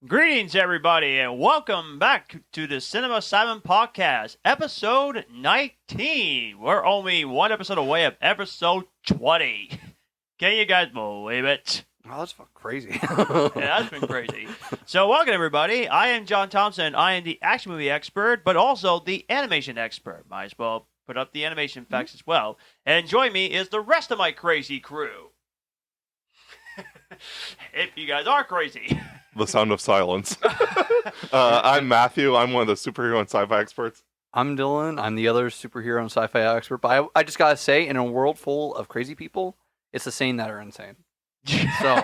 Greetings, everybody, and welcome back to the Cinema Simon Podcast, episode 19. We're only one episode away of episode 20. Can you guys believe it? Oh, that's fucking crazy. Yeah, that's been crazy. So, welcome, everybody. I am John Thompson. I am the action movie expert, but also the animation expert. Might as well put up the animation facts as well. And join me is the rest of my crazy crew. If you guys are crazy. The sound of silence. I'm Matthew. I'm one of the superhero and sci-fi experts. I'm Dyllan. I'm the other superhero and sci-fi expert. But I just gotta say, in a world full of crazy people, it's the sane that are insane. So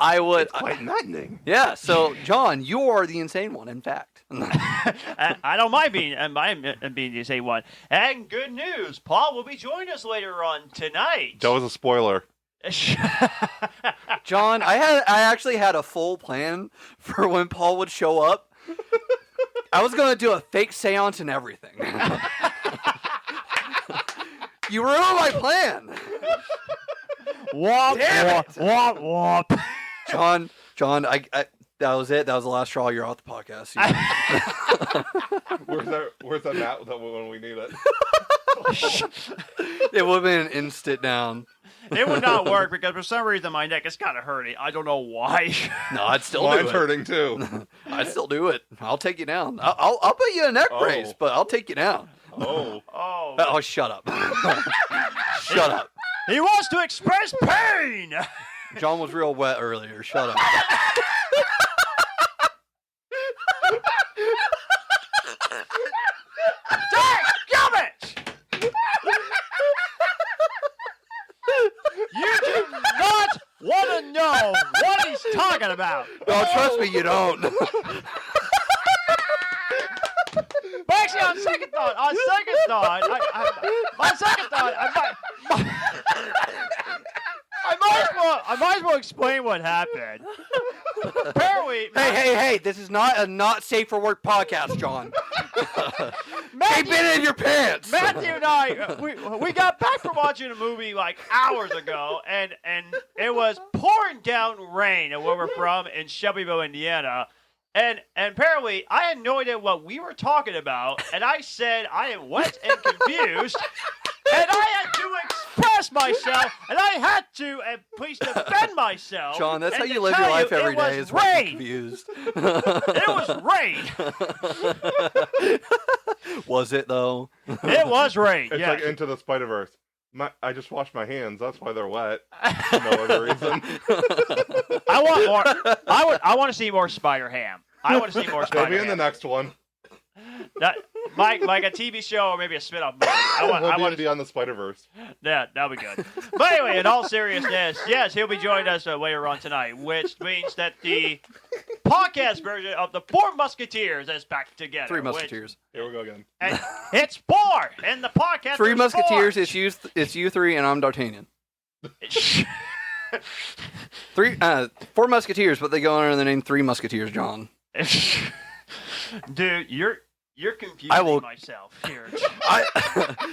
I would It's quite maddening. Yeah. So John, you are the insane one. In fact, I don't mind being the insane one. And good news, Paul will be joining us later on tonight. That was a spoiler. John, I actually had a full plan for when Paul would show up. I was gonna do a fake seance and everything. You ruined my plan. Womp, Damn womp, womp, womp. John, I that was it. That was the last straw. You're off the podcast. Where's that mat when we need it? It would have been an instant down. It would not work because for some reason my neck is kind of hurting. I don't know why. No, I'd still do Mine's it. hurting too. I'd still do it. I'll take you down. I'll put you in a neck brace, but I'll take you down. Oh. Oh, shut up. Shut up. He wants to express pain. John was real wet earlier. Shut up. Dadgummit! You do not want to know what he's talking about. No, trust me, you don't. But actually, on second thought, I might as well explain what happened. Apparently, Hey, this is not a not safe for work podcast, John. Keep it in your pants. Matthew and I, we got back from watching a movie like hours ago, and it was pouring down rain where we're from in Shelbyville, Indiana. And apparently, I had no idea what we were talking about, and I said I am wet and confused, and I had to express myself, and I had to, and please defend myself. John, that's how and you to live your tell life you every it was day. Is when you're rain. confused. It was rain. Was it though? It was rain. It's Yeah. like Into the Spider-Verse. I just washed my hands. That's why they're wet. No other reason. I want more. I want to see more Spider Ham. I want to see more They'll Spider be in the Ham. next one. Like a TV show or maybe a spin-off movie. I want to be on the Spider-Verse. Yeah, that'll be good. But anyway, in all seriousness, yes, he'll be joining us later on tonight, which means that the podcast version of the Four Musketeers is back together. Three Musketeers. Here we go again. And it's four in the podcast. Three there's Musketeers. four. It's you three, and I'm D'Artagnan. Four Musketeers, but they go under the name Three Musketeers, John. Dude, you're confusing myself here.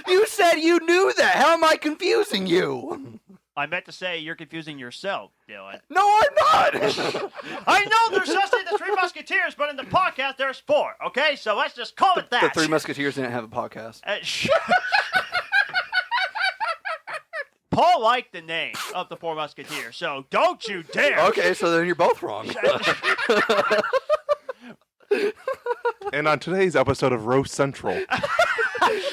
You said you knew that. How am I confusing you? I meant to say you're confusing yourself, Dylan. No, I'm not. I know there's just the Three Musketeers, but in the podcast there's four. Okay, so let's just call it that. The Three Musketeers didn't have a podcast. Paul liked the name of the Four Musketeers, so don't you dare. Okay, so then you're both wrong. And on today's episode of Roast Central.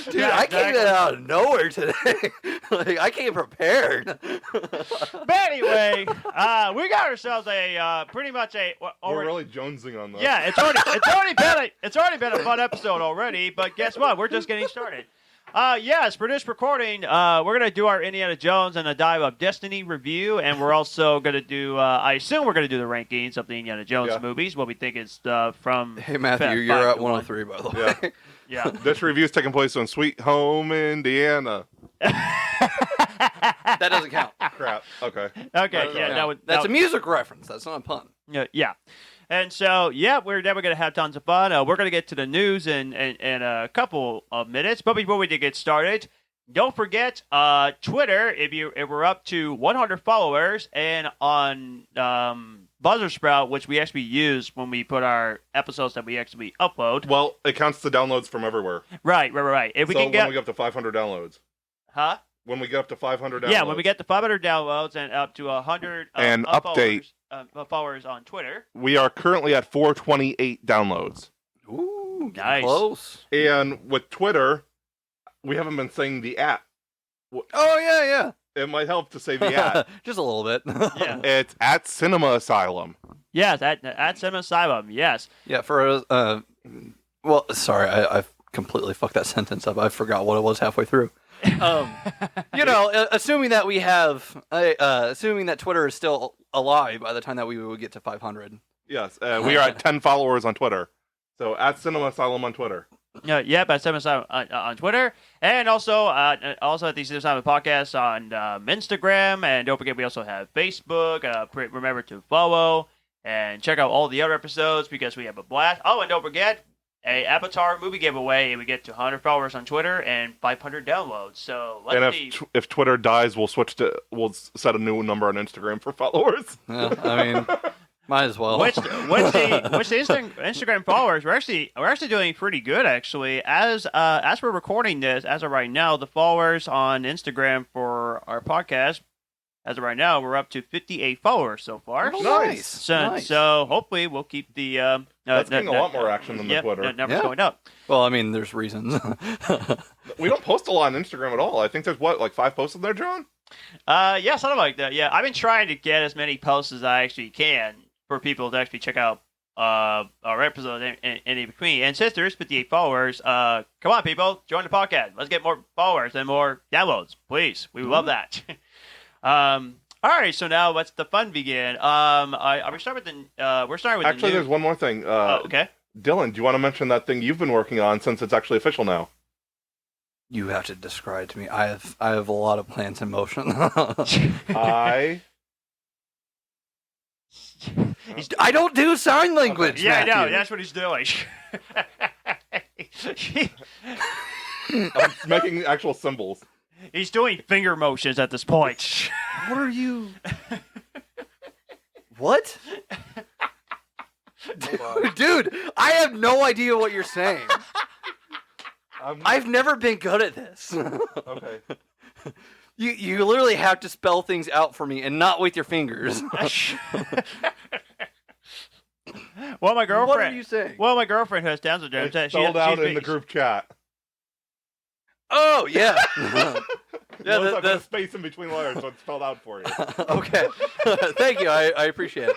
Dude, I came in out of nowhere today. Like, I came prepared. But anyway, we got ourselves a pretty much a. We're really jonesing on that. Yeah, it's already been a fun episode already. But guess what? We're just getting started. Yes, for this recording, we're going to do our Indiana Jones and a Dive of Destiny review, and we're also going to do, I assume we're going to do the rankings of the Indiana Jones movies, what we think is from... Hey, Matthew, you're at 103, by the way. Yeah. This review is taking place in Sweet Home, Indiana. That doesn't count. Crap. Okay. Okay, yeah, That's a music reference. That's not a pun. Yeah. And so, we're never going to have tons of fun. We're going to get to the news in a couple of minutes. But before we get started, don't forget Twitter. If we're up to 100 followers, and on buzzer sprout, which we actually use when we put our episodes that we actually upload. Well, it counts the downloads from everywhere. Right. If we So can when get, we get up to 500 downloads. huh? When we get up to 500 downloads. Yeah, when we get to 500 downloads and up to 100 And update. followers on Twitter. We are currently at 428 downloads. Ooh, Nice. close. And with Twitter, we haven't been saying the at. Oh yeah, It might help to say the at. just a little bit. Yeah. It's at Cinema Asylum. Yes, at Cinema Asylum. Yes. Yeah, for well, sorry, I completely fucked that sentence up. I forgot what it was halfway through. Assuming that we have, assuming that Twitter is still alive by the time that we would get to 500. Yes, we are at 10 followers on Twitter. So at Cinema Asylum on Twitter. Yep, at Cinema Asylum on Twitter, and also at the Cinema Asylum podcast on Instagram, and don't forget we also have Facebook. Remember to follow and check out all the other episodes because we have a blast. Oh, and don't forget a Avatar movie giveaway, and we get to 100 followers on Twitter and 500 downloads. So if Twitter dies, we'll set a new number on Instagram for followers. Yeah, I mean, might as well. Which the Instagram followers, we're actually doing pretty good actually. As we're recording this, as of right now, the followers on Instagram for our podcast, as of right now, we're up to 58 followers so far. Oh, Nice. So hopefully we'll keep the That's getting a lot more action than the Twitter. numbers going up. Well, I mean, there's reasons. We don't post a lot on Instagram at all. I think there's like 5 posts in there, John? Yeah, something like that. Yeah, I've been trying to get as many posts as I actually can for people to actually check out our episodes in between. And since there's 58 followers, come on, people, join the podcast. Let's get more followers and more downloads, please. We would love that. All right, so now let's the fun begin. We're starting with Actually, there's one more thing. okay. Dylan, do you want to mention that thing you've been working on since it's actually official now? You have to describe to me. I have a lot of plans in motion. I don't do sign language. Yeah, I know. Matthew. That's what he's doing. I'm making actual symbols. He's doing finger motions at this point. What are you? What? Dude, I have no idea what you're saying. I've never been good at this. Okay. You literally have to spell things out for me and not with your fingers. Well, my girlfriend. What are you saying? Well, my girlfriend has Down syndrome. It's spelled out in the group chat. Oh yeah. Yeah, I put a space in between letters, so it's spelled out for you. Okay. Thank you. I appreciate it.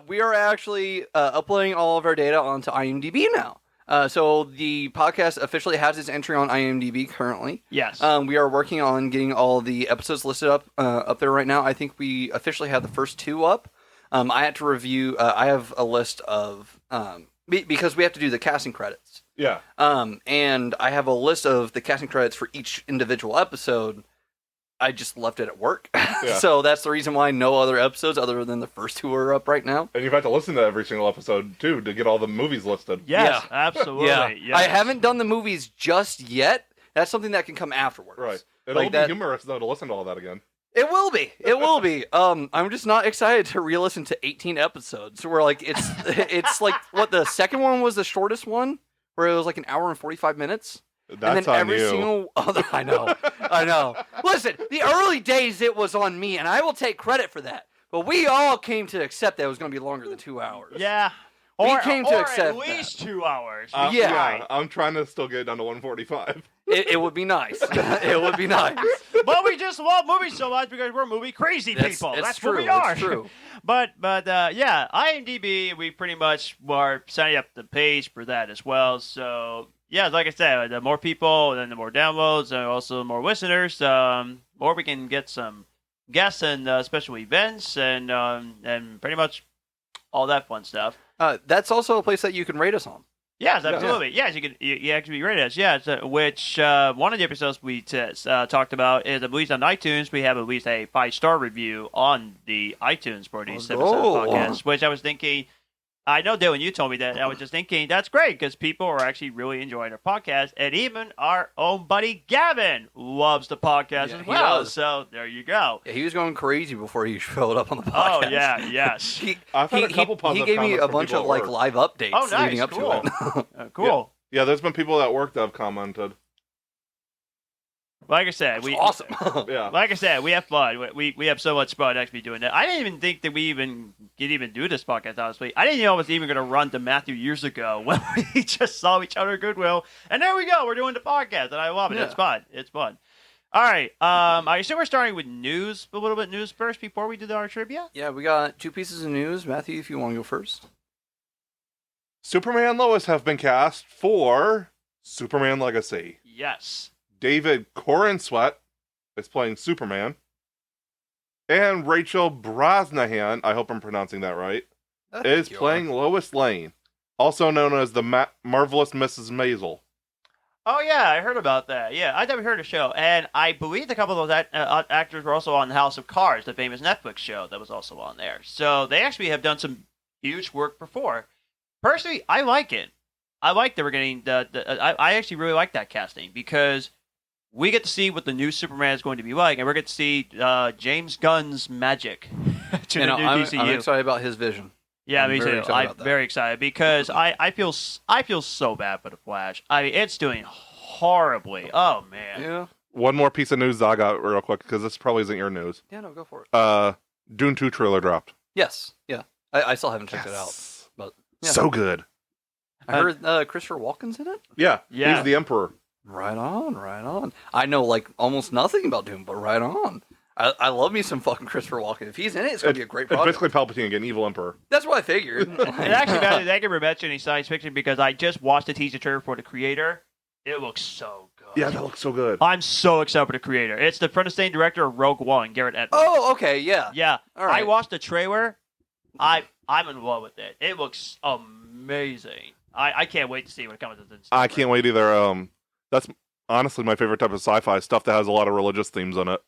We are actually uploading all of our data onto IMDb now. So the podcast officially has its entry on IMDb currently. Yes. We are working on getting all the episodes listed up there right now. I think we officially have the first 2 up. I had to review. I have a list of because we have to do the casting credits. Yeah. And I have a list of the casting credits for each individual episode. I just left it at work. Yeah. So that's the reason why no other episodes other than the first 2 are up right now. And you've had to listen to every single episode, too, to get all the movies listed. Yes, Yeah. absolutely. Yeah. Yes. I haven't done the movies just yet. That's something that can come afterwards. Right. It'll Like be that- humorous, though, to listen to all that again. It will be. It will be. I'm just not excited to re-listen to 18 episodes. Where like it's like what the second one was the shortest one, where it was like an hour and 45 minutes. That's and then on every you. single other, I know. Listen, the early days it was on me, and I will take credit for that. But we all came to accept that it was going to be longer than 2 hours. Yeah. We Or, came to or accept at least that. 2 hours. Yeah. I'm trying to still get it down to 145. It would be nice. It would be nice. But we just love movies so much because we're movie crazy people. It's That's true. what we are. It's true. But yeah, IMDb, we pretty much are setting up the page for that as well. So yeah, like I said, the more people, then the more downloads, and also the more listeners, more we can get some guests and special events and pretty much all that fun stuff. That's also a place that you can rate us on. Yes, absolutely. Yes, you can. You actually rate us. Yes, which one of the episodes we talked about is at least on iTunes. We have at least a 5-star review on the iTunes for the Let's Seven Seven go. podcast. Which I was thinking, I know that when you told me that, I was just thinking that's great because people are actually really enjoying our podcast, and even our own buddy Gavin loves the podcast as he well. does. So there you go. Yeah, he was going crazy before he showed up on the Oh podcast. yeah, yes. I've had a couple he positive gave me comments a from bunch people of at like work. live updates Oh, nice, leading up cool. to it. Cool. Yeah, there's been people at work that have commented. Like I said, It's awesome. Yeah. Like I said, we have fun. We have so much fun actually doing that. I didn't even think that we could even do this podcast, honestly. I didn't know I was even going to run to Matthew years ago when we just saw each other at Goodwill. And there we go. We're doing the podcast, and I love it. Yeah. It's fun. It's fun. All right. I assume we're starting with news, a little bit news first before we do our trivia? Yeah, we got 2 pieces of news. Matthew, if you want to go first. Superman and Lois have been cast for Superman Legacy. Yes. David Corenswet is playing Superman. And Rachel Brosnahan, I hope I'm pronouncing that right, I is think you playing are. Lois Lane, also known as the Marvelous Mrs. Maisel. Oh, yeah, I heard about that. Yeah, I never heard of the show. And I believe a couple of those actors were also on House of Cards, the famous Netflix show that was also on there. So they actually have done some huge work before. Personally, I like it. I like that we're getting I actually really like that casting because we get to see what the new Superman is going to be like, and we're going to see James Gunn's magic to You know, the new I'm DCU. excited about his vision. Yeah, I'm me very too. excited I'm about that. very excited because I feel so bad for the Flash. I mean, it's doing horribly. Oh man. Yeah. One more piece of news that I got real quick, because this probably isn't your news. Yeah, no, go for it. Dune 2 trailer dropped. Yes. Yeah. I still haven't checked it out. But yeah. So good. I heard Christopher Walken's in it. Yeah, Yeah. he's the Emperor. Right on, right on. I know like almost nothing about Doom, but right on. I love me some fucking Christopher Walken. If he's in it, it's gonna be a great It's project. basically Palpatine again, evil Emperor. That's what I figured. And actually, guys, thank you for mentioning science fiction because I just watched the teaser trailer for The Creator. It looks so good. Yeah, that looks so good. I'm so excited for The Creator. It's the from the same director of Rogue One, Garrett Edwards. Oh, okay, yeah. Yeah. All right. I watched the trailer. I'm in love with it. It looks amazing. I can't wait to see what it comes to. I can't wait either. That's honestly my favorite type of sci-fi, stuff that has a lot of religious themes in it.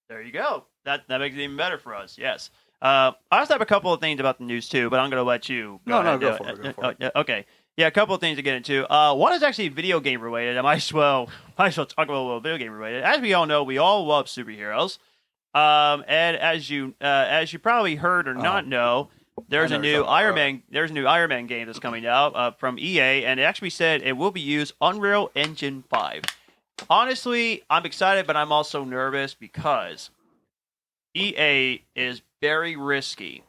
There you go. That makes it even better for us. Yes. I also have a couple of things about the news too, but I'm going to let you. No, ahead. go for it, go for it. Okay. Yeah, a couple of things to get into. One is actually video game related. I might as well talk about a little video game related. As we all know, we all love superheroes. And as you probably heard or not know, there's a new Iron Man. There's a new Iron Man game that's coming out from EA, and it actually said it will be used Unreal Engine 5. Honestly, I'm excited, but I'm also nervous because EA is very risky.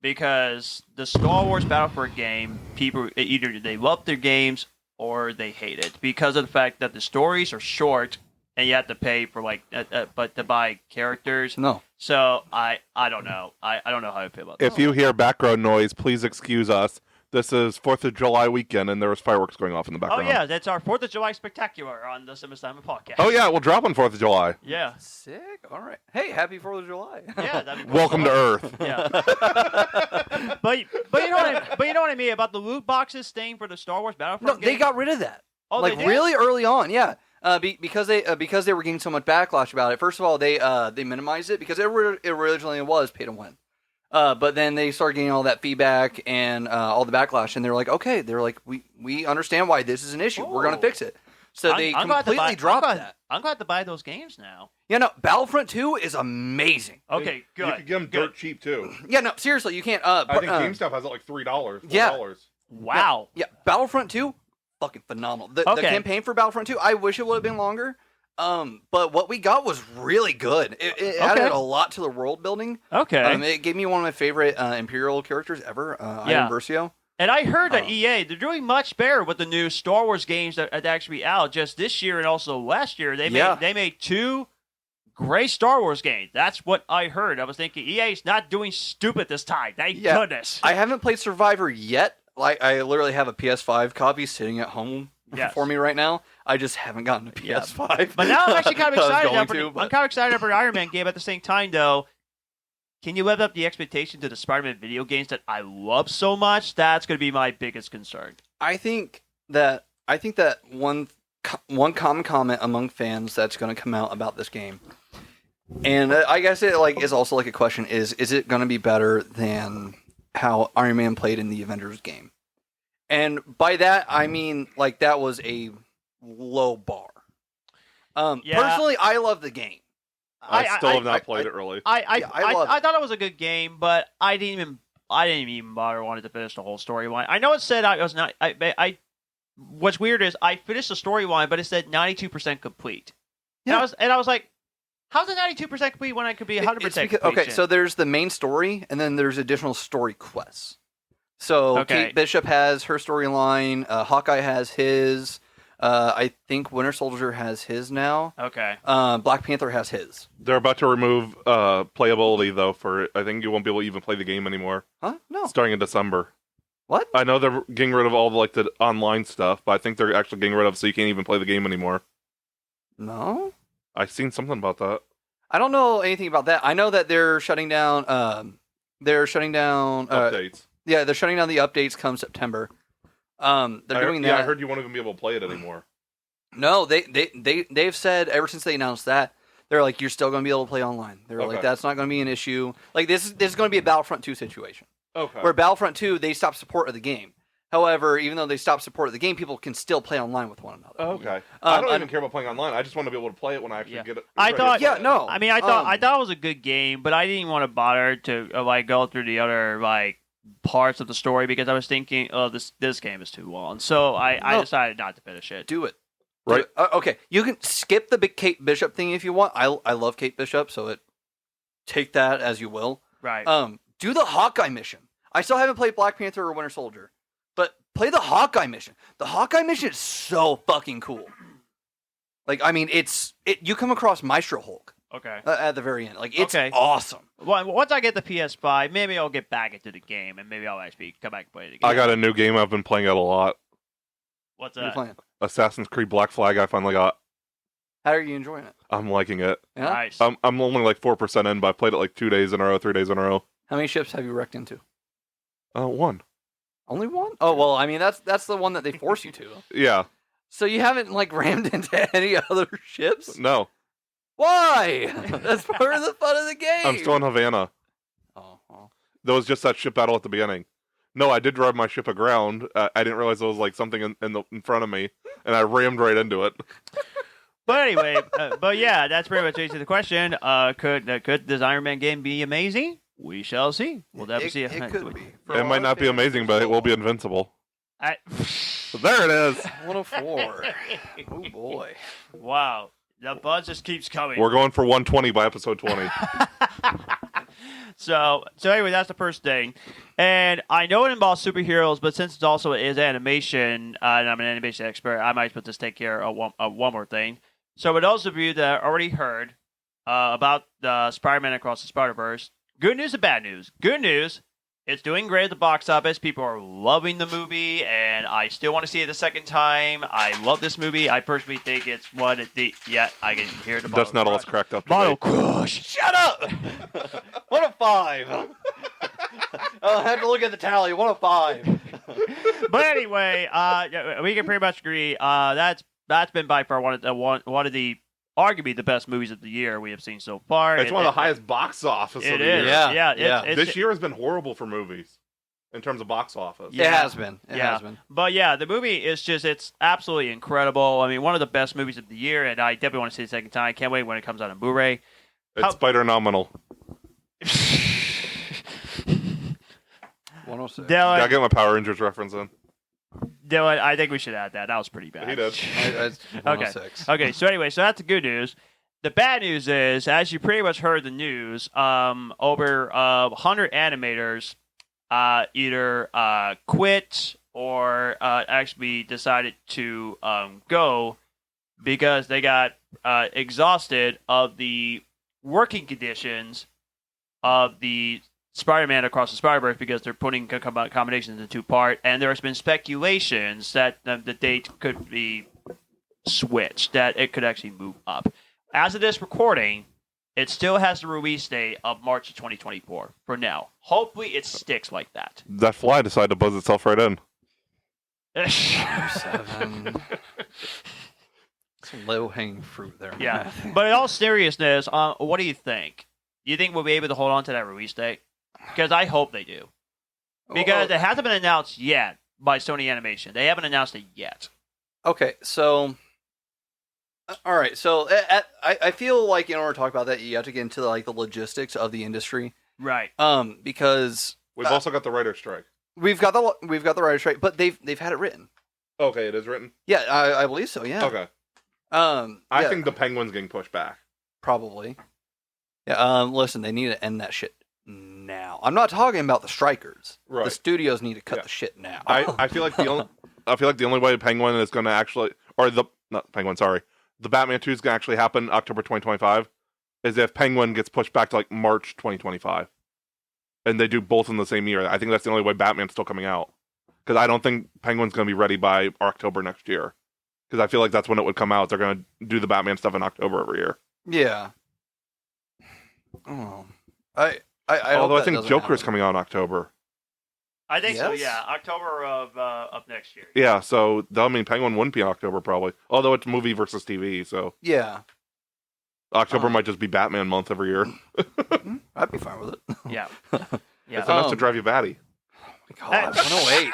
Because the Star Wars Battlefront game, people either they love their games or they hate it because of the fact that the stories are short and you have to pay for but to buy characters. No. So I don't know. I don't know how I feel about that. If you hear background noise, please excuse us. This is 4th of July weekend, and there was fireworks going off in the Oh background. yeah, that's our 4th of July spectacular on the Simon Simon podcast. Oh yeah, we'll drop on 4th of July. Yeah. Sick. All right. Hey, happy 4th of July. Yeah. That'd be Welcome to Earth. Yeah. but you know what I mean about the loot boxes thing for the Star Wars No, Battlefront game? they got rid of that. Oh, like they did? really early on, yeah. Because they were getting so much backlash about it. First of all, they minimized it because it originally was pay to win. But then they started getting all that feedback and all the backlash, and they're like, okay, we understand why this is an issue. We're gonna Oh. fix it. So they completely dropped that. I'm glad to buy those games now. Yeah, no, Battlefront 2 is amazing. Okay, good. You could get them good. dirt cheap too. Yeah, no, seriously, you can't. I think GameStop has it like $3, $4. Yeah. Wow. Yeah, Battlefront 2, fucking phenomenal. The Okay. campaign for Battlefront 2, I wish it would have been longer. But what we got was really good. It added a lot to the world building. Okay. It gave me one of my favorite Imperial characters ever, Yeah. Ian Versio. And I heard that EA, they're doing much better with the new Star Wars games that are actually out just this year and also last year. They made 2 great Star Wars games. That's what I heard. I was thinking EA's not doing stupid this time. Thank goodness. I haven't played Survivor yet. Like I literally have a PS5 copy sitting at home for me right now. I just haven't gotten a PS5. But now I'm actually kind of I was excited. going to, I'm kind of excited for the Iron Man game. At the same time, though, can you live up the expectation to the Spider-Man video games that I love so much? That's going to be my biggest concern. I think that one common comment among fans that's going to come out about this game, and I guess it is also like a question: is it going to be better than how Iron Man played in the Avengers game. And by that, I mean, like, that was a low bar. Yeah. Personally, I love the game. I still have not played it really. I love it. thought it was a good game, but I didn't even bother wanting to finish the whole storyline. I know it said I was not. What's weird is I finished the storyline, but it said 92% complete. Yeah. And I was like, how's it 92% complete when I could be 100% complete? Okay, so there's the main story, and then there's additional story quests. So Okay. Kate Bishop has her storyline. Hawkeye has his. I think Winter Soldier has his now. Okay. Black Panther has his. They're about to remove playability though. For I think you won't be able to even play the game anymore Huh? No. starting in December. What? I know they're getting rid of all the online stuff, but I think they're actually getting rid of so you can't even play the game anymore. No. I've seen something about that. I don't know anything about that. I know that they're shutting down. Updates. Yeah, they're shutting down the updates come September. They're doing that. Yeah, I heard you won't even be able to play it anymore. No, they've said ever since they announced that, they're like, you're still going to be able to play online. They're like, Okay. that's not going to be an issue. Like, this is going to be a Battlefront 2 situation. Okay. Where Battlefront 2, they stopped support of the game. However, even though they stopped support of the game, people can still play online with one another. Okay. I don't I- even care about playing online. I just want to be able to play it when I actually Yeah. get it. I ready to thought- play Yeah, it. no. I mean, I thought it was a good game, but I didn't want to bother to go through the other parts of the story because I was thinking, oh, this game is too long. So I No. decided not to finish it. Do it. Right. Do it. Okay, you can skip the big Kate Bishop thing if you want. I love Kate Bishop, so take that as you will. Right. Do the Hawkeye mission. I still haven't played Black Panther or Winter Soldier, but play the Hawkeye mission. The Hawkeye mission is so fucking cool. Like, I mean, you come across Maestro Hulk Okay. at the very end. Like, it's Okay. awesome. Well, once I get the PS5, maybe I'll get back into the game, and maybe I'll actually come back and play it again. I got a new game I've been playing it a lot. What's What are you that? playing? Assassin's Creed Black Flag. I finally got. How are you enjoying it? I'm liking it. Yeah. Nice. I'm only like 4% in, but I played it like 2 days in a row, 3 days in a row. How many ships have you wrecked into? One. Only one? Oh well, I mean that's the one that they force you to. Yeah. So you haven't rammed into any other ships? No. Why? That's part of the fun of the game. I'm still in Havana. Oh, well. There was just that ship battle at the beginning. No, I did drive my ship aground. I didn't realize there was like something in front of me, and I rammed right into it. But anyway, but yeah, that's pretty much answering the question. Could this Iron Man game be amazing? We shall see. We'll definitely see. It could be. For It a might lot not of be fans, amazing, but it will be invincible. I- There it is. 104. Oh boy. Wow, the buzz just keeps coming. We're going for 120 by episode 20. So anyway, that's the first thing. And I know it involves superheroes, but since it also is animation, and I'm an animation expert, I might just take care of one more thing. So for those of you that already heard about the Spider-Man Across the Spider-Verse, good news and bad news. Good news, it's doing great at the box office. People are loving the movie, and I still want to see it a second time. I love this movie. I personally think it's one of the... Yeah, I can hear the That's not all it's cracked up to Bottle be. crush. Shut up! 105. I'll have to look at the tally. 105. But anyway, we can pretty much agree. That's been by far one of the arguably the best movies of the year we have seen so far. It's one of the highest box office It of the is. year. Yeah. It's, This year has been horrible for movies in terms of box office. It has been. It Yeah. has been. But yeah, the movie is it's absolutely incredible. I mean, one of the best movies of the year, and I definitely want to see it a second time. I can't wait when it comes out on Blu-ray. It's Spider-Nominal. 106. Gotta get my Power Rangers reference in. Dylan, I think we should add that. That was pretty bad. He did. It's 106. Okay, so anyway, so that's the good news. The bad news is, as you pretty much heard the news, over 100 animators either quit or actually decided to go because they got exhausted of the working conditions of the Spider-Man Across the Spider-Verse because they're putting combinations into two-part, and there has been speculations that the date could be switched, that it could actually move up. As of this recording, it still has the release date of March of 2024 for now. Hopefully it sticks like that. That fly decided to buzz itself right in. 7. Some low-hanging fruit there. Yeah, but in all seriousness, what do you think? Do you think we'll be able to hold on to that release date? Because I hope they do. because it hasn't been announced yet by Sony Animation. They haven't announced it yet. Okay, so all right, so I feel like in order to talk about that, you have to get into like the logistics of the industry, Right. because We've also got the writer's strike. we've got the writer's strike, but they've had it written. Okay, it is written. Yeah, I believe so. Yeah. Okay. I I think the Penguin's getting pushed back. probably. Yeah. Listen, they need to end that shit now. I'm not talking about the strikers. Right. The studios need to cut Yeah. the shit now. I feel like the only way Penguin is going to actually, or the not Penguin, sorry, the Batman 2 is going to actually happen October 2025, is if Penguin gets pushed back to like March 2025, and they do both in the same year. I think that's the only way Batman's still coming out, because I don't think Penguin's going to be ready by October next year, because I feel like that's when it would come out. They're going to do the Batman stuff in October every year. Yeah. Oh. I Although hope I think that Joker's doesn't coming out in October. I think so. Yes? Yeah, October of next year. Yeah, so that mean Penguin wouldn't be in October probably. Although it's movie versus TV, so happen. Yeah. October might just be Batman month every year. I'd be fine with it. Yeah. It's Yeah. enough to drive you batty. God, 108.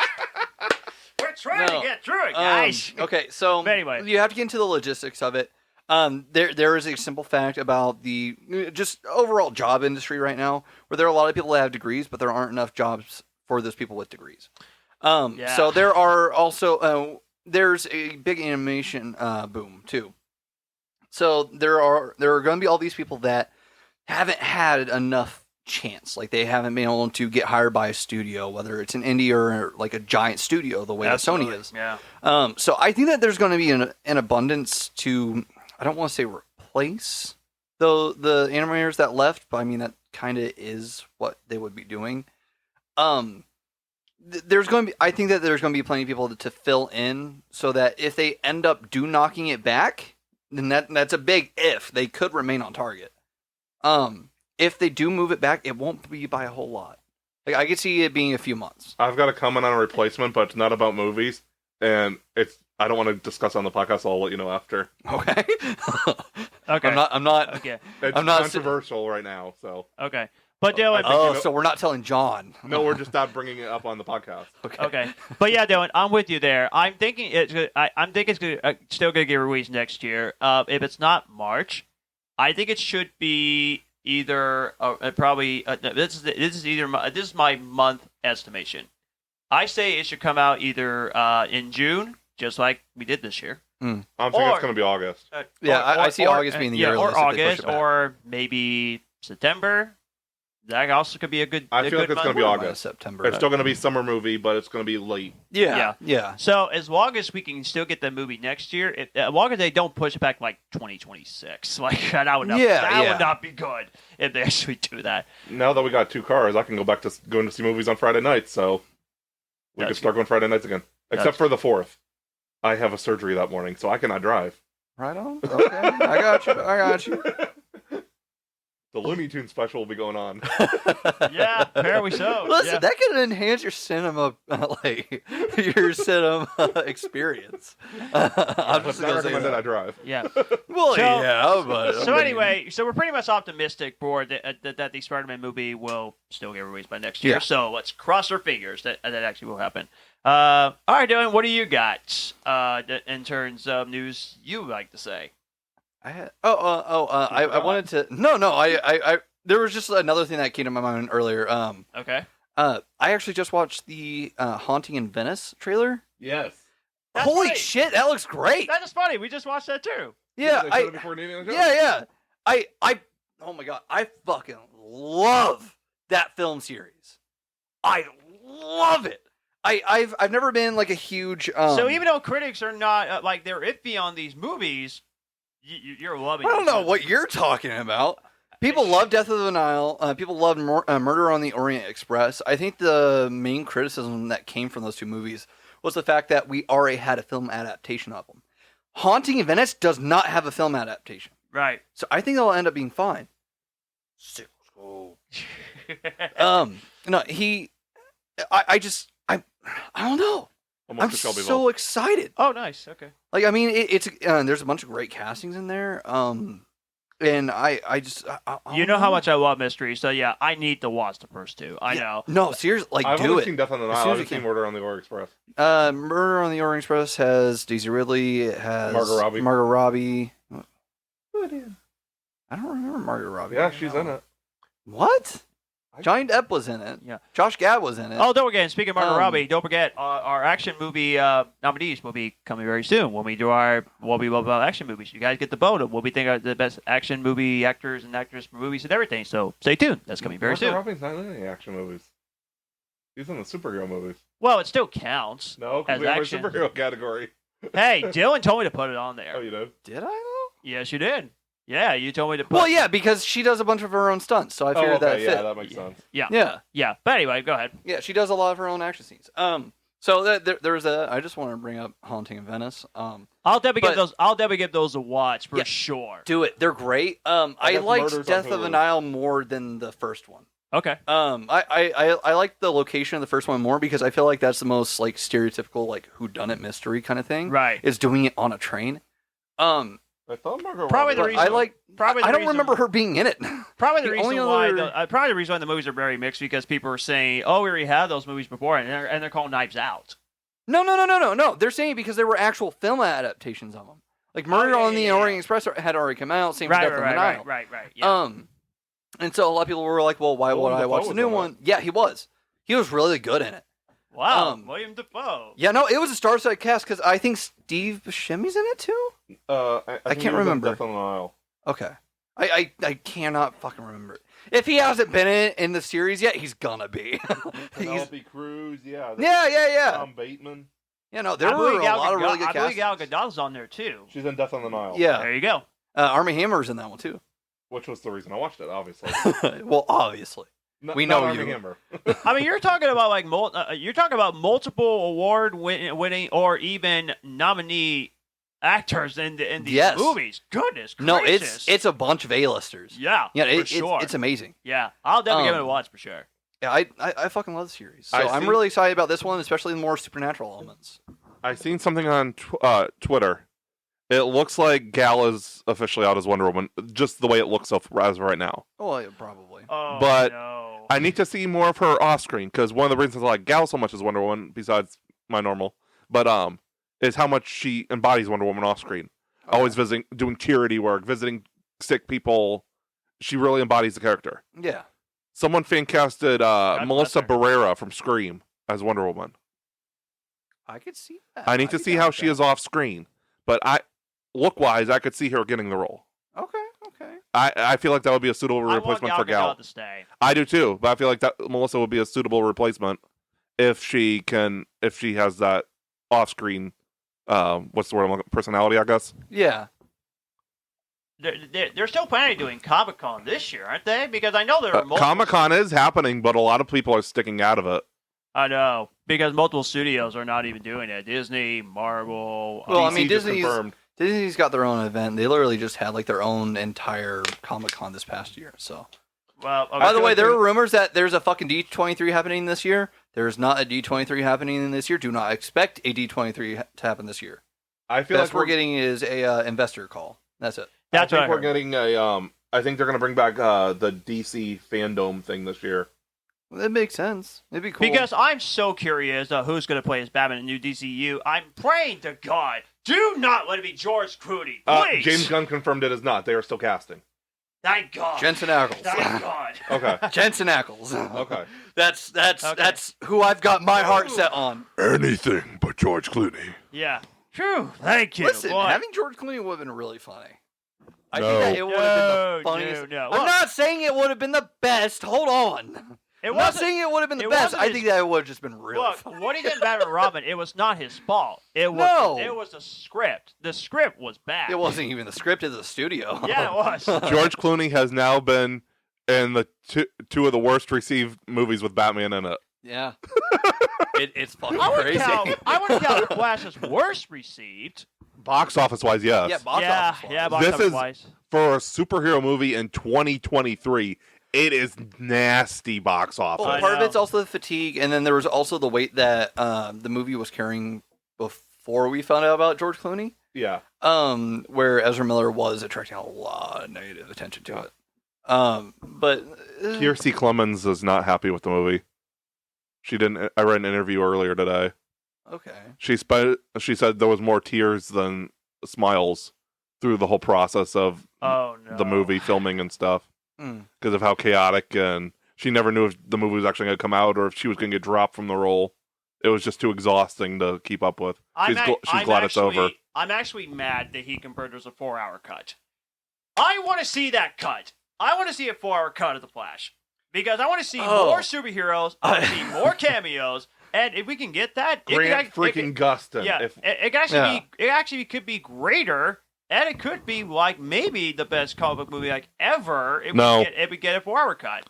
We're trying No. to get through it, guys. Okay, so But anyway. you have to get into the logistics of it. There is a simple fact about the just overall job industry right now, where there are a lot of people that have degrees, but there aren't enough jobs for those people with degrees. Yeah. So there are also there's a big animation boom too. So there are going to be all these people that haven't had enough chance, like they haven't been able to get hired by a studio, whether it's an indie or like a giant studio, the way that Sony is. Yeah. So I think that there's going to be an abundance to, I don't want to say replace the animators that left, but I mean that kind of is what they would be doing. There's going to be, I think that there's going to be plenty of people to fill in, so that if they end up knocking it back, then that's a big if. They could remain on target. If they do move it back, it won't be by a whole lot. Like I could see it being a few months. I've got a comment on a replacement, but it's not about movies, and I don't want to discuss it on the podcast. So I'll let you know after. Okay. Okay. I'm not. Okay. It's I'm not controversial right now, so Okay. But Dylan, I think Oh, you know- so we're not telling John. no, we're just not bringing it up on the podcast. okay. But yeah, Dylan, I'm with you there. I'm thinking it's still gonna get released next year. If it's not March, I think it should be either probably this is my month estimation. I say it should come out either in June, just like we did this year. I'm thinking Or- it's going to be August. Yeah, I see August being the earliest or if they push August, it back. or maybe September. That also could be a good. I feel like it's going to be August, August. September. It's still going to be summer movie, but it's going to be late. Yeah. So as long as we can still get the movie next year, as long as they don't push it back like 2026, like that would not, would not be good if they actually do that. Now that we got 2 cars, I can go back to going to see movies on Friday nights, so we That's can start going Friday nights again. Except for the 4th. I have a surgery that morning, so I cannot drive. Right on. Okay. I got you. The Looney Tunes special will be going on. Yeah, apparently so. Listen, Yeah. that can enhance your cinema, your cinema experience. I'm It's just not gonna say recommended I that. drive. Yeah. Well, So- yeah, but So anyway, so we're pretty much optimistic for that the Spider-Man movie will still get released by next year. Yeah. So let's cross our fingers that actually will happen. All right, Dylan, what do you got in terms of news you would like to say? I had, I wanted to. No, I. There was just another thing that came to my mind earlier. Okay. I actually just watched the Haunting in Venice trailer. Yes. That's Holy right. shit, that looks great. That is funny. We just watched that too. Yeah, They showed it before Indiana Jones? yeah. I. Oh my god, I fucking love that film series. I love it. I've never been like a huge. So even though critics are not like they're iffy on these movies, you're loving. I don't these know movies. what you're talking about. People love Death of the Nile. People love Murder on the Orient Express. I think the main criticism that came from those two movies was the fact that we already had a film adaptation of them. Haunting in Venice does not have a film adaptation. Right. So I think it'll end up being fine. No, I don't know. Almost I'm to Shelbyville. so excited. Oh, nice. Okay. Like, I mean, it's there's a bunch of great castings in there. And I You know how much I love mystery, so yeah, I need to watch the first two. I know. No, seriously, like I've do only it. seen Death on the As Nile. soon I've as seen you Murder on the Orient Express. Murder on the Orient Express has Daisy Ridley. It has Margot Robbie. Who it is? I don't remember Margot Robbie. Yeah, she's in it. What? Johnny Depp was in it. Yeah. Josh Gad was in it. Oh, don't forget. Speaking of Margot Robbie, don't forget our action movie nominees will be coming very soon. When we do what we love about action movies, you guys get the vote of what we think are the best action movie actors and actors for movies and everything. So stay tuned. That's coming very soon. Margot Robbie's not in any action movies. He's in the superhero movies. Well, it still counts. No, because as we have a action. superhero category. Hey, Dylan told me to put it on there. Oh, you did? Did I though? Yes, you did. Yeah, you told me to put. Well, yeah, because she does a bunch of her own stunts, so I figured that fit. Yeah, that makes sense. Yeah. But anyway, go ahead. Yeah, she does a lot of her own action scenes. So there's a. I just want to bring up Haunting in Venice. I'll definitely give those a watch for sure. Do it. They're great. I guess liked Murders Death on of the Hulu. Nile more than the first one. Okay. I like the location of the first one more because I feel like that's the most like stereotypical like whodunit mystery kind of thing. Right. Is doing it on a train. I thought Margot Probably Robbie. the reason. I don't remember her being in it. Probably the The reason only why. other- Probably the reason why the movies are very mixed because people are saying, "Oh, we already had those movies before," and they're called Knives Out. No. They're saying because there were actual film adaptations of them. Like Murder on the Orient Express had already come out. Same with Death on the Nile. Right. Yeah. And so a lot of people were like, "Well, why would Willem I Dafoe watch the was new in it. one?" Yeah, he was. He was really good in it. Wow, William Dafoe. Yeah, no, it was a star-studded cast because I think Steve Buscemi's in it too. I can't think he was in remember. Death on the Nile. Okay, I cannot fucking remember. If he hasn't been in the series yet, he's gonna be. Penelope Cruz, yeah. Yeah. Tom Bateman. Yeah, no, there were a lot of really good I believe Gal cast. Gadot's on there too. She's in Death on the Nile. Yeah, There you go. Armie Hammer's in that one too. Which was the reason I watched it, obviously. Well, obviously. We know not you. Armie Hammer. I mean, you're talking about like multiple award winning or even nominee actors in these Yes. movies. Goodness No, gracious. it's a bunch of A-listers. yeah, for sure. It's amazing. Yeah, I'll definitely give it a watch for sure. Yeah, I fucking love the series. So I'm see- really excited about this one, especially the more supernatural elements. I seen something on Twitter. It looks like Gal is officially out as Wonder Woman, just the way it looks as of right now. Oh, yeah, probably. Oh, But- no. I need to see more of her off screen because one of the reasons I like Gal so much as Wonder Woman, besides my normal, but is how much she embodies Wonder Woman off screen. Okay. Always doing charity work, visiting sick people. She really embodies the character. Yeah. Someone fan casted bless Melissa her. Barrera from Scream as Wonder Woman. I could see that. I need to see how she is off screen, but look-wise, I could see her getting the role. Okay. I feel like that would be a suitable I want replacement for Gal. Gadot to stay. I do too, but I feel like that Melissa would be a suitable replacement if she has that off-screen, what's the word I'm looking, personality, I guess. Yeah. They're still planning on doing Comic-Con this year, aren't they? Because I know there are multiple. Comic-Con is happening, but a lot of people are sticking out of it. I know because multiple studios are not even doing it. Disney, Marvel. Well, I DC mean, just Disney's confirmed. Disney's got their own event. They literally just had like their own entire Comic-Con this past year. So, Well, okay. by the way, there are rumors that there's a fucking D23 happening this year. There's not a D23 happening this year. Do not expect a D23 to happen this year. I feel That's like what we're getting is a investor call. That's it. That's I what think I we're heard. getting a. I think they're going to bring back the DC fandom thing this year. That makes sense. It'd be cool. Because I'm so curious who's going to play as Batman in the new DCU. I'm praying to God, do not let it be George Clooney, please. James Gunn confirmed it is not. They are still casting. Thank God. Jensen Ackles. Thank God. Okay. Jensen Ackles. Okay. That's who I've got my heart set on. Anything but George Clooney. Yeah. Phew. Thank you. Listen, boy. having George Clooney would have been really funny. I No. think that it would have been No, the funniest. no. I'm Look, not saying it would have been the best. Hold on. It I'm not wasn't. saying it would have been the it best. wasn't I his- think that it would have just been really Look, funny. what he did Batman and Robin, it was not his fault. It was. No. It was the script. The script was bad. It wasn't even the script of the studio. Yeah, it was. George Clooney has now been in the two of the worst received movies with Batman in it. Yeah. It's fucking I would crazy. count Flash as worst received. Box office wise, yes. Yeah, box yeah, office. yeah. Box This office is- wise. For a superhero movie in 2023, it is nasty box office. Well, I part of know. it's also the fatigue, and then there was also the weight that the movie was carrying before we found out about George Clooney. Yeah. where Ezra Miller was attracting a lot of negative attention to it. But Kiersey Clemens is not happy with the movie. She didn't. I read an interview earlier today. okay. She said there was more tears than smiles through the whole process of Oh no. the movie filming and stuff Mm. because of how chaotic, and she never knew if the movie was actually going to come out or if she was going to get dropped from the role. It was just too exhausting to keep up with. She's glad it's over. I'm actually mad that he compared it as a 4-hour cut. I want to see that cut. I want to see a 4-hour cut of The Flash. Because I want to see more superheroes, I want to see more cameos, and if we can get that, Grant freaking Gustin. Yeah, it actually could be greater, and it could be like maybe the best comic book movie like ever if we get a 4-hour cut.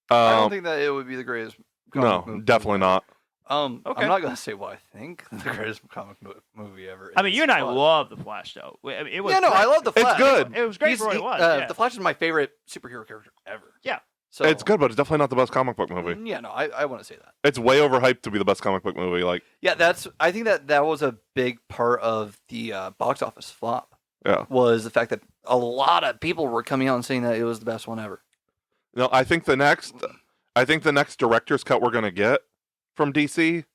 I don't think that it would be the greatest. Definitely not. Okay. Okay. I'm not gonna say what I think the greatest comic movie ever. I mean, you and I but- love The Flash, though. It was I love the Flash. It's good. It was great for what it was. The Flash is my favorite superhero character ever. Yeah. So It's good, but it's definitely not the best comic book movie. Yeah, no, I want to say that. It's way overhyped to be the best comic book movie. Like, Yeah, I think that was a big part of the box office flop. yeah. Was the fact that a lot of people were coming out and saying that it was the best one ever. No, I think the next director's cut we're gonna get from DC,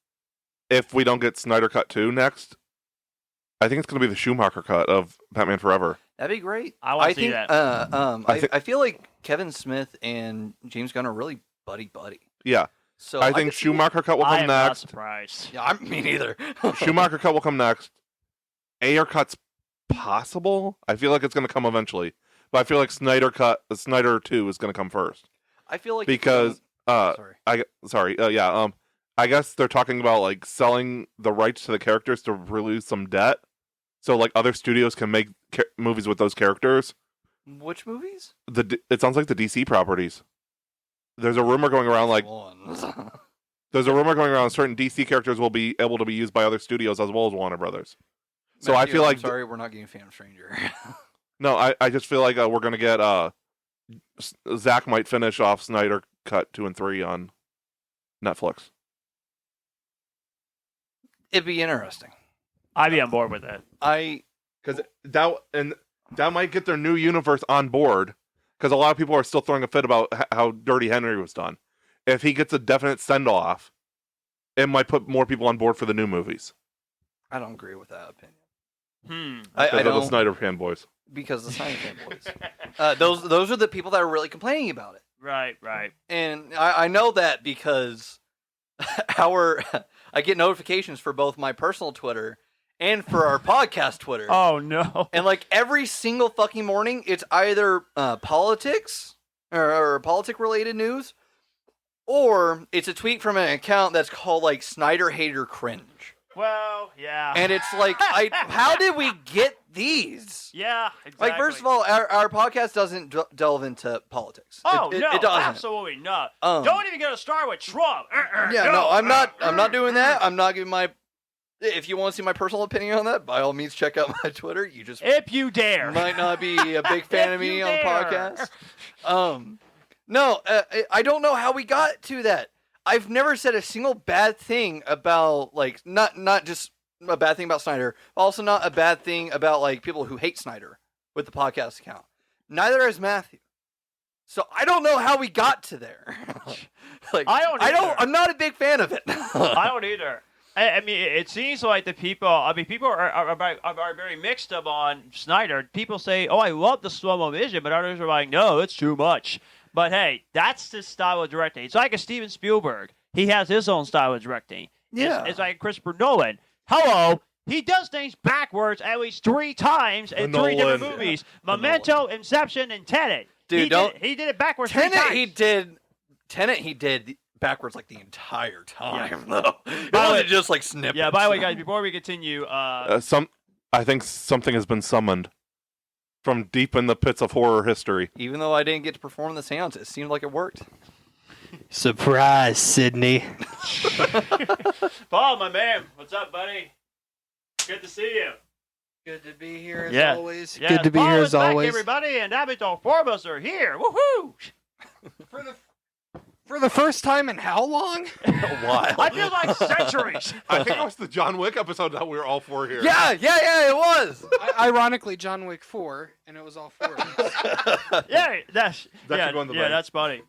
if we don't get Snyder Cut 2 next, I think it's gonna be the Schumacher cut of Batman Forever. That'd be great. I want to see think, that. I feel like Kevin Smith and James Gunn are really buddy. Yeah, So I think could see it. Schumacher cut will I come am not next. surprised. Yeah, me neither. Schumacher cut will come next. Ayer cut's possible. I feel like it's gonna come eventually, but I feel like Snyder 2 is gonna come first I feel like because sorry. I guess they're talking about like selling the rights to the characters to release some debt, so like other studios can make movies with those characters. Which movies? It sounds like the DC properties. There's a rumor going around certain DC characters will be able to be used by other studios as well as Warner Brothers. So I feel like sorry, we're not getting Phantom Stranger. no, I just feel like we're gonna get Zach might finish off Snyder Cut 2 and 3 on Netflix. It'd be interesting. I'd be on board with that. Because that might get their new universe on board. Because a lot of people are still throwing a fit about how Dirty Henry was done. If he gets a definite send off, it might put more people on board for the new movies. I don't agree with that opinion. Because I of the don't Snyder fanboys. because the Snyder fanboys. Those are the people that are really complaining about it, Right. and I know that because I get notifications for both my personal Twitter and for our podcast Twitter. Oh no. And like every single fucking morning, it's either politics or politic related news, or it's a tweet from an account that's called like Snyder Hater Cringe. Well, yeah. And it's like, how did we get these? Yeah, exactly. Like, first of all, our podcast doesn't delve into politics. Oh it no, doesn't. absolutely not. Don't even get a start with Trump. Yeah, no, I'm not doing that. I'm not giving my. If you want to see my personal opinion on that, by all means, check out my Twitter. You just if you dare. might not be a big fan of me on the podcast. No, I don't know how we got to that. I've never said a single bad thing about like not just a bad thing about Snyder, also not a bad thing about like people who hate Snyder with the podcast account. Neither has Matthew. So I don't know how we got to there. Like I'm not a big fan of it. I don't either. I mean, it seems like the people. I mean, people are very mixed up on Snyder. People say, "Oh, I love the slow-mo vision," but others are like, "No, it's too much." But hey, that's his style of directing. It's like a Steven Spielberg. He has his own style of directing. Yeah. It's like Christopher Nolan. Hello. He does things backwards at least 3 times in 3 different movies. Memento, Inception, and Tenet. Dude, he did it backwards 3 times. Tenet he did backwards like the entire time though. It By the way- wasn't just like snippets. Yeah, by the way, guys, before we continue, I think something has been summoned from deep in the pits of horror history. Even though I didn't get to perform the seance, it seemed like it worked. Surprise, Sydney. Paul, my man, what's up, buddy? Good to see you. Good to be here Yeah. always. Yeah, Good to be Paul here is as back, always. everybody, and Abington Forbes are here. Woohoo! For the first time in how long? Wild. I feel like centuries. I think it was the John Wick episode that we were all for here. Yeah, it was. Ironically, John Wick 4, and it was all 4 of us. Yeah, that's That could go in the bank. that's funny.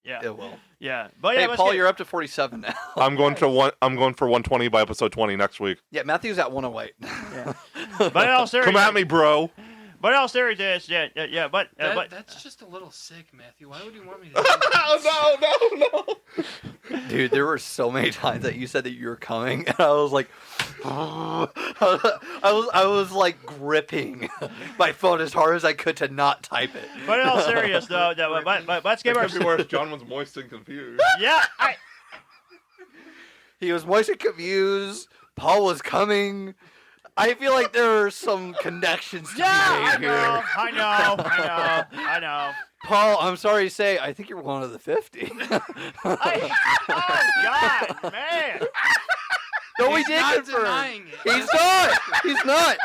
Yeah, It will. yeah, but yeah. Hey, let's Paul, get- you're up to 47 now. I'm going for 120 by episode 20 next week. Yeah, Matthew's at 108. Yeah. But in all seriousness, Come at me, bro. But in all seriousness, yeah. But That's just a little sick, Matthew. Why would you want me to do that? No. Dude, there were so many times that you said that you were coming, and I was like, I was like gripping my phone as hard as I could to not type it. But in all seriousness, though, let's give It our could be worse. John was moist and confused. yeah. He was moist and confused. Paul was coming. I feel like there are some connections to Yeah, be made here. I know. Paul, I'm sorry to say, I think you're one of the 50. Oh God, man. No, we He's did not confirm. denying it. He's not. He's not.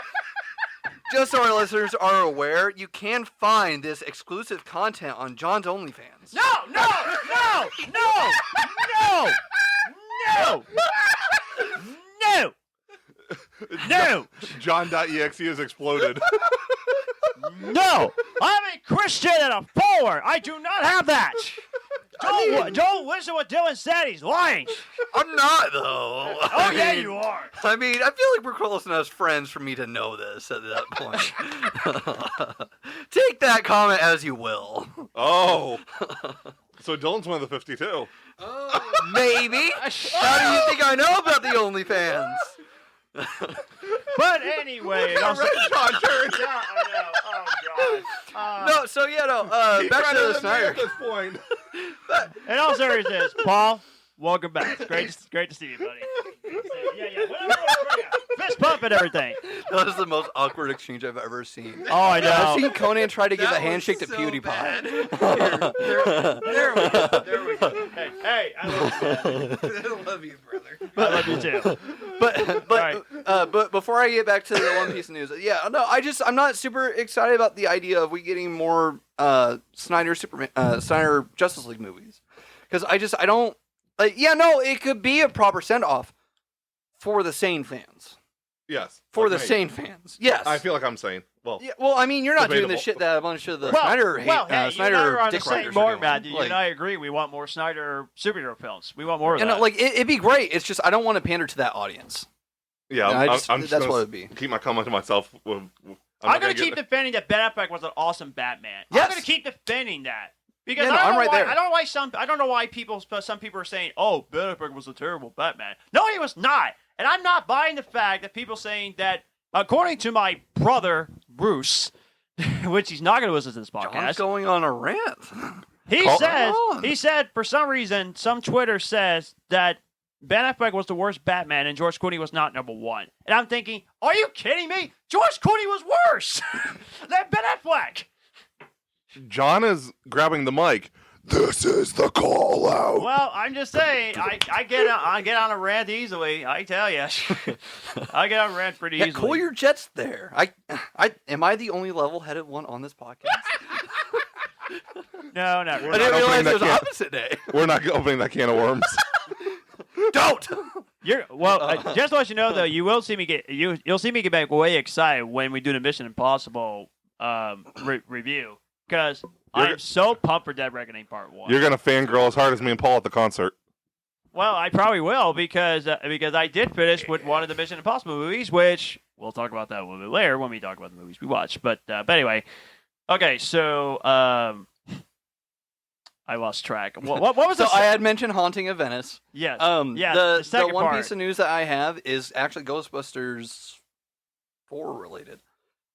Just so our listeners are aware, you can find this exclusive content on John's OnlyFans. No. John.exe has exploded. No, I'm a Christian and a follower. I do not have that. Don't listen to what Dyllan said. He's lying. I'm not, though. Oh, yeah, you are. I mean, I feel like we're close enough friends for me to know this at that point. Take that comment as you will. Oh. So Dylan's one of the 52. Oh, Maybe. How do you think I know about the OnlyFans? But anyway, John turned. Yeah, I know. Oh God. No, so yeah, no. Back to the Snyder. At this point. In all seriousness, Paul, welcome back. It's great to see you, buddy. Yeah. Fist bump and everything. That was the most awkward exchange I've ever seen. Oh, I know. I've seen Conan try to give that a handshake to was so PewDiePie. bad. There we go. Hey, I love you. I love you, brother. I love you too. But before I get back to the One Piece news, yeah, no, I'm not super excited about the idea of we getting more Snyder Justice League movies, because I don't like. Yeah, no, it could be a proper send off for the sane fans. Yes. For like the me. sane fans, yes. I feel like I'm sane. Well, Yeah, well, I mean, you're not doing the Debatable. shit that a bunch of the Well, Snyder hate. hey, you and I Snyder are on the dick same riders are board, doing. Matt. You Like, and I agree. We want more Snyder superhero films. We want more of and that. like it'd be great. It's just I don't want to pander to that audience. yeah, And I'm that's just what gonna it'd be. keep my comment to myself. I'm I'm going to keep defending that Ben Affleck was an awesome Batman. Yes. I'm going to keep defending that. Because Yeah, no, I don't I'm know right why, there. I don't know why some people are saying, "Oh, Ben Affleck was a terrible Batman." No, he was not. And I'm not buying the fact that people saying that, according to my brother Bruce, which he's not going to listen to this John's podcast. going on a rant. He Call says it on. he said for some reason some Twitter says that Ben Affleck was the worst Batman and George Clooney was not number one. And I'm thinking, are you kidding me? George Clooney was worse than Ben Affleck. John is grabbing the mic. This is the call out. Well, I'm just saying, I get on a rant easily. I tell you, I get on a rant pretty Yeah, easily. cool your jets there. Am I the only level-headed one on this podcast? No, not I really. didn't not realize opening it was that can. opposite day. We're not opening that can of worms. Don't. Just to let you know though, you'll see me get back way excited when we do the Mission Impossible review because I'm so pumped for Dead Reckoning Part 1. You're gonna fangirl as hard as me and Paul at the concert. Well, I probably will because I did finish with one of the Mission Impossible movies, which we'll talk about that a little bit later when we talk about the movies we watched. But anyway, okay, so I lost track. What was So the I had mentioned Haunting of Venice. yes, Yeah, the the second one part. piece of news that I have is actually Ghostbusters 4 related.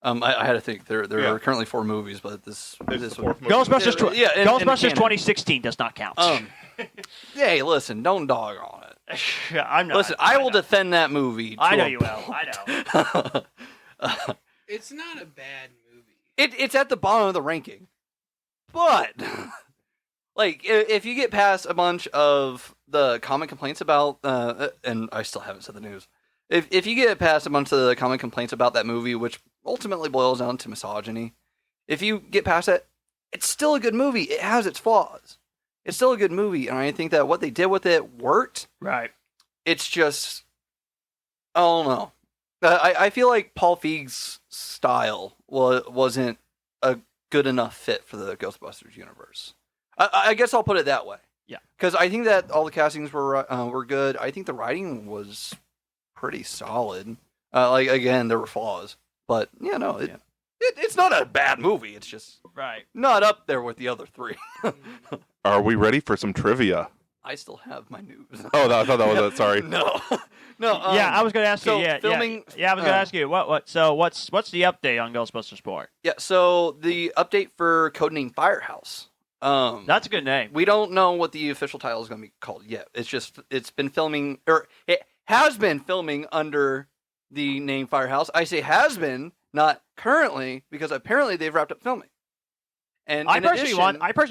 I had to think there Yeah. are currently 4 movies, but this It's the one. fourth movie. Ghostbusters, Yeah, in Ghostbusters canon. 2016 does not count. Hey, listen, don't dog on it. I'm not. Listen, I will know. defend that movie. I to know a you will. I know. It's not a bad movie. It's at the bottom of the ranking, but like if you get past a bunch of the common complaints about, and I still haven't said the news. If you get past a bunch of the common complaints about that movie, which ultimately boils down to misogyny, if you get past it, it's still a good movie. It has its flaws. it's still a good movie, and I think that what they did with it worked. Right. It's just, I don't know. I feel like Paul Feig's style wasn't a good enough fit for the Ghostbusters universe. I guess I'll put it that way. Yeah. Because I think that all the castings were good. I think the writing was pretty solid. Again, there were flaws, but it's not a bad movie. It's just Right. not up there with the other three. Are we ready for some trivia? I still have my news. Oh, I thought that was it. Sorry. No. Yeah, I was going to ask so you. Yeah, filming- Yeah, I was going to ask you. What's the update on Ghostbusters 4? Yeah, so the update for Codename Firehouse. That's a good name. We don't know what the official title is going to be called yet. It's been filming, or it has been filming under the name Firehouse. I say has been, not currently, because apparently they've wrapped up filming. And I in personally addition,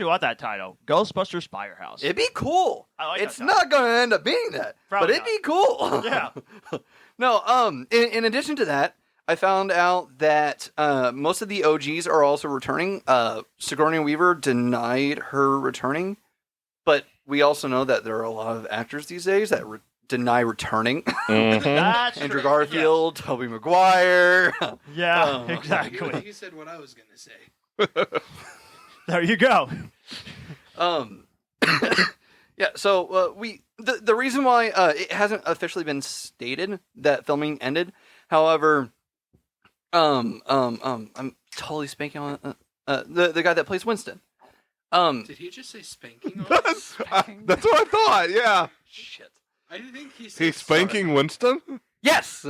want that title, Ghostbusters Firehouse. it'd be cool. I like It's that not going to end up being that, Probably but it'd be cool. Yeah. No. In addition to that, I found out that most of the OGs are also returning. Sigourney Weaver denied her returning, but we also know that there are a lot of actors these days that deny returning. Mhm. That's Andrew true. Garfield, Tobey Maguire. Yeah, Oh. exactly. You said what I was gonna say. There you go. Yeah. So the reason why it hasn't officially been stated that filming ended. However, I'm totally spanking on the guy that plays Winston. Did he just say spanking on us? That's what I thought. Yeah. Shit. I think he said He's spanking Winston. Yes.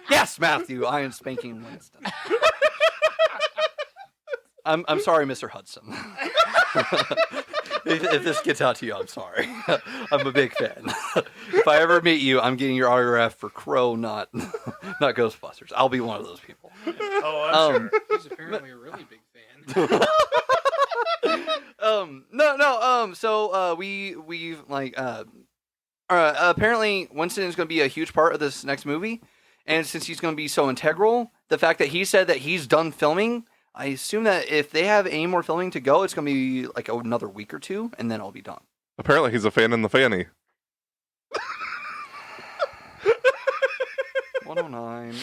Yes, Matthew. I am spanking Winston. I'm sorry, Mr. Hudson. if this gets out to you, I'm sorry. I'm a big fan. If I ever meet you, I'm getting your autograph for Crow, not Ghostbusters. I'll be one of those people. Oh, I'm sure. He's apparently a really big fan. No. So we've apparently Winston is going to be a huge part of this next movie, and since he's going to be so integral, the fact that he said that he's done filming, I assume that if they have any more filming to go, it's going to be like another week or two, and then I'll be done. Apparently, he's a fan in the fanny. 109.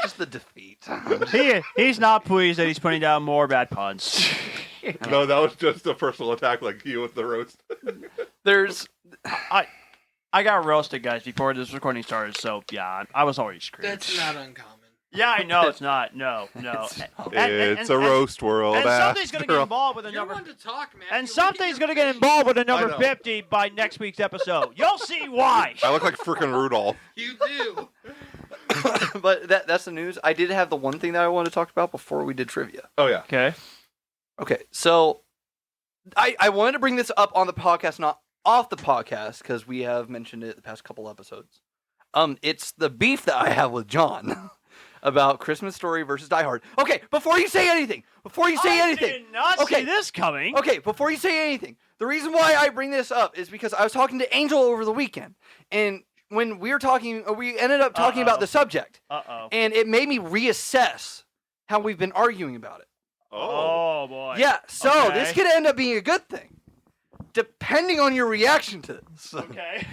Just the defeat. He's not pleased that he's putting down more bad puns. No, that was just a personal attack, like you with the roast. There's I got roasted, guys, before this recording started, so yeah, I was already screwed. That's not uncommon. Yeah, I know it's not. No. It's a roast world. And something's going to after get all. involved with a You're number. one to talk, man. And something's going to get involved with a number 50 by next week's episode. You'll see why. I look like freaking Rudolph. You do. but that's the news. I did have the one thing that I wanted to talk about before we did trivia. Oh yeah. Okay, so I wanted to bring this up on the podcast, not off the podcast, because we have mentioned it the past couple episodes. It's the beef that I have with John about Christmas Story versus Die Hard. Okay, before you say anything, I did not see this coming. Okay, before you say anything, the reason why I bring this up is because I was talking to Angel over the weekend, and when we were talking, we ended up talking about the subject, and it made me reassess how we've been arguing about it. Oh boy. Yeah, so this could end up being a good thing, depending on your reaction to this. Okay.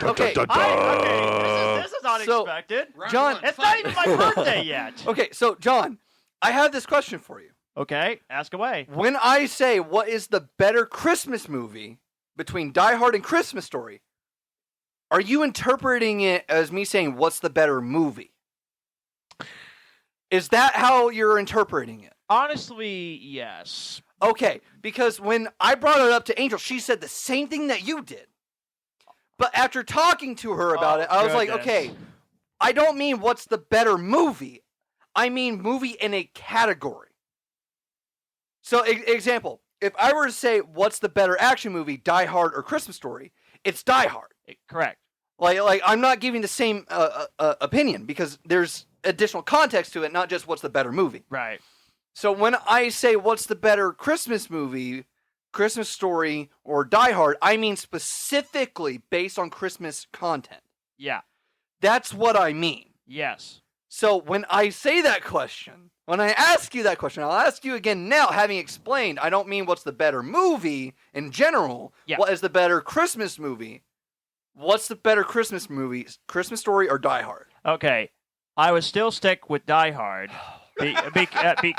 Okay. This is unexpected. John, it's not even my birthday yet. Okay, so John, I have this question for you. Okay, ask away. When I say what is the better Christmas movie between Die Hard and Christmas Story, are you interpreting it as me saying what's the better movie? Is that how you're interpreting it? Honestly, yes. Okay, because when I brought it up to Angel, she said the same thing that you did. But after talking to her about it, I was like, okay, I don't mean what's the better movie. I mean movie in a category. So, example, if I were to say what's the better action movie, Die Hard or Christmas Story, it's Die Hard. Correct. Like I'm not giving the same opinion because there's additional context to it, not just what's the better movie. Right. So when I say what's the better Christmas movie, Christmas Story or Die Hard, I mean specifically based on Christmas content. Yeah. That's what I mean. Yes. So when I say that question, when I ask you that question, I'll ask you again now, having explained, I don't mean what's the better movie in general. Yeah. What is the better Christmas movie? What's the better Christmas movie? Christmas Story or Die Hard? Okay, I would still stick with Die Hard. Because You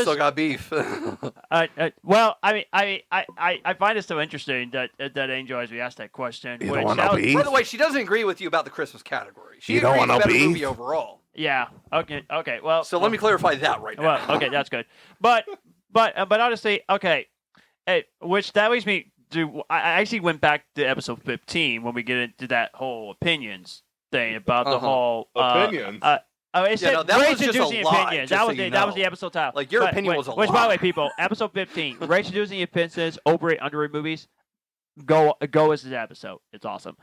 still got beef. well, I find it so interesting that Angel as we asked that question. You which don't want that no was- beef? By the way, she doesn't agree with you about the Christmas category. She You don't agrees want no about the beef? movie overall. Yeah. Okay. Well. So let me clarify that right now. Well. Okay. That's good. But honestly, okay. Which that leads me to. I actually went back to episode 15 when we get into that whole opinions thing about the whole Opinions? It said no, that was just a introducing lie, opinions. just That so was you that was know. the episode title. Like, your opinion was a Which, by the lie. way, people, episode 15, Rage introducing opinions, overrated, underrated movies. Go as this episode. It's awesome.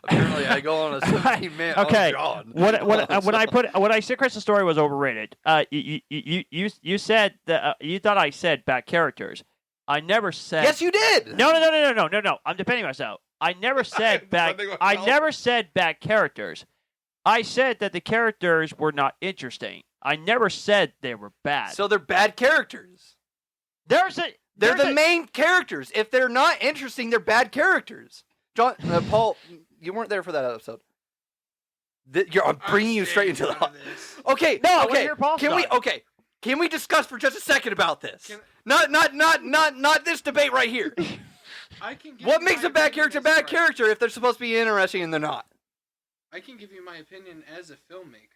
Apparently, I go on a 17-minute Okay. on John. When I said Christmas Story was overrated, you said that you thought I said bad characters. I never said. Yes, you did. No. I'm defending myself. I never said bad. defending I myself. never said bad characters. I said that the characters were not interesting. I never said they were bad. So they're bad characters. They're They're the main characters. If they're not interesting, they're bad characters. John, Paul, you weren't there for that episode. I'm bringing you straight into the. Okay, No, I wanna okay. hear Paul's Can we? side. Okay, can we discuss for just a second about this? Can- Not this debate right here. I can give What you makes my a bad opinion character as bad far- character if they're supposed to be interesting and they're not? I can give you my opinion as a filmmaker.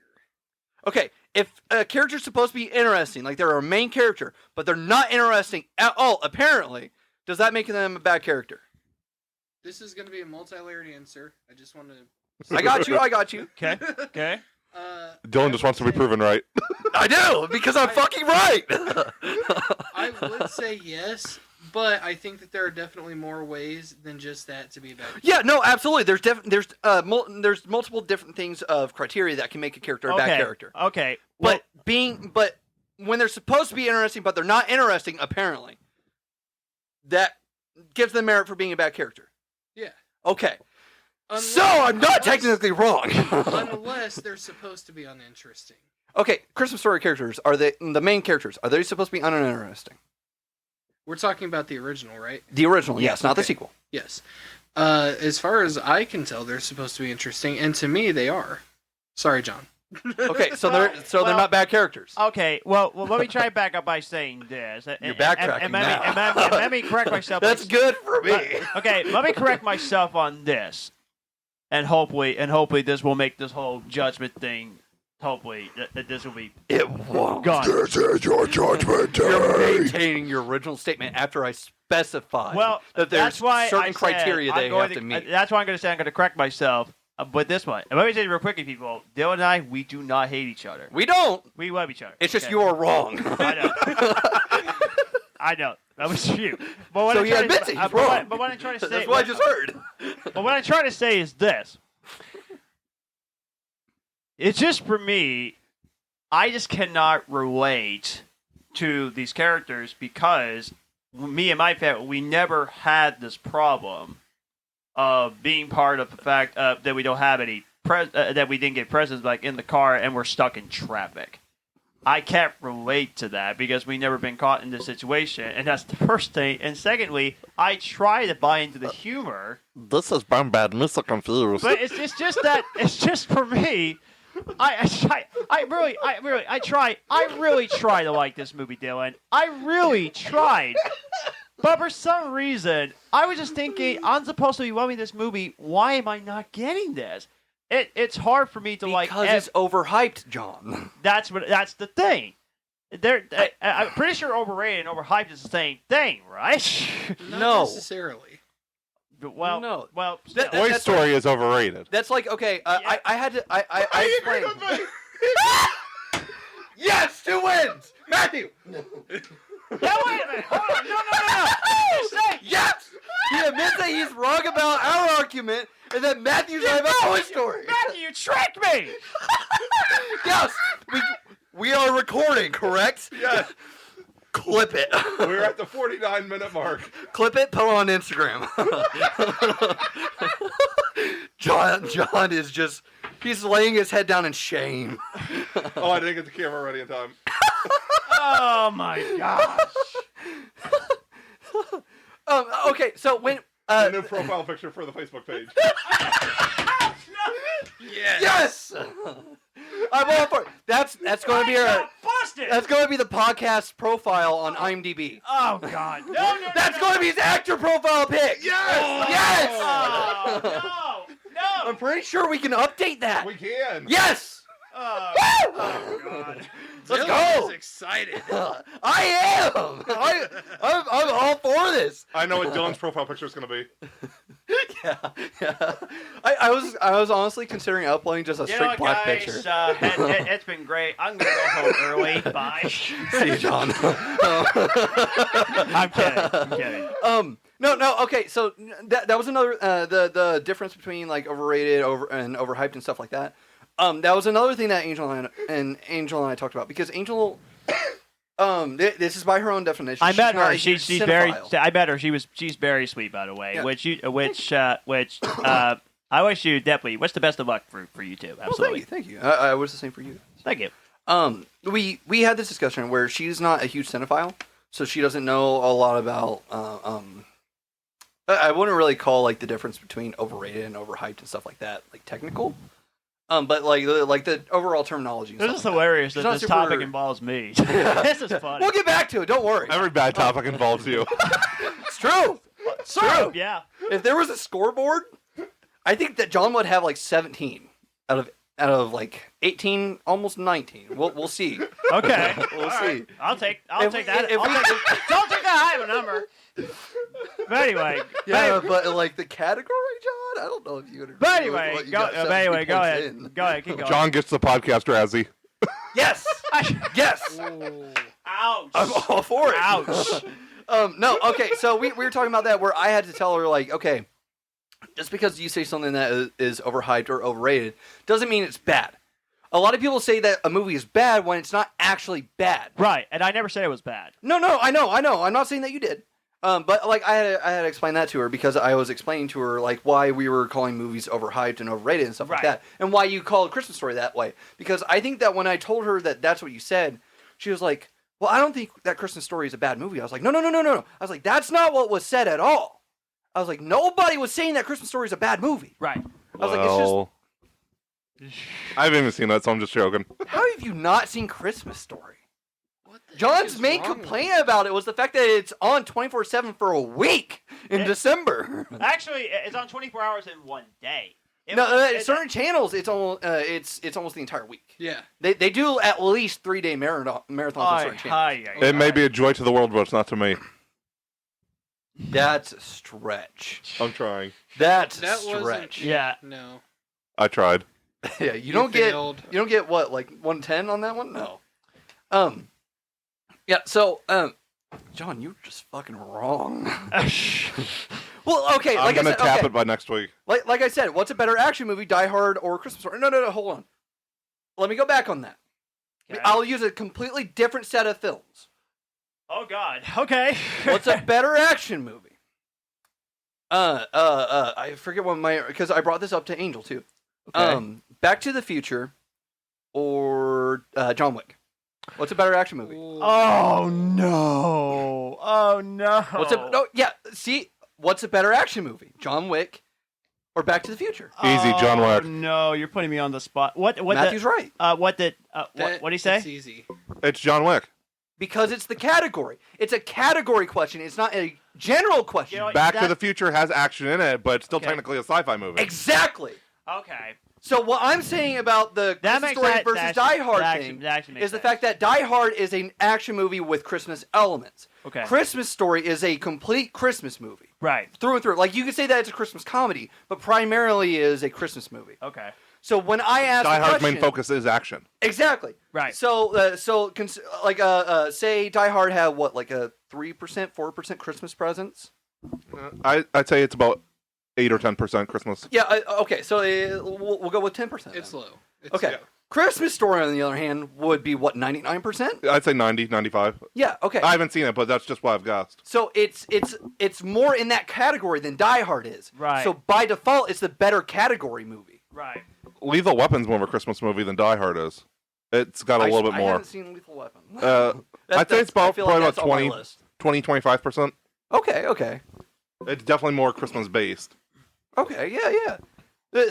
Okay, if a character's supposed to be interesting, like they're a main character, but they're not interesting at all, apparently, does that make them a bad character? This is going to be a multi-layered answer. I just want to. I got you. Okay. Okay. Dylan just wants to be proven right. I do, because I'm fucking right. I would say yes, but I think that there are definitely more ways than just that to be bad. Yeah, no, absolutely. There's multiple different things of criteria that can make a character a bad character. Okay. But when they're supposed to be interesting, but they're not interesting, apparently, that gives them merit for being a bad character. Yeah. Okay. Unless- So I'm not unless- technically wrong. Unless they're supposed to be uninteresting. Okay, Christmas Story characters are the main characters? Are they supposed to be uninteresting? We're talking about the original, right? The original, yes, not the okay. sequel. Yes. As far as I can tell, they're supposed to be interesting, and to me, they are. Sorry, John. Okay, so they're Well- not bad characters. Okay. Well, let me try to back up by saying this. You're backtracking and now. let me correct myself. That's good for me. Okay, let me correct myself on this, and hopefully this will make this whole judgment thing. Hopefully that this will be It won't. gone. This is your judgment You're maintaining your original statement after I specified Well, that there's that's why certain I said criteria I'm they going have to meet. That's why I'm going to say I'm going to correct myself with this one. And let me say real quickly, people. Dylan and I, we do not hate each other. We don't. We love each other. It's just okay? you're wrong. I know. I know. That was you. But what So I'm he trying admits to, it, he's but what- wrong. But what I'm trying to say. That's what I just heard. But what I'm trying to say is this. It's just for me, I just cannot relate to these characters because me and my family, we never had this problem of being part of the fact that we don't have any that we didn't get presents like in the car and we're stuck in traffic. I can't relate to that because we've never been caught in this situation, and that's the first thing. And secondly, I try to buy into the humor. This is bad. Mr. Confused. But it's just that it's just for me. I really try to like this movie, Dylan. I really tried. But for some reason, I was just thinking, I'm supposed to be loving this movie. Why am I not getting this? It's hard for me to like. Because it's overhyped, John. That's the thing. I'm pretty sure overrated and overhyped is the same thing, right? Not No. necessarily. Well, No. well, That- still. Toy that's Story is overrated. That's like, okay, Yeah. I had to, I explained. Yes, 2 wins! Matthew! Yeah, wait a minute. Hold on. No. Just say, Yes! He admits that he's wrong about our argument, and that Matthew's right about Toy Story. Matthew, you tricked me. Yes! We are recording, correct? Yes. Clip it. We're at the 49-minute mark. Clip it, put it on Instagram. John is just, He's laying his head down in shame. Oh, I didn't get the camera ready in time. Oh my gosh. Okay, so when A new profile picture for the Facebook page. yes, I'm all for it. That's going to be busted. that's going to be the podcast profile on IMDb. Oh God. No. That's going to be his actor profile pic. Yes. Oh, no. I'm pretty sure we can update that. We can. Yes. Oh, oh God. Let's Dylan go. is excited. I am. I'm all for this. I know what Dylan's profile picture is going to be. Yeah. I was honestly considering uploading just a You know straight what, black guys? picture. It's been great. I'm gonna go home early. Bye. See you, John. I'm kidding. No. Okay, so that was another the difference between like overrated, and overhyped and stuff like that. That was another thing that Angel and I talked about because Angel. This is by her own definition. I met her. She's She's not a very. cinephile. I met her. She's very sweet, by the way. Yeah. Which I wish you definitely. What's the best of luck for you two? Absolutely. Well, thank you. I was the same for you. Thank you. We had this discussion where she's not a huge cinephile, so she doesn't know a lot about. I wouldn't really call like the difference between overrated and overhyped and stuff like that like technical. But like the overall terminology. and This stuff is like hilarious She's that not this super- topic involves me. This is funny. We'll get back to it. Don't worry. Every bad topic involves you. It's true. It's true. Yeah. If there was a scoreboard, I think that John would have like 17 out of like 18, almost 19. We'll see. Okay. We'll All see. right. I'll take that. If we- Don't take that high of a number. But anyway. Yeah, but like the category, John, I don't know if you would. But anyway, go ahead. Go ahead. Keep going. John gets the podcast Razzie. Yes. Yes. Ouch. I'm all for it. Ouch. No. Okay. So we were talking about that where I had to tell her like, okay, just because you say something that is overhyped or overrated doesn't mean it's bad. A lot of people say that a movie is bad when it's not actually bad. Right, and I never said it was bad. No, I know. I'm not saying that you did. But like I had to explain that to her because I was explaining to her like why we were calling movies overhyped and overrated and stuff like Right. that, and why you called Christmas Story that way. Because I think that when I told her that that's what you said, she was like, "Well, I don't think that Christmas Story is a bad movie." I was like, "No." I was like, "That's not what was said at all." I was like, "Nobody was saying that Christmas Story is a bad movie." Right. I was like, "It's just." I haven't even seen that, so I'm just joking. How have you not seen Christmas Story? What the heck John's is main wrong with complaint about it was the fact that it's on 24/7 for a week in December. Actually, it's on 24 hours in one day. Certain channels, it's almost the entire week. Yeah. They do at least 3-day marathons on certain channels. It may be a joy to the world, but it's not to me. That's a stretch. I'm trying. That's a That stretch. wasn't. Yeah. No. I tried. Yeah, you don't get failed. what, like 110 on that one? No. Yeah, so John, you're just fucking wrong. Well, okay, I'm like I gonna said, tap okay. it by next week. Like I said, what's a better action movie, Die Hard or Christmas Story? No, hold on. Let me go back on that. Okay. I'll use a completely different set of films. Oh God. Okay. What's a better action movie? I forget what because I brought this up to Angel too. Okay. Back to the Future or John Wick. What's a better action movie? Oh no. Oh no. What's a better action movie? John Wick or Back to the Future? Easy, John Wick. No, you're putting me on the spot. What? Matthew's right. What did he say? It's easy. It's John Wick. Because it's the category. It's a category question. It's not a general question. You know what? Back to the Future has action in it, but it's still Okay. technically a sci-fi movie. Exactly. Okay. So what I'm saying about the That Christmas makes Story that- versus that Die actually- Hard that thing actually- that actually makes is the sense. fact that Die Hard is an action movie with Christmas elements. Okay. Christmas Story is a complete Christmas movie. Right. Through and through. Like, you could say that it's a Christmas comedy, but primarily is a Christmas movie. Okay. So when I ask Die the Hard's question, main focus is action. Exactly. Right. So, say Die Hard had what, like a 3%, 4% Christmas presence? I'd say it's about 8 or 10% Christmas. Yeah, okay, so we'll go with 10%. It's then. low. It's Okay. Yeah. Christmas Story, on the other hand, would be what, 99%? I'd say 90, 95. Yeah, okay. I haven't seen it, but that's just what I've guessed. So it's more in that category than Die Hard is. Right. So by default, it's the better category movie. Right. Lethal Weapon's more of a Christmas movie than Die Hard is. It's got a little bit I more. haven't seen Lethal Weapon. I'd say it's about, I feel probably like about that's on my 20, list. 20-25%. Okay. It's definitely more Christmas based. Okay, yeah.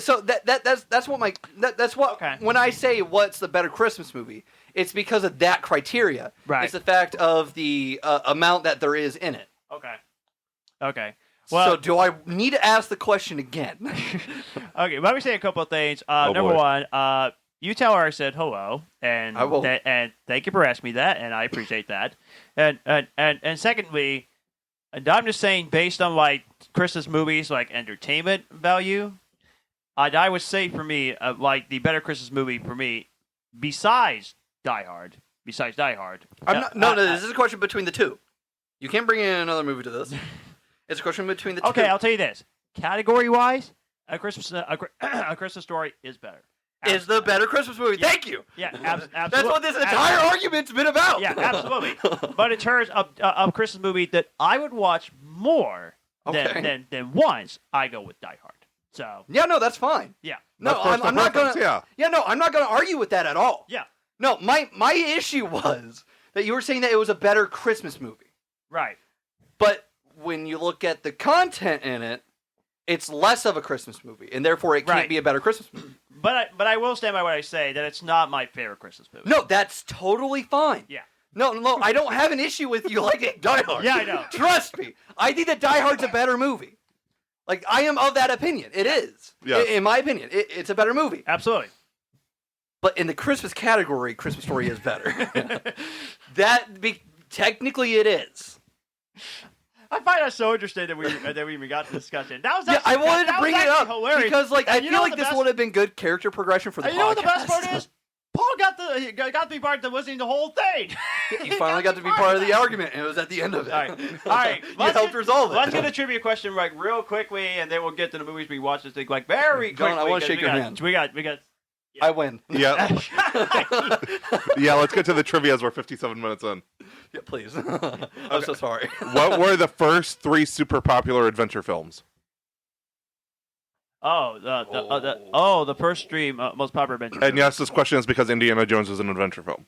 So that's what that's what Okay. when I say what's the better Christmas movie, it's because of that criteria. Right. It's the fact of the amount that there is in it. Okay. Well, So do I need to ask the question again? okay. Let me say a couple of things. Oh, Number boy. one, you tell her I said hello, and I will. and thank you for asking me that, and I appreciate that. And secondly, and I'm just saying, based on like Christmas movies, like entertainment value, I would say for me, like the better Christmas movie for me, besides Die Hard. I'm not, no, this is a question between the two. You can't bring in another movie to this. It's a question between the two. Okay, I'll tell you this. Category-wise, a Christmas Story is better. Is the better Christmas movie. Yeah. Thank you. Yeah, absolutely. That's what this entire argument's been about. Yeah, absolutely. But in terms of a Christmas movie that I would watch more Okay. than once, I go with Die Hard. So Yeah, no, that's fine. yeah, No, That's personal I'm not preference, gonna. Yeah. No, I'm not gonna argue with that at all. yeah, No, my issue was that you were saying that it was a better Christmas movie. right. But when you look at the content in it, it's less of a Christmas movie, and therefore it can't Right. be a better Christmas movie. But I will stand by what I say that it's not my favorite Christmas movie. No, that's totally fine. Yeah. No, I don't have an issue with you liking Die Hard. Yeah, I know. Trust me. I think that Die Hard's a better movie. Like, I am of that opinion. It is. Yeah. In my opinion, it's a better movie. Absolutely. But in the Christmas category, Christmas Story is better. Technically, it is. I find that so interesting that we even got to discussion. That was Yeah, actually, I wanted that to bring was it up actually hilarious. because, like, I And you feel know like the this best- would have been good character progression for the And podcast. you know what the best part is? Paul got the part that wasn't the whole thing. You finally got to be part of the argument, and it was at the end of it. All right. You Let's helped get- resolve it. Let's get a trivia question like real quickly, and then we'll get to the movies we watched this thing like very quickly. John, I wanna 'cause shake we your got- hand. We got. I win. Yeah. Yeah, let's get to the trivia as we're 57 minutes in. Yeah, please. I'm so sorry. What were the first 3 super popular adventure films? The first stream most popular adventure. And yes, this question is because Indiana Jones is an adventure film.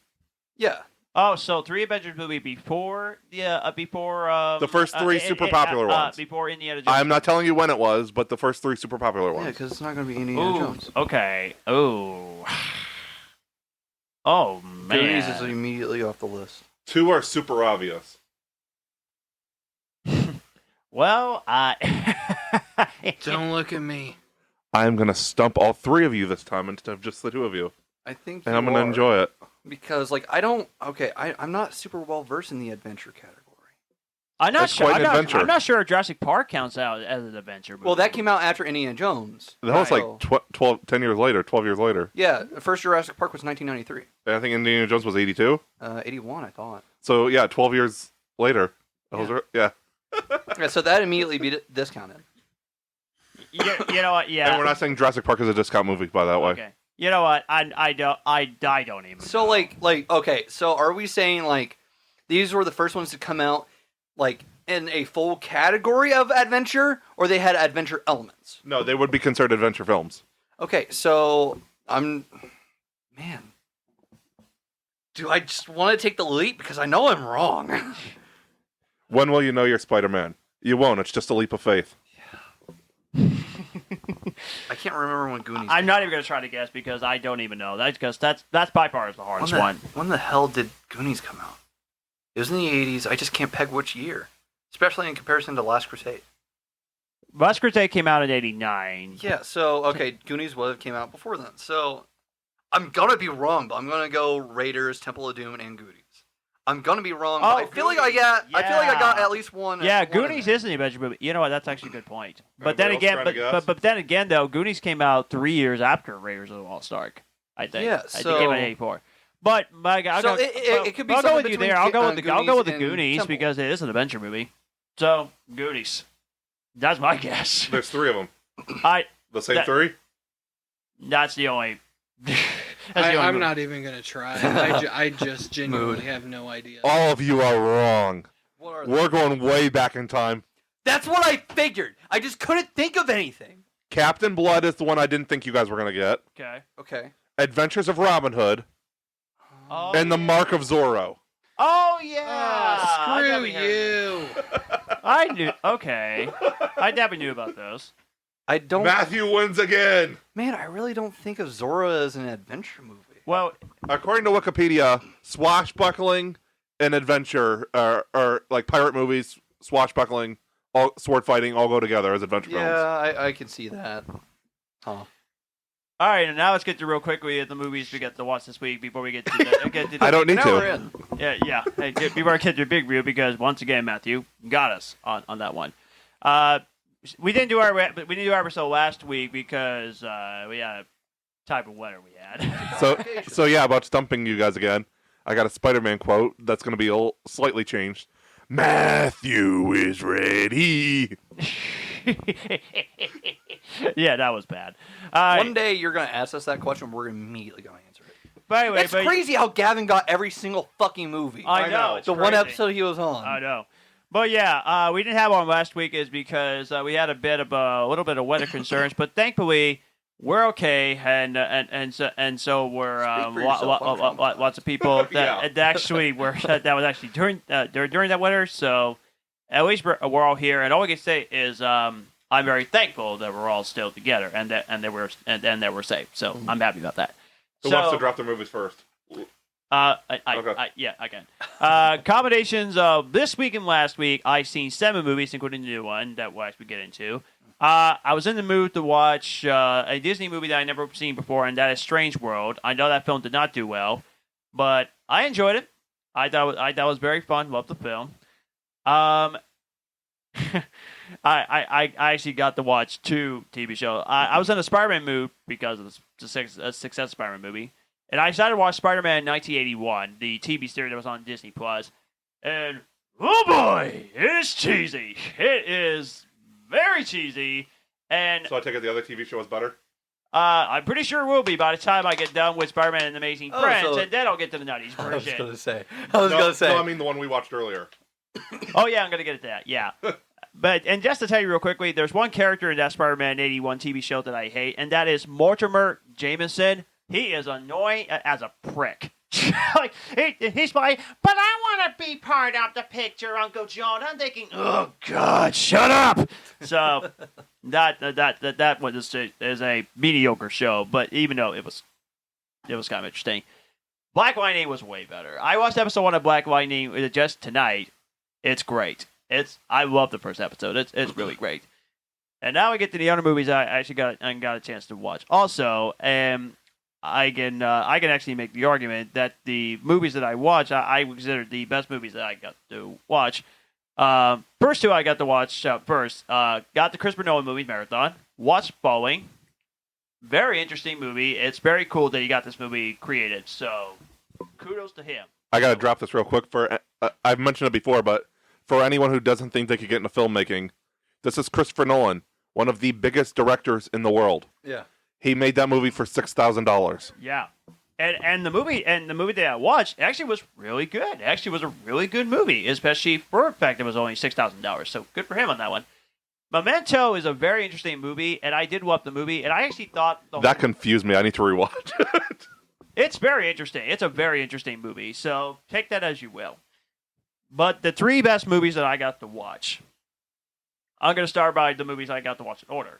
Yeah. Oh, so 3 Avengers movie before The first 3 super popular ones. before Indiana Jones. I'm not telling you when it was, but the first 3 super popular Yeah, ones. because it's not going to be Indiana Ooh, Jones. okay. Oh. Oh man. Goonies is immediately off the list. 2 are super obvious. Well, Don't look at me. I'm going to stump all 3 of you this time instead of just the 2 of you. I think And I'm going to enjoy it. Because, like, I'm not super well versed in the adventure category. I'm not That's sure. quite an adventure. I'm not sure Jurassic Park counts out as an adventure movie. Well, that came out after Indiana Jones. That was So- like 10 years later, 12 years later. Yeah, the first Jurassic Park was 1993. And I think Indiana Jones was 82. 81, I thought. So, yeah, 12 years later. Yeah. Yeah, so that immediately discounted. you know what? Yeah. And we're not saying Jurassic Park is a discount movie, by that way. Okay. You know what? I don't even. So, know. okay, so are we saying, like, these were the first ones to come out, like, in a full category of adventure, or they had adventure elements? No, they would be considered adventure films. Okay, so, man. Do I just want to take the leap? Because I know I'm wrong. When will you know you're Spider-Man? You won't. It's just a leap of faith. I can't remember when Goonies I'm came not out. even gonna try to guess because I don't even know. That's because that's by far the hardest When one. when the hell did Goonies come out? It was in the 80s. I just can't peg which year. Especially in comparison to Last Crusade. Last Crusade came out in '89. Yeah, so, okay, Goonies came out before then. So, I'm going to be wrong, but I'm going to go Raiders, Temple of Doom, and Goonies. I'm going to be wrong, but Oh, I feel like I got at least one. Yeah, one in Goonies there. is an adventure movie. You know what? That's actually a good point. But Anybody then else again, trying to guess? but then again, though, Goonies came out 3 years after Raiders of the Lost Ark. I think. Yeah, I think it came out in '84. But I'll So go, it could be I'll go something with you between there. I'll go with the Goonies and Goonies Temple. because it is an adventure movie. So Goonies. That's my guess. There's 3 of them. The same That- 3? That's the only. I'm not even gonna try. I just genuinely have no idea. All of you are wrong. What are they? We're going way back in time. That's what I figured. I just couldn't think of anything. Captain Blood is the one I didn't think you guys were gonna get. Okay. Okay. Adventures of Robin Hood Oh, and The yeah. Mark of Zorro. Oh yeah. I Screw definitely heard you. that. I knew. Okay. I definitely knew about those. I don't. Matthew wins again. Man, I really don't think of Zora as an adventure movie. Well, According to Wikipedia, swashbuckling and adventure, or like pirate movies, swashbuckling, all sword fighting, all go together as adventure films. Yeah, I can see that. Huh. all right, and now let's get to real quickly the movies we get to watch this week before we get to the. I don't need Now to. we're in. Yeah. Hey, before I get to the big review, because once again, Matthew got us on that one. We didn't do our episode last week because we had a type of weather we had. So yeah, about stumping you guys again. I got a Spider-Man quote that's going to be slightly changed. Matthew is ready. Yeah, that was bad. One day you're gonna ask us that question, we're immediately gonna answer it. But anyway, It's crazy how Gavin got every single fucking movie. I I know. know. It's the one crazy. episode he was on. I know. But yeah, we didn't have one last week is because we had a little bit of weather concerns, but thankfully we're okay, and so we're Speak for yourself, I'm from- lots of people that Yeah. that actually were that was actually during that weather. So at least we're all here, and all we can say is I'm very thankful that we're all still together and that we're safe. So I'm happy about that. Who So, wants to drop their movies first? Okay. I can. Combinations of this week and last week, I've seen 7 movies, including the new one that we'll actually get into. I was in the mood to watch a Disney movie that I never seen before, and that is Strange World. I know that film did not do well, but I enjoyed it. I thought it was very fun. Loved the film. I actually got to watch 2 TV shows. I was in a Spider-Man mood because of the success Spider-Man movie. And I decided to watch Spider-Man 1981, the TV series that was on Disney Plus. And oh boy, it's cheesy. It is very cheesy. And So I take it the other TV show is better? I'm pretty sure it will be by the time I get done with Spider-Man and Amazing Oh, Friends, so- and then I'll get to the 90s I was version. gonna say. No, I mean the one we watched earlier. Oh yeah, I'm gonna get at that. Yeah, and just to tell you real quickly, there's one character in that Spider-Man 81 TV show that I hate, and that is Mortimer Jameson. He is annoying as a prick. Like he's like, but I want to be part of the picture, Uncle John. I'm thinking, oh God, shut up. So that one is a mediocre show, but even though it was kind of interesting. Black Lightning was way better. I watched episode 1 of Black Lightning just tonight. It's great. I love the first episode. It's really great. And now we get to the other movies I actually got a chance to watch. Also, I can actually make the argument that the movies that I watch, I consider the best movies that I got to watch. First 2 I got to watch first. Got the Christopher Nolan movie marathon. Watched Bowling. Very interesting movie. It's very cool that he got this movie created. So kudos to him. I got to drop this real quick. I've mentioned it before, but for anyone who doesn't think they could get into filmmaking, this is Christopher Nolan, one of the biggest directors in the world. Yeah. He made that movie for $6,000. Yeah. And the movie that I watched actually was really good. It actually was a really good movie, especially for the fact it was only $6,000. So good for him on that one. Memento is a very interesting movie, and I did love the movie, and I actually thought That confused me. I need to rewatch it. it's very interesting. It's a very interesting movie, so take that as you will. But the 3 best movies that I got to watch, I'm going to start by the movies I got to watch in order.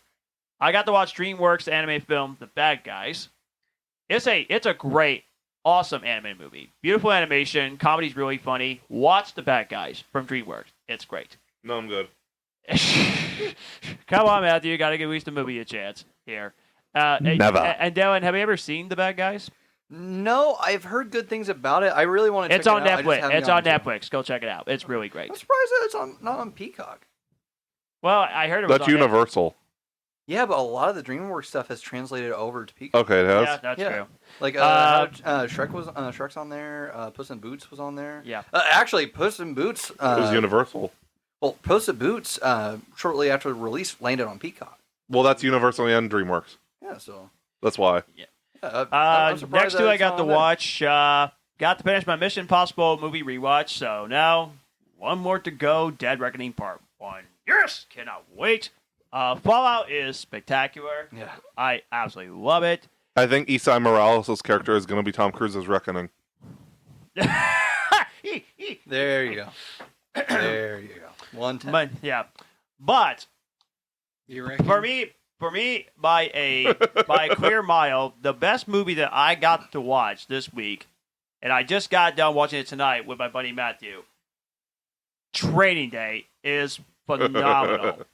I got to watch DreamWorks anime film The Bad Guys. It's a great, awesome anime movie. Beautiful animation, comedy's really funny. Watch The Bad Guys from DreamWorks. It's great. No, I'm good. Come on, Matthew. You got to give at least the movie a chance here. Never. And Dyllan, have you ever seen The Bad Guys? No, I've heard good things about it. I really want to check It's it on out. I just Netflix. haven't It's on gotten to Netflix. Go check it out. It's really it. great. I'm surprised that it's not on Peacock. Well, I heard it was That's on Netflix. Universal. Yeah, but a lot of the DreamWorks stuff has translated over to Peacock. Okay, it has. Yeah, that's Yeah. true. Like Shrek's on there. Puss in Boots was on there. Yeah. Actually, Puss in Boots. It was Universal. Well, Puss in Boots, shortly after the release, landed on Peacock. Well, that's Universal and DreamWorks. Yeah, so That's why. I'm surprised Next that 2 I it's got on to there. watch. Got to finish my Mission Impossible movie rewatch. So now, one more to go. Dead Reckoning Part 1. Yes! Cannot wait. Fallout is spectacular. Yeah. I absolutely love it. I think Isai Morales' character is going to be Tom Cruise's Reckoning. There you go. There you go. 110. But You reckon? for me, by a clear mile, the best movie that I got to watch this week, and I just got done watching it tonight with my buddy Matthew. Training Day is phenomenal.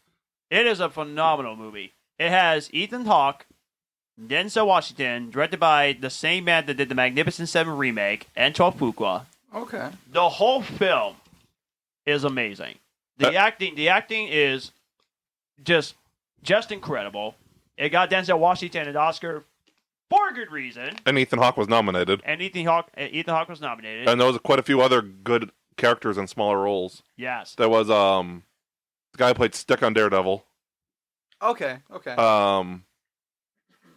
It is a phenomenal movie. It has Ethan Hawke, Denzel Washington, directed by the same man that did the Magnificent Seven remake, and Fuqua. Okay. The whole film is amazing. The acting is just incredible. It got Denzel Washington an Oscar for a good reason, And Ethan Hawke was nominated. and Ethan Hawke was nominated. And there was quite a few other good characters in smaller roles. Yes. There was the guy who played Stick on Daredevil. Okay. Okay.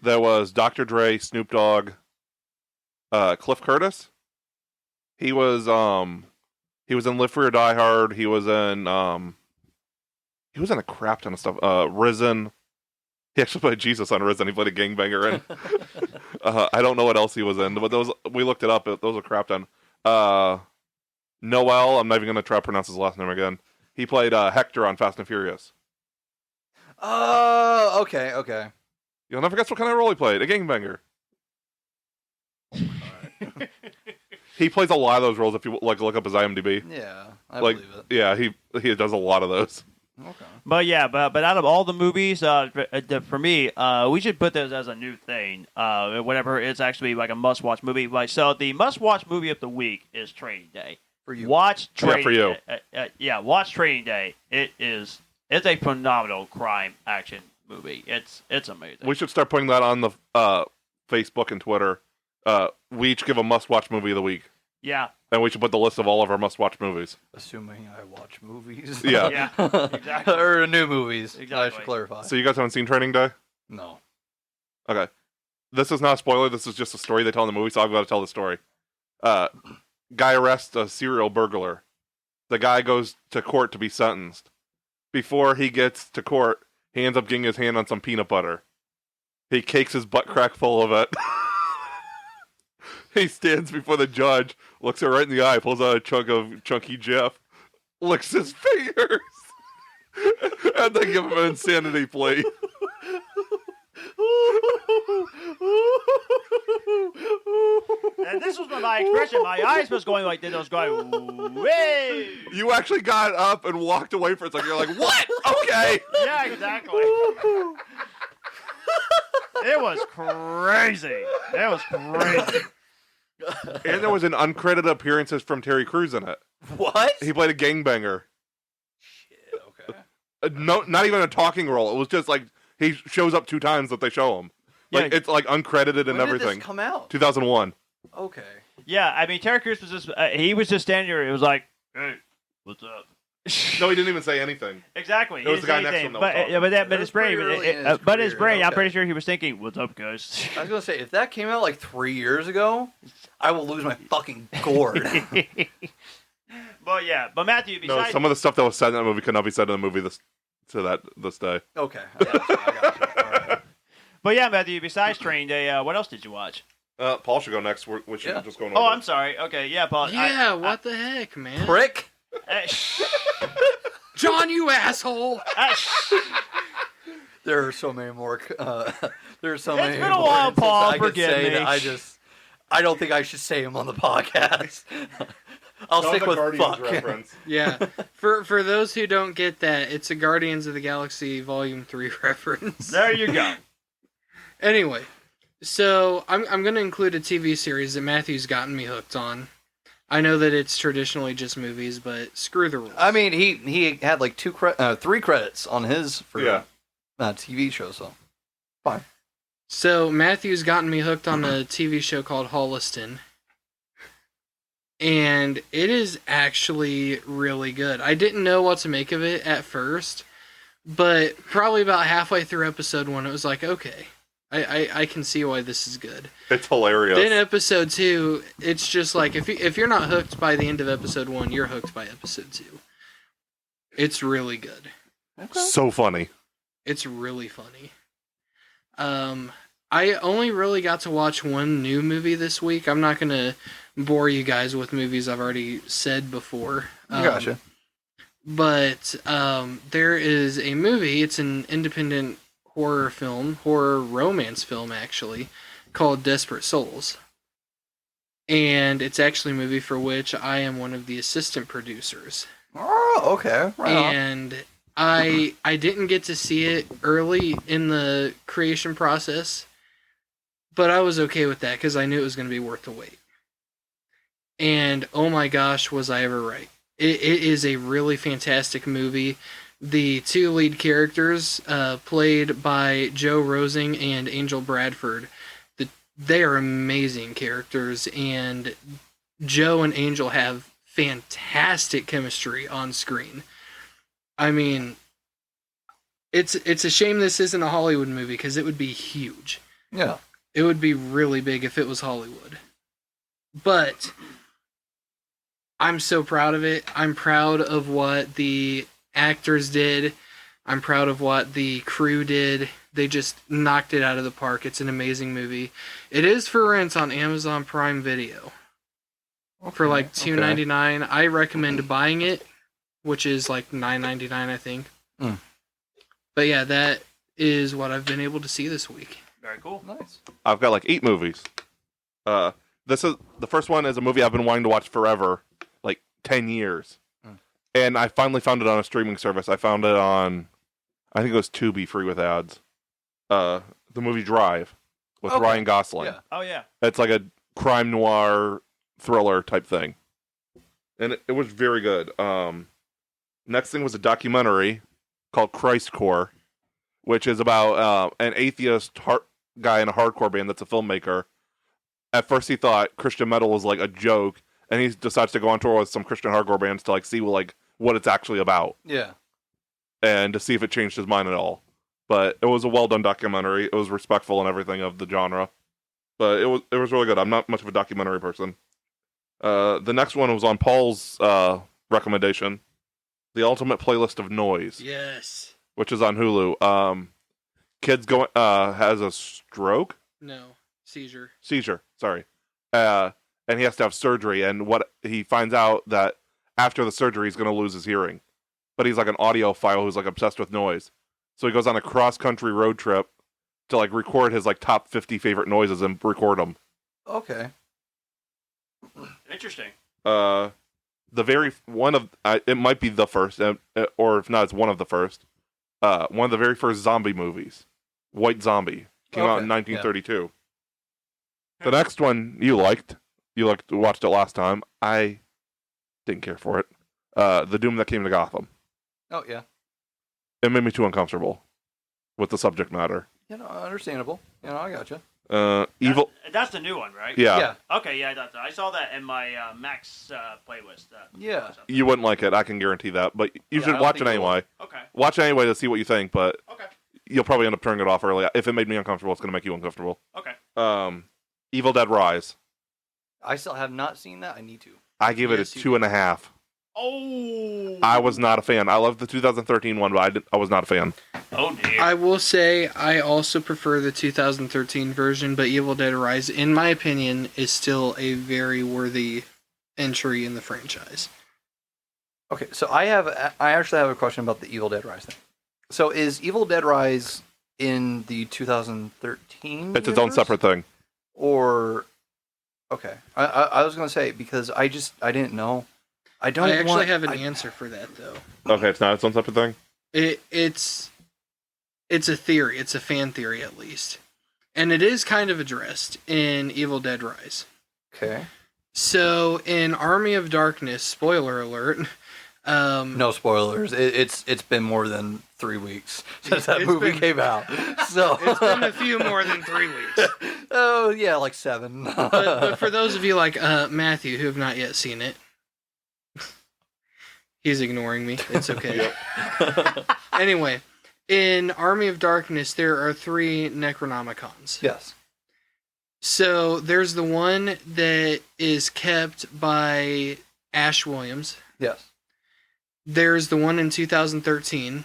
There was Dr. Dre, Snoop Dogg, Cliff Curtis. He was in Live Free or Die Hard. He was in a crap ton of stuff. Risen. He actually played Jesus on Risen. He played a gangbanger in. I don't know what else he was in, but we looked it up. Those were crap ton. Noel. I'm not even going to try to pronounce his last name again. He played Hector on Fast and Furious. Oh, okay. Okay. You'll never guess what kind of role he played. A gangbanger. He plays a lot of those roles if you look up his IMDb. Yeah, I Like, believe it. yeah, he does a lot of those. Okay. But out of all the movies, for me, we should put this as a new thing. Whenever it's actually like a must-watch movie. Like, so the must-watch movie of the week is Training Day. For you. Watch Training for you. Day. Watch Training Day. It's a phenomenal crime action movie. It's amazing. We should start putting that on the Facebook and Twitter. We each give a must-watch movie of the week. Yeah. And we should put the list of all of our must-watch movies. Assuming I watch movies. Yeah. Yeah. Exactly. Or new movies. I Exactly. should clarify. So you guys haven't seen Training Day? No. Okay. This is not a spoiler. This is just a story they tell in the movie, so I've got to tell the story. Guy arrests a serial burglar. The guy goes to court to be sentenced. Before he gets to court, he ends up getting his hand on some peanut butter. He cakes his butt crack full of it. He stands before the judge, looks her right in the eye, pulls out a chunk of Chunky Jeff, licks his fingers, and then give him an insanity plea. And this was my expression. My eyes was going like this. I was going, way. You actually got up and walked away for a second. You're like, what? Okay. Yeah, exactly. It was crazy. It was crazy. And there was an uncredited appearances from Terry Crews in it. What? He played a gangbanger. Shit, okay. No, not even a talking role. It was just like he shows up 2 times that they show him. Like Yeah. it's like uncredited and When did everything. this come out? 2001. Okay. Yeah, I mean, Terry Crews was just, he was just standing there. It was like, hey, what's up? No, he didn't even say anything. Exactly. It was He the guy didn't say next to him anything. that was talking. But his brain, pretty early in his but his career, brain, I'm okay. pretty sure he was thinking, what's up, guys? I was gonna say, if that came out like 3 years ago, I will lose my fucking gourd. But Matthew, No, besides, some of the stuff that was said in that movie could not be said in the movie this day. Okay. I got you. All right. but yeah, Matthew, besides Training Day, what else did you watch? Paul should go next. We should Yeah. just go. Oh, I'm sorry. Okay, yeah, Paul. Yeah, what the heck, man? Prick. John, you asshole! There are so many more. There are so many. been a while, more instances Paul, I could forgive say me. that I don't think I should say them on the podcast. I'll stick with fuck. reference. Yeah, for those who don't get that, it's a Guardians of the Galaxy Volume 3 reference. There you go. Anyway, so I'm going to include a TV series that Matthew's gotten me hooked on. I know that it's traditionally just movies, but screw the rules. I mean, he had like 3 credits on his for Yeah. TV show, so fine. So Matthew's gotten me hooked on a TV show called Holliston. And it is actually really good. I didn't know what to make of it at first, but probably about halfway through episode 1, it was like, okay, I can see why this is good. It's hilarious. Then episode 2, it's just like, if you're not hooked by the end of episode 1, you're hooked by episode 2. It's really good. So funny. It's really funny. I only really got to watch one new movie this week. I'm not going to bore you guys with movies I've already said before. Gotcha. But there is a movie, it's an independent horror romance film actually, called Desperate Souls. And it's actually a movie for which I am one of the assistant producers. Oh, okay. Right on. And I didn't get to see it early in the creation process, but I was okay with that because I knew it was going to be worth the wait. And oh my gosh, was I ever right. It is a really fantastic movie. The two lead characters, played by Joe Rosing and Angel Bradford, they are amazing characters, and Joe and Angel have fantastic chemistry on screen. I mean, it's a shame this isn't a Hollywood movie because it would be huge. Yeah. It would be really big if it was Hollywood. But I'm so proud of it. I'm proud of what the actors did. I'm proud of what the crew did. They just knocked it out of the park. It's an amazing movie. It is for rent on Amazon Prime Video for like $2.99. I recommend buying it, which is like $9.99, I think. Mm. But yeah, that is what I've been able to see this week. Very cool. Nice. I've got like 8 movies. This is the first one is a movie I've been wanting to watch forever, like 10 years. And I finally found it on a streaming service. I found it on, I think it was Tubi, free with ads. The movie Drive with Ryan Gosling. Yeah. Oh yeah. It's like a crime noir thriller type thing. And it was very good. Next thing was a documentary called Christ Core, which is about an atheist guy in a hardcore band that's a filmmaker. At first he thought Christian metal was like a joke, and he decides to go on tour with some Christian hardcore bands to like see what it's actually about. Yeah. And to see if it changed his mind at all. But it was a well done documentary. It was respectful and everything of the genre. But it was really good. I'm not much of a documentary person. The next one was on Paul's recommendation, The Ultimate Playlist of Noise. Yes. Which is on Hulu. Kid's has a stroke? No. Seizure. Sorry. And he has to have surgery, and what he finds out that after the surgery he's going to lose his hearing. But he's like an audiophile who's like obsessed with noise. So he goes on a cross-country road trip to like record his like top 50 favorite noises and record them. Okay. Interesting. It might be the first, or if not, it's one of the first. One of the very first zombie movies, White Zombie, came out in 1932. Yeah. The next one you watched it last time. I didn't care for it. The Doom That Came to Gotham. Oh yeah. It made me too uncomfortable with the subject matter. Understandable. I gotcha. Evil. That's the new one, right? Yeah. Okay, yeah, I saw that in my Max playlist. Yeah. You wouldn't like it, I can guarantee that. But you should watch it anyway. Okay. Watch it anyway to see what you think, but okay. You'll probably end up turning it off early. If it made me uncomfortable, it's going to make you uncomfortable. Okay. Evil Dead Rise. I still have not seen that. I need to. I gave it a 2.5. Oh. I was not a fan. I loved the 2013 one, but I was not a fan. Oh dear. I will say I also prefer the 2013 version, but Evil Dead Rise, in my opinion, is still a very worthy entry in the franchise. Okay, so I actually have a question about the Evil Dead Rise thing. So is Evil Dead Rise in the 2013? It's its own separate thing. Or okay, I was gonna say because I didn't know. I actually have an answer for that though. Okay, it's not its own separate thing. It's a theory. It's a fan theory at least, and it is kind of addressed in Evil Dead Rise. Okay. So in Army of Darkness, spoiler alert. No spoilers. It's been more than 3 weeks since that movie came out. So it's been a few more than 3 weeks. Oh yeah, like 7. but for those of you like Matthew who have not yet seen it, he's ignoring me. It's okay. Anyway, in Army of Darkness, there are 3 Necronomicons. Yes. So there's the one that is kept by Ash Williams. Yes. There's the one in 2013.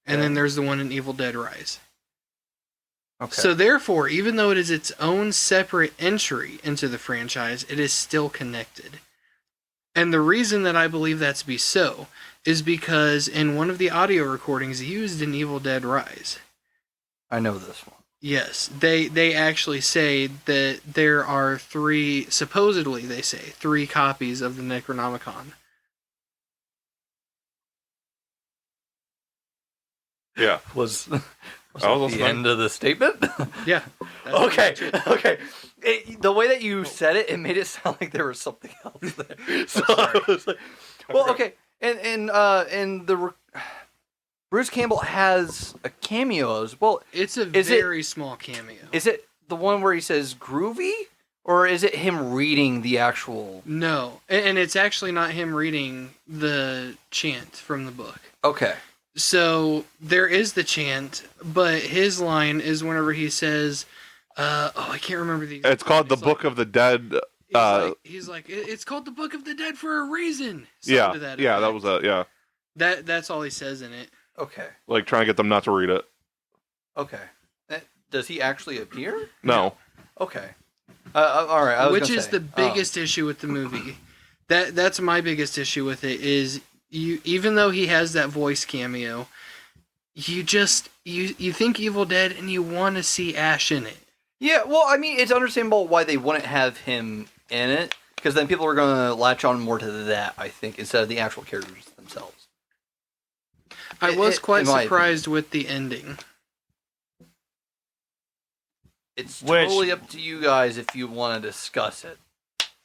and then there's the one in Evil Dead Rise. Okay. So therefore, even though it is its own separate entry into the franchise, it is still connected. And the reason that I believe that to be so is because in one of the audio recordings used in Evil Dead Rise, I know this one. yes, they actually say that there are supposedly they say, 3 copies of the Necronomicon. Yeah. Was I was that the listening. end of the statement? Yeah. that's Okay, pretty much it. okay. The way that you said it, it made it sound like there was something else there. So I was like, well, okay, and Bruce Campbell has a cameo as well. It's a Is it- very small cameo. Is it the one where he says groovy, or is it him reading the actual? No, and it's actually not him reading the chant from the book. Okay, So there is the chant, but his line is whenever he says, I can't remember the exact It's called the line. Book of the Dead. He's like, it's called the Book of the Dead for a reason. Something Yeah, to that yeah, that effect. was yeah. That's all he says in it. okay, Like trying to get them not to read it. okay. Does he actually appear? No. Okay. All right. I was Which gonna is say, the biggest issue with the movie. That's my biggest issue with it is even though he has that voice cameo, you think Evil Dead and you want to see Ash in it. Yeah, well, I mean, it's understandable why they wouldn't have him in it, because then people are going to latch on more to that, I think, instead of the actual characters themselves. I was quite in my surprised with the ending. It's Which- totally up to you guys if you want to discuss it.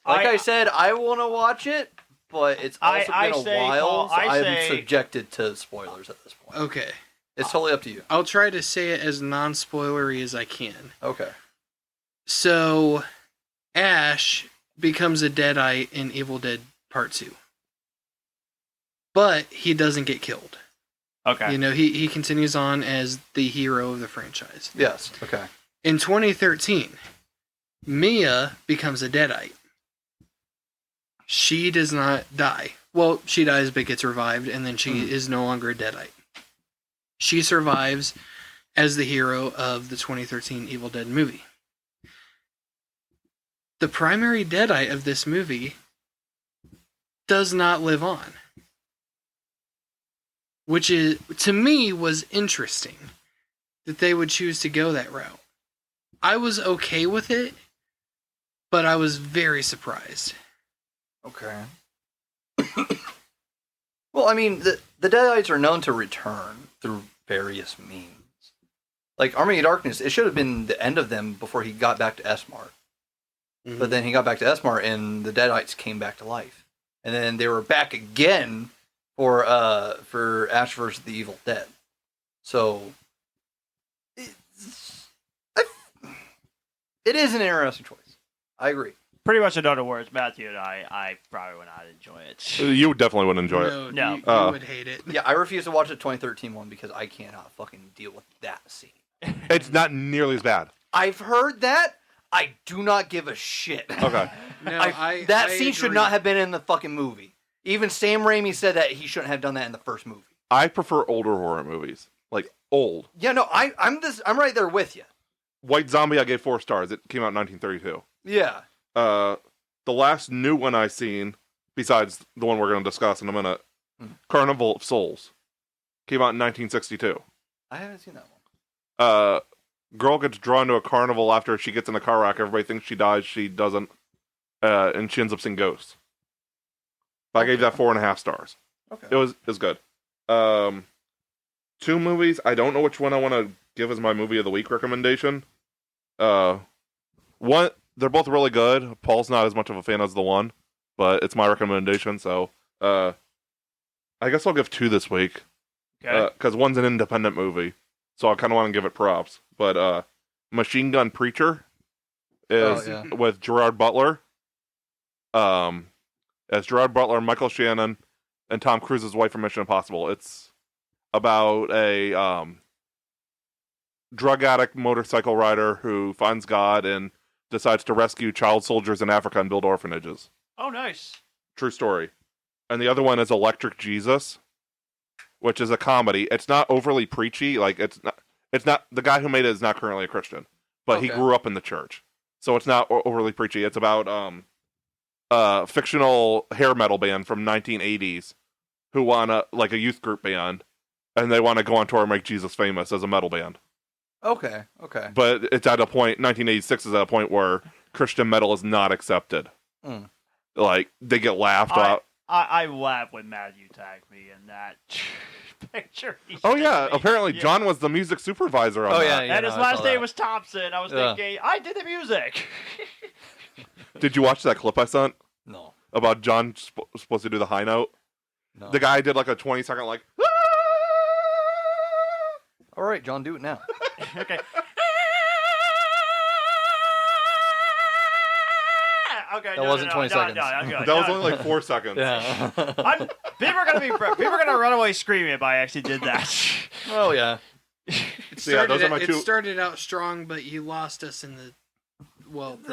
Like I I said, I want to watch it, but it's also I been a say, while, Paul, so I I'm say- subjected to spoilers at this point. Okay. It's totally up to you. I'll try to say it as non-spoilery as I can. Okay. So, Ash becomes a Deadite in Evil Dead Part 2. But he doesn't get killed. okay. You know, he continues on as the hero of the franchise. Yes. Okay. In 2013, Mia becomes a Deadite. She does not die. Well, she dies but gets revived, and then she is no longer a Deadite. She survives as the hero of the 2013 Evil Dead movie. The primary Deadite of this movie does not live on. Which is, to me, was interesting that they would choose to go that route. I was okay with it, but I was very surprised. Okay. Well, I mean, the Deadites are known to return through various means. Like Army of Darkness, it should have been the end of them before he got back to Esmar. But then he got back to Esmar, and the Deadites came back to life, and then they were back again for Ash vs. the Evil Dead. So it is an interesting choice. I agree. Pretty much in other words, Matthew and I probably would not enjoy it. You definitely wouldn't enjoy it. No. You would hate it. Yeah, I refuse to watch the 2013 one because I cannot fucking deal with that scene. It's not nearly as bad. I've heard that. I do not give a shit. Okay. No, That I scene should agree. not have been in the fucking movie. Even Sam Raimi said that he shouldn't have done that in the first movie. I prefer older horror movies. Like old. Yeah, no, I'm right there with you. White Zombie I gave 4 stars. It came out in 1932. Yeah. The last new one I seen, besides the one we're going to discuss in a minute, Carnival of Souls, came out in 1962. I haven't seen that one. Girl gets drawn to a carnival after she gets in a car wreck. Everybody thinks she dies. She doesn't. And she ends up seeing ghosts. I gave that 4.5 stars. Okay. It was good. 2 movies. I don't know which one I want to give as my movie of the week recommendation. One, they're both really good. Paul's not as much of a fan as the one, but it's my recommendation. So, I guess I'll give 2 this week. Okay. Because one's an independent movie, so I kind of want to give it props. But Machine Gun Preacher is with Gerard Butler. As Gerard Butler, Michael Shannon, and Tom Cruise's wife from Mission Impossible. It's about a drug addict motorcycle rider who finds God and decides to rescue child soldiers in Africa and build orphanages. Oh, nice. True story. And the other one is Electric Jesus, which is a comedy. It's not overly preachy. Like it's not the guy who made it is not currently a Christian, but he Okay. grew up in the church, so it's not overly preachy. It's about fictional hair metal band from 1980s who want a youth group band, and they want to go on tour and make Jesus famous as a metal band. Okay. But it's at a point. 1986 is at a point where Christian metal is not accepted. Mm. Like they get laughed at. I laughed when Matthew tagged me in that picture. he Oh sent yeah, me. apparently Yeah. John was the music supervisor on Oh, that. yeah. And his I last saw name that. was Thompson. I was Yeah. thinking, I did the music. Did you watch that clip I sent No. about John supposed to do the high note? No. The guy did like a 20-second like. All right, John, do it now. Okay. Okay, That wasn't 20 seconds. No, I'm good. That was only like 4 seconds. Yeah. People are gonna run away screaming if I actually did that. Oh yeah. So, yeah, those are my It two. started out strong, but you lost us in the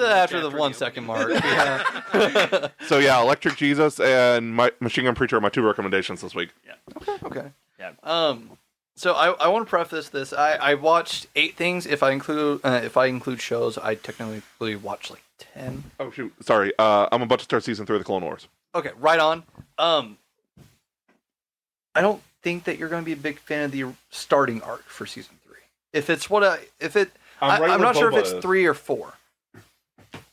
After the 1 second mark. Yeah. So yeah, Electric Jesus and Machine Gun Preacher are my two recommendations this week. Okay. Yeah. So I want to preface this. I watched 8 things. If I include shows, I technically watched like 10. Oh shoot, sorry. I'm about to start season 3 of the Clone Wars. Okay, right on. I don't think that you're going to be a big fan of the starting arc for season 3. I'm not sure if it's 3 or 4.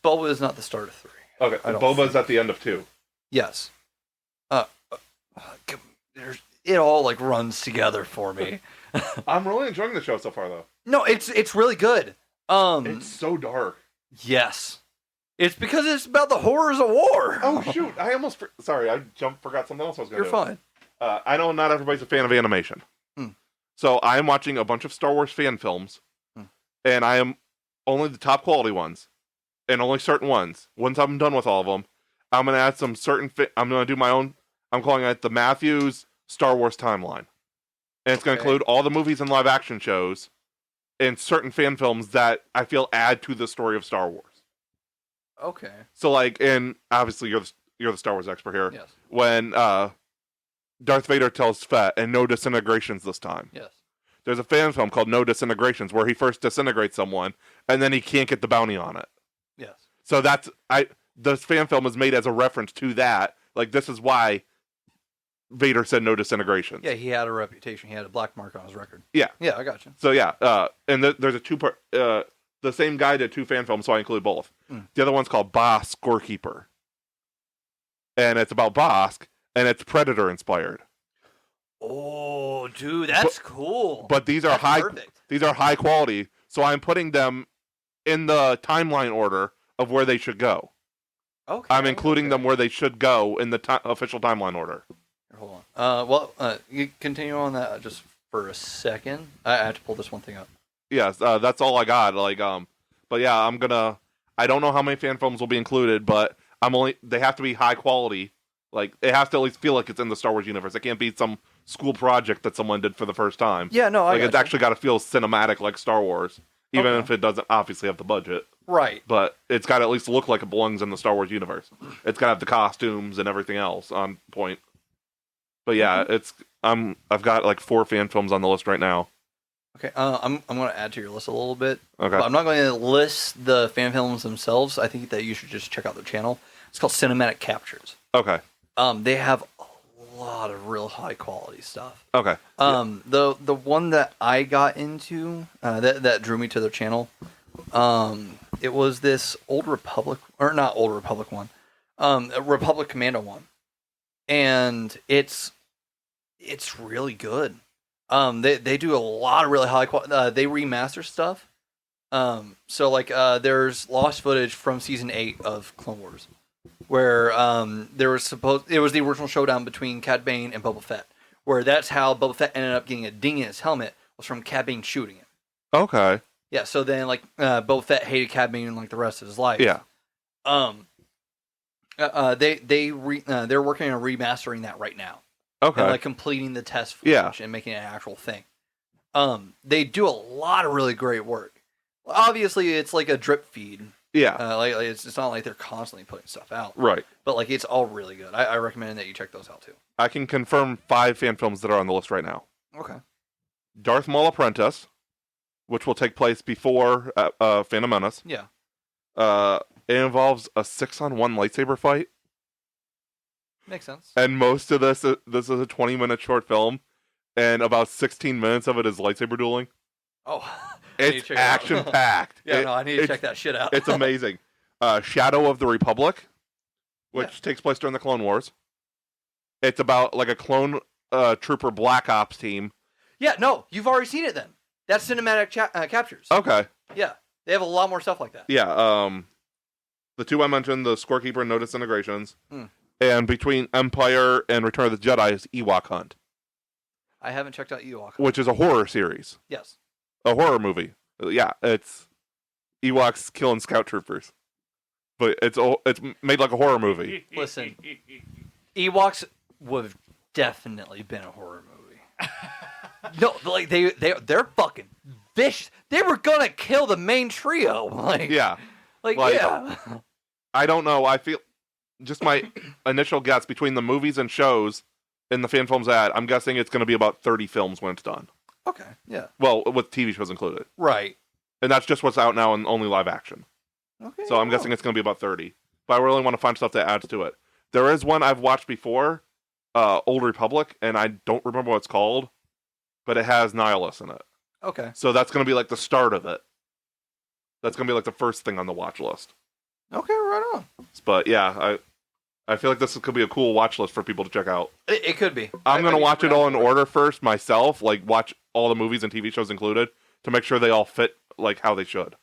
Boba is not the start of 3. Okay, I don't Boba's at the end of 2. Yes. It all like runs together for me. I'm really enjoying the show so far, though. No, it's really good. It's so dark. Yes. It's because it's about the horrors of war. Oh shoot! I almost sorry. I forgot something else I was going to You're do. fine. I know not everybody's a fan of animation, so I am watching a bunch of Star Wars fan films, and I am only the top quality ones, and only certain ones. Once I'm done with all of them, I'm going to add some certain. I'm going to do my own. I'm calling it the Matthews Star Wars timeline, and it's going to Okay. include all the movies and live action shows, and certain fan films that I feel add to the story of Star Wars. Okay. So like, and obviously you're the Star Wars expert here. Yes. When Darth Vader tells Fett, and no disintegrations this time. Yes. There's a fan film called No Disintegrations where he first disintegrates someone, and then he can't get the bounty on it. Yes. So the fan film is made as a reference to that. Like this is why Vader said no disintegrations. Yeah, he had a reputation. He had a black mark on his record. Yeah. Yeah, I got you. So yeah, and there's a two-part. The same guy did 2 fan films, so I include both. The other one's called Bosk Scorekeeper, and it's about Bosk, and it's Predator inspired. Oh, dude, that's cool. But these are That's perfect. high quality, so I'm putting them in the timeline order of where they should go. Okay. I'm including them where they should go in the official timeline order. Hold on. You continue on that just for a second. I have to pull this one thing up. Yes, that's all I got. But yeah, I don't know how many fan films will be included, but they have to be high quality. Like it has to at least feel like it's in the Star Wars universe. It can't be some school project that someone did for the first time. Yeah, no, It's actually got to feel cinematic like Star Wars, even Okay. if it doesn't obviously have the budget. Right. But it's got to at least look like it belongs in the Star Wars universe. It's got to have the costumes and everything else on point. But yeah, I've got like 4 fan films on the list right now. Okay. I'm going to add to your list a little bit. Okay. But I'm not going to list the fan films themselves. I think that you should just check out their channel. It's called Cinematic Captures. Okay. They have a lot of real high quality stuff. Okay. The one that I got into that drew me to their channel, it was this Old Republic, or not Old Republic one, a Republic Commando one, and it's really good. They do a lot of really high quality. They remaster stuff. So like there's lost footage from season 8 of Clone Wars, where it was the original showdown between Cad Bane and Boba Fett, where that's how Boba Fett ended up getting a ding in his helmet was from Cad Bane shooting it. Okay. Yeah, so then like Boba Fett hated Cad Bane like the rest of his life. Yeah. They're working on remastering that right now. Okay. And like completing the test footage Yeah. and making it an actual thing. They do a lot of really great work. Obviously, it's like a drip feed. Yeah. Like it's not like they're constantly putting stuff out. Right. But like it's all really good. I recommend that you check those out too. I can confirm 5 fan films that are on the list right now. Okay. Darth Maul Apprentice, which will take place before Phantom Menace. Yeah. It involves a 6-on-1 lightsaber fight. Makes sense. And most of this is a 20-minute short film, and about 16 minutes of it is lightsaber dueling. Oh, It's action-packed. Yeah, I need to check that shit out. It's amazing. Shadow of the Republic, which takes place during the Clone Wars. It's about like a clone trooper Black Ops team. Yeah, no, you've already seen it then. That's cinematic captures. Okay. Yeah, they have a lot more stuff like that. Yeah. The 2 I mentioned, the Scorekeeper and No Disintegrations. And between Empire and Return of the Jedi is Ewok Hunt. I haven't checked out Ewok. Which is a horror series. Yes. A horror movie. Yeah, it's Ewoks killing scout troopers. But it's made like a horror movie. Listen, Ewoks would have definitely been a horror movie. No, like they're fucking vicious. They were gonna kill the main trio. Like Yeah. like yeah. I don't know. I feel just my initial guess between the movies and shows and the fan films I'm guessing it's going to be about 30 films when it's done. Okay. Yeah. Well, with TV shows included. Right. And that's just what's out now in only live action. Okay. So I'm guessing it's going to be about 30. But I really want to find stuff that adds to it. There is one I've watched before, Old Republic, and I don't remember what it's called, but it has Nihilus in it. Okay. So that's going to be like the start of it. That's going to be like the first thing on the watch list. Okay, right on. But yeah, I feel like this could be a cool watch list for people to check out. It could be. I'm going to watch it all in order first myself, like watch all the movies and TV shows included to make sure they all fit like how they should.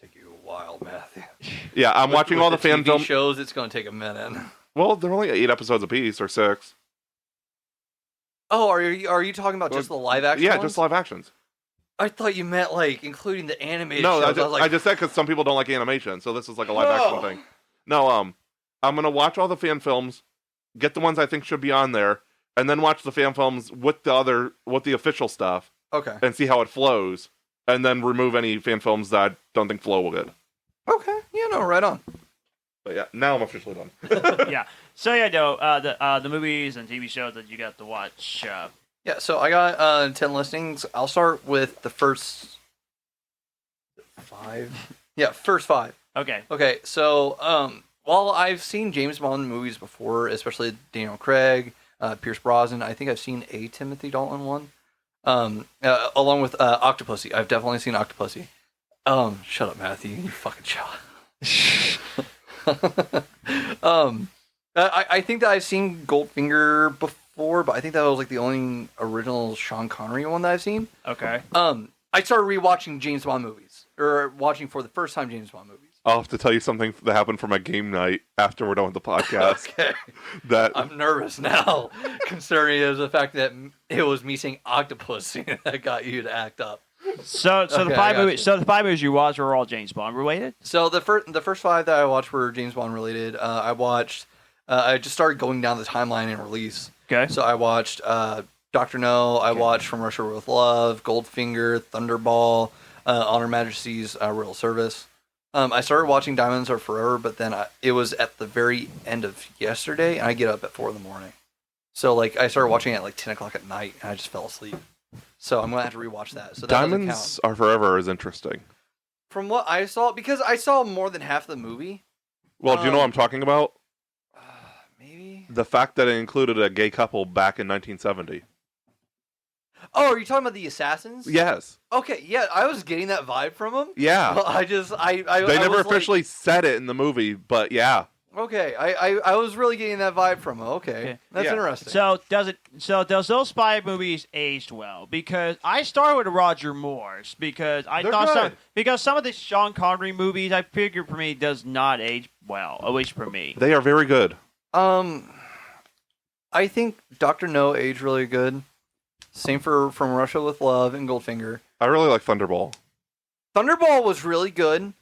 Take you a while, Matthew. Yeah, I'm watching all the fan TV film shows. It's going to take a minute. Well, they're only 8 episodes apiece or 6. Oh, are you talking about just the live action? Yeah, ones? just live actions. I thought you meant like including the animated No, shows. I just said because some people don't like animation, so this is like a live action thing. No, I'm gonna watch all the fan films, get the ones I think should be on there, and then watch the fan films with the official stuff, Okay. and see how it flows, and then remove any fan films that I don't think flow good. Okay. Yeah, no, right on. But yeah, now I'm officially done. Yeah. So yeah, no, the movies and TV shows that you got to watch. Yeah, so I got 10 listings. I'll start with the first 5. Yeah, first 5. Okay. Okay, so while I've seen James Bond movies before, especially Daniel Craig, Pierce Brosnan, I think I've seen a Timothy Dalton one, along with Octopussy. I've definitely seen Octopussy. Shut up, Matthew. You fucking shut. I think that I've seen Goldfinger before, but I think that was like the only original Sean Connery one that I've seen. Okay. I started rewatching James Bond movies, or watching for the first time James Bond movies. I'll have to tell you something that happened for my game night after we're done with the podcast. Okay. That I'm nervous now, concerning the fact that it was me saying octopus that got you to act up. So Okay, the I five got movies. you. So the 5 movies you watched were all James Bond related. So the first 5 that I watched were James Bond related. I watched. I just started going down the timeline and release. Okay. So I watched Dr. No. I watched From Russia with Love, Goldfinger, Thunderball, On Her Majesty's Royal Service. I started watching Diamonds Are Forever, but then it was at the very end of yesterday, and I get up at 4 in the morning. So like I started watching it at like 10 o'clock at night, and I just fell asleep. So I'm gonna have to rewatch that. So that doesn't count. Diamonds Are Forever is interesting. From what I saw, because I saw more than half the movie. Well, do you know what I'm talking about? Maybe. The fact that it included a gay couple back in 1970. Oh, are you talking about the assassins? Yes. Okay, yeah, I was getting that vibe from them. Yeah. Well, I They never was officially said it in the movie, but yeah. Like, okay, I was really getting that vibe from them. Okay, that's Yeah. interesting. So does those 5 movies aged well? Because I started with Roger Moore's because I They're thought good. some of the Sean Connery movies I figured for me does not age well, at least for me. They are very good. I think Dr. No aged really good. Same for From Russia with Love and Goldfinger. I really like Thunderball. Thunderball was really good.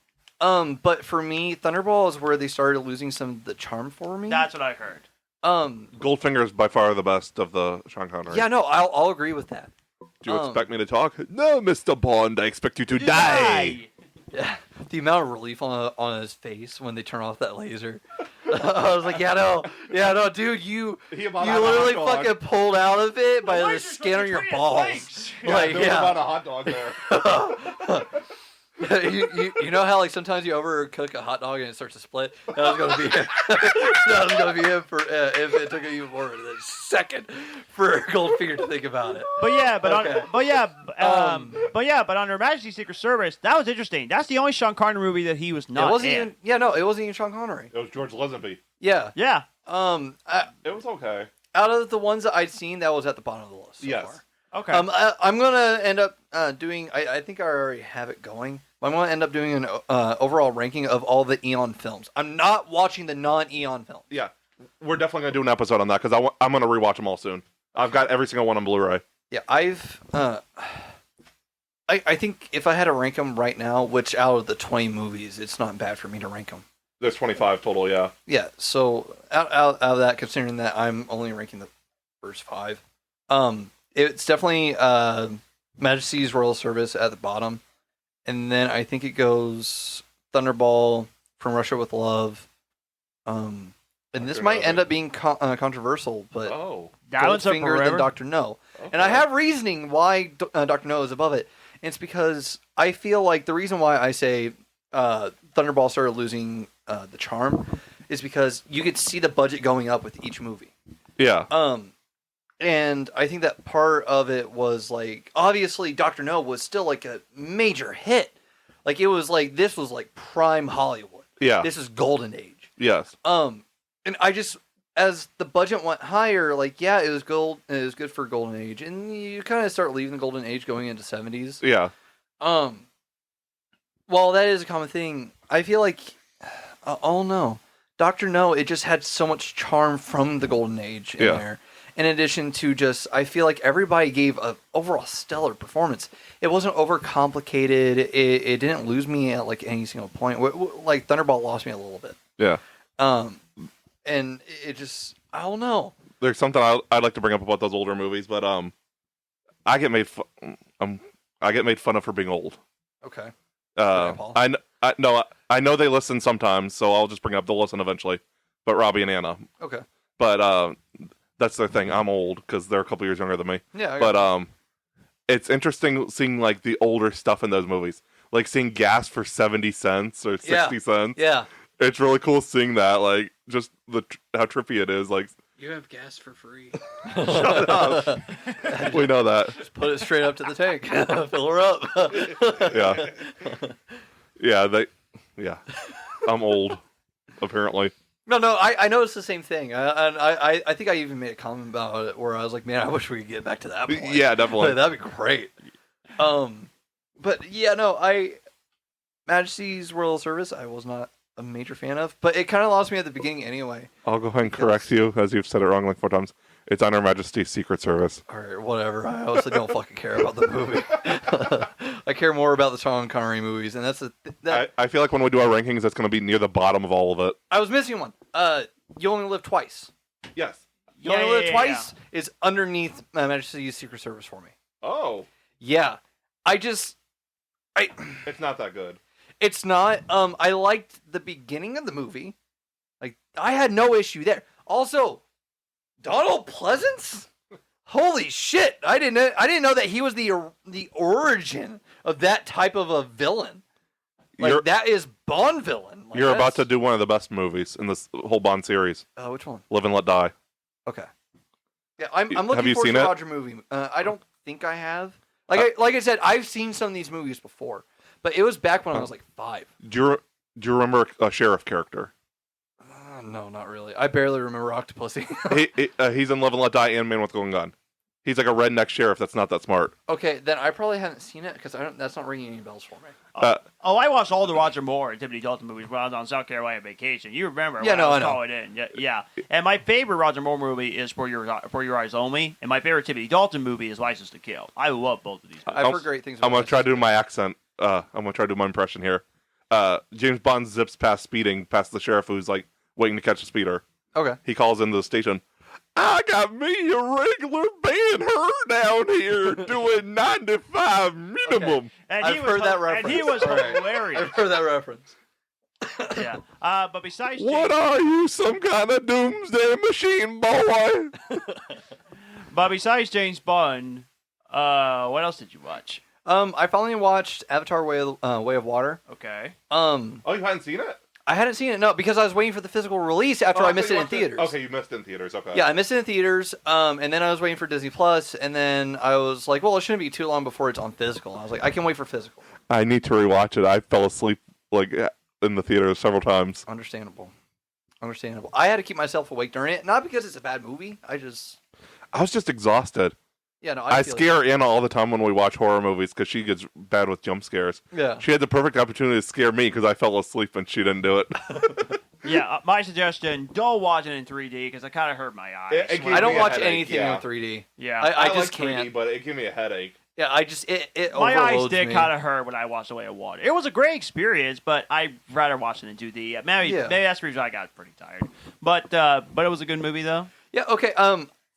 But for me, Thunderball is where they started losing some of the charm for me. That's what I heard. Goldfinger is by far the best of the Sean Connery. Yeah, no, I'll agree with that. Do you expect me to talk? No, Mr. Bond, I expect you to die. Yeah, the amount of relief on his face when they turn off that laser. I was like, yeah, no, dude, you literally fucking pulled out of it by the skin on your balls. Like, about a hot dog there. you know how like sometimes you overcook a hot dog and it starts to split? That was gonna be that was gonna be it for if it took even more than a second for Goldfinger to think about it. But yeah, but Okay. but on Her Majesty's Secret Service, that was interesting. That's the only Sean Connery movie that he was not It wasn't in. even it wasn't even Sean Connery. It was George Lazenby. Yeah. Yeah. It was okay. Out of the ones that I'd seen, that was at the bottom of the list. So Yes. far. Okay. I'm gonna end up doing. I think I already have it going. I'm gonna end up doing an overall ranking of all the Eon films. I'm not watching the non-Eon films. Yeah, we're definitely gonna do an episode on that because I'm gonna rewatch them all soon. I've got every single one on Blu-ray. Yeah, I think if I had to rank them right now, which out of the 20 movies, it's not bad for me to rank them. There's 25 total. Yeah. Yeah. So out of that, considering that I'm only ranking the first 5, it's definitely Majesty's Royal Service at the bottom. And then I think it goes Thunderball, From Russia with Love. And this might end up being controversial, but That one's up Goldfinger forever. than Dr. No. Okay. And I have reasoning why Dr. No is above it. And it's because I feel like the reason why I say Thunderball started losing the charm is because you could see the budget going up with each movie. Yeah. And I think that part of it was like, obviously Dr. No was still like a major hit. Like it was like, this was like prime Hollywood. Yeah. This is golden age. Yes. And I just, as the budget went higher, like, yeah, it was good for golden age. And you kind of start leaving the golden age going into 70s. Yeah. While that is a common thing, I feel like, oh no, Dr. No, it just had so much charm from the golden age in there. In addition to just, I feel like everybody gave a overall stellar performance. It wasn't overcomplicated. It didn't lose me at like any single point. Like Thunderball lost me a little bit. Yeah. And it just, I don't know. There's something I'd like to bring up about those older movies, but I get made fun of for being old. Okay. I know they listen sometimes, so I'll just bring up they'll listen eventually. But Robbie and Anna. Okay. But that's their thing. I'm old because they're a couple years younger than me. Yeah. But it's interesting seeing like the older stuff in those movies, like seeing gas for 70 cents or 60 cents. Yeah. It's really cool seeing that, like just how trippy it is. Like You have gas for free. shut up. We know that. Just put it straight up to the tank. Fill her up. Yeah. I'm old, apparently. No, I noticed the same thing. I think I even made a comment about it where I was like, man, I wish we could get back to that point. Yeah, definitely. That'd be great. But yeah, no, Majesty's Royal Service, I was not a major fan of, but it kind of lost me at the beginning anyway. I'll go ahead and correct you, as you've said it wrong like 4 times. It's on Her Majesty's Secret Service. Or whatever. I honestly don't fucking care about the movie. I care more about the Sean Connery movies, and that's I feel like when we do our rankings, that's going to be near the bottom of all of it. I was missing one. You Only Live Twice. Yes. You Only Live Twice is underneath Majesty's Secret Service for me. Oh. Yeah. It's not that good. It's not. I liked the beginning of the movie. Like, I had no issue there. Also, Donald Pleasance? Holy shit! I didn't know that he was the origin of that type of a villain. Like, that is Bond villain. Like, You're about to do one of the best movies in this whole Bond series. Which one? Live and Let Die. Okay. Yeah, I'm looking Have you forward seen to it? Roger movie. I don't think I have. Like I said, I've seen some of these movies before, but it was back when I was like 5. Do you remember a sheriff character? No, not really. I barely remember Octopussy. He's in Live and Let Die and Man with Golden Gun. He's like a redneck sheriff that's not that smart. Okay, then I probably haven't seen it because that's not ringing any bells for me. I watched all the Roger Moore and Timothy Dalton movies when I was on South Carolina vacation. You remember? Yeah, when no, I was I know. calling in. Yeah. And my favorite Roger Moore movie is For Your Eyes Only, and my favorite Timothy Dalton movie is License to Kill. I love both of these movies. I've heard great things. I'm gonna try to do my accent. I'm gonna try to do my impression here. James Bond zips past the sheriff who's like waiting to catch a speeder. Okay. He calls into the station. I got me a regular Ben-Hur down here doing 95 minimum. And I've heard that reference. And he was Alright. hilarious. I've heard that reference. Yeah. But besides What James, are you, some kind of doomsday machine, boy? Bond, what else did you watch? I finally watched Avatar: Way of Water. Okay. Oh, you hadn't seen it? I hadn't seen it, no, because I was waiting for the physical release after I missed it in theaters. Okay, you missed it in theaters. Okay. Yeah, I missed it in theaters, and then I was waiting for Disney Plus, and then I was like, well, it shouldn't be too long before it's on physical. I was like, I can wait for physical. I need to rewatch it. I fell asleep like in the theater several times. Understandable. I had to keep myself awake during it, not because it's a bad movie. I was just exhausted. Yeah, no, I feel scare Anna all the time when we watch horror movies because she gets bad with jump scares. Yeah. She had the perfect opportunity to scare me because I fell asleep and she didn't do it. Yeah, my suggestion: don't watch it in 3D because I kind of hurt my eyes. It gave I don't me a watch headache, anything yeah. in 3D. Yeah, I just like can't. 3D, but it gave me a headache. Yeah, it my eyes overloads did me. kind of hurt when I watched The Way of Water. It was a great experience, but I'd rather watch it in 2D. Maybe that's the reason I got pretty tired. But it was a good movie though. Yeah. Okay.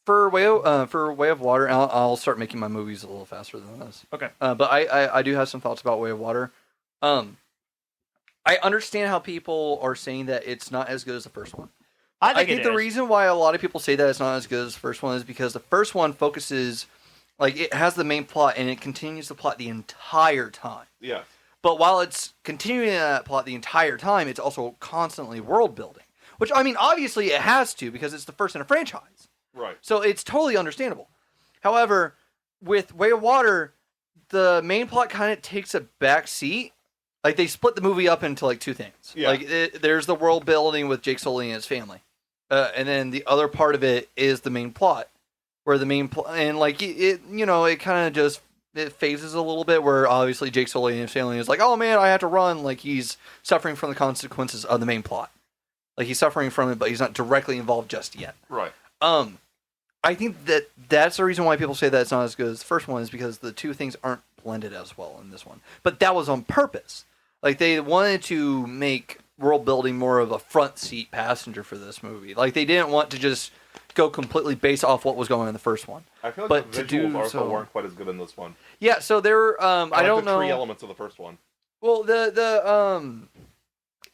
For Way of Water, I'll start making my movies a little faster than this. Okay. But I do have some thoughts about Way of Water. I understand how people are saying that it's not as good as the first one. I think the reason why a lot of people say that it's not as good as the first one is because the first one focuses, like, it has the main plot and it continues the plot the entire time. Yeah. But while it's continuing that plot the entire time, it's also constantly world building. Which, I mean, obviously it has to because it's the first in a franchise. Right. So it's totally understandable. However, with Way of Water, the main plot kind of takes a back seat. Like, they split the movie up into, like, two things. Yeah. Like, there's the world building with Jake Sully and his family. And then the other part of it is the main plot. Where the main plot... And, like, it kind of just... It phases a little bit where, obviously, Jake Sully and his family is like, oh, man, I have to run. Like, he's suffering from the consequences of the main plot. Like, he's suffering from it, but he's not directly involved just yet. Right. I think that's the reason why people say that it's not as good as the first one is because the two things aren't blended as well in this one. But that was on purpose. Like, they wanted to make world building more of a front seat passenger for this movie. Like, they didn't want to just go completely based off what was going on in the first one. I feel like But the to do visuals also so- weren't quite as good in this one. Yeah, so there I like don't the know. three elements of the first one. Well, it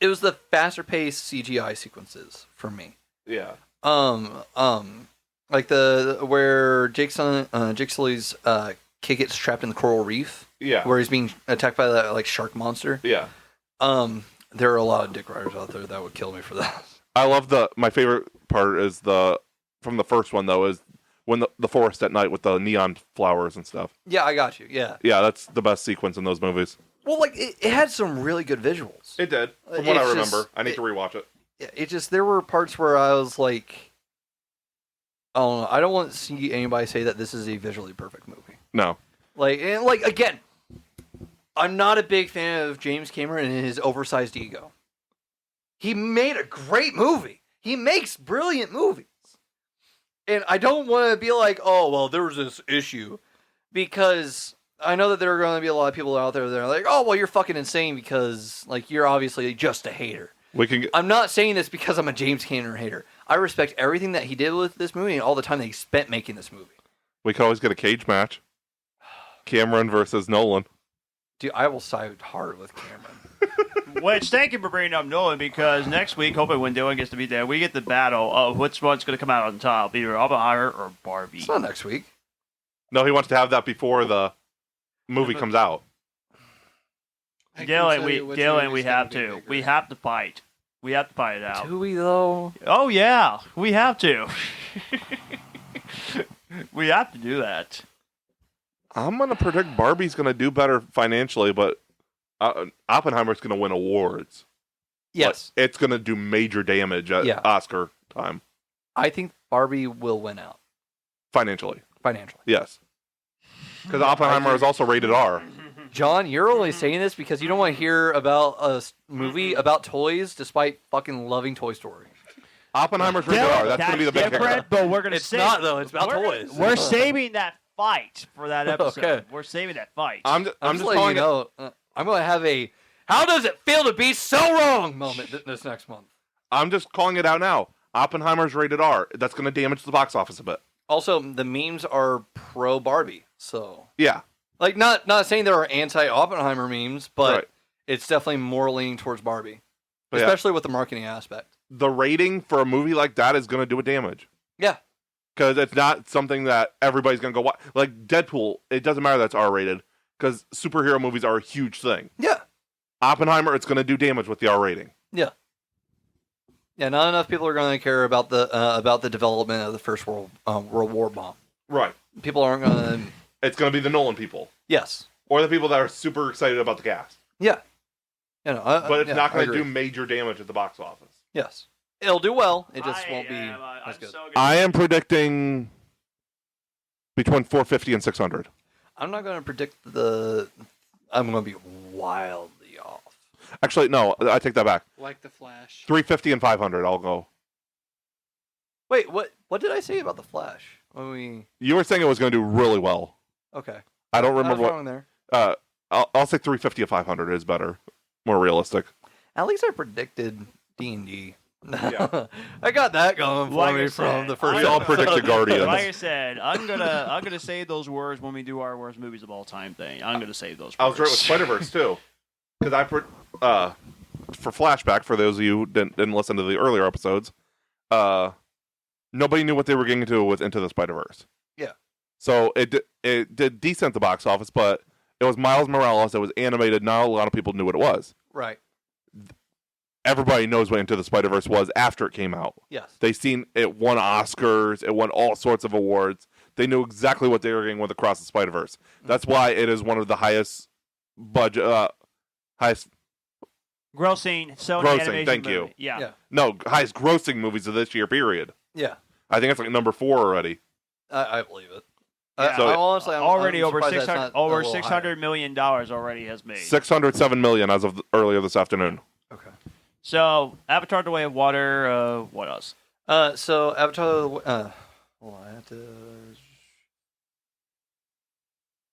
was the faster paced CGI sequences for me. Yeah. Like where Jake Sully's kid gets trapped in the coral reef. Yeah. Where he's being attacked by that, like, shark monster. Yeah. There are a lot of dick riders out there that would kill me for that. I love my favorite part is from the first one though is when the forest at night with the neon flowers and stuff. Yeah, I got you. Yeah. Yeah, that's the best sequence in those movies. Well, like, it had some really good visuals. It did. From what It's I remember. just- I need to rewatch it. Yeah, it just, there were parts where I was like, I don't know. I don't want to see anybody say that this is a visually perfect movie. No. Like, and like, again, I'm not a big fan of James Cameron and his oversized ego. He made a great movie. He makes brilliant movies. And I don't want to be like, oh, well, there was this issue. Because I know that there are going to be a lot of people out there that are like, oh, well, you're fucking insane because, like, you're obviously just a hater. I'm not saying this because I'm a James Cameron hater. I respect everything that he did with this movie and all the time that he spent making this movie. We could always get a cage match. Cameron versus Nolan. Dude, I will side hard with Cameron. Which, thank you for bringing up Nolan, because next week, hopefully when Dylan gets to be there, we get the battle of which one's going to come out on top, either Oppenheimer or Barbie. It's not next week. No, he wants to have that before the movie comes out. Dylan, we have to. We have to fight. We have to fight it out. Do we, though? Oh, yeah. We have to. We have to do that. I'm going to predict Barbie's going to do better financially, but Oppenheimer's going to win awards. Yes. Like, it's going to do major damage at Oscar time. I think Barbie will win out. Financially. Yes. Because Oppenheimer is also rated R. John, you're only saying this because you don't want to hear about a movie about toys despite fucking loving Toy Story. Oppenheimer's rated R. That's going to be the big different, but we're going to It's not, though. It's about toys. We're saving that fight for that episode. Okay. We're saving that fight. I'm just letting calling you know. I'm going to have a how does it feel to be so wrong moment this next month. I'm just calling it out now. Oppenheimer's rated R. That's going to damage the box office a bit. Also, the memes are pro Barbie, so Yeah. like not saying there are anti Oppenheimer memes, but Right. it's definitely more leaning towards Barbie, But yeah, especially with the marketing aspect. the rating for a movie like that is going to do it damage. Yeah, Because it's not something that everybody's going to go watch. Like Deadpool, it doesn't matter that's R rated because superhero movies are a huge thing. yeah, Oppenheimer, it's going to do damage with the R rating. yeah. Yeah, not enough people are going to care about the development of the First World War bomb. Right. People aren't going to. It's going to be the Nolan people. Yes. Or the people that are super excited about the cast. Yeah. You know, But it's yeah, not I going to agree. do major damage at the box office. Yes. It'll do well. It just won't be I'm as good. so gonna- I am predicting between 450 and 600. I'm not going to predict the. I'm going to be wildly off. Actually, no, I take that back. Like the Flash. 350 and 500, I'll go. Wait, what did I say about the Flash? When we You were saying it was going to do really well. okay, I don't I was remember what. wrong there. I'll say 350 to 500 is better, more realistic. At least I predicted D&D. Yeah. I got that going for Like me I from said, the first. We all episode. predicted Guardians. Like I said, I'm gonna say those words when we do our worst movies of all time thing. I'm gonna say those words. I was right with Spider-Verse too, because for flashback for those of you who didn't listen to the earlier episodes, nobody knew what they were getting into with Into the Spider-Verse. Yeah. So it did decent at the box office, but it was Miles Morales. It was animated. Not a lot of people knew what it was. Right. Everybody knows what Into the Spider-Verse was after it came out. Yes. They seen it won Oscars. It won all sorts of awards. They knew exactly what they were getting with Across the Spider-Verse. That's why it is one of the highest budget, highest grossing Sony Grossing, animation thank movie. you. Yeah. Yeah. no highest grossing movies of this year. Period. Yeah. I think it's like number 4 already. I believe it. Yeah. So- honestly, already I'm over surprised that's 600 not a over little $600 million already has made. 607 million as of earlier this afternoon. higher. Okay. So Avatar: The Way of Water. What else? So Avatar. Hold on, I have to.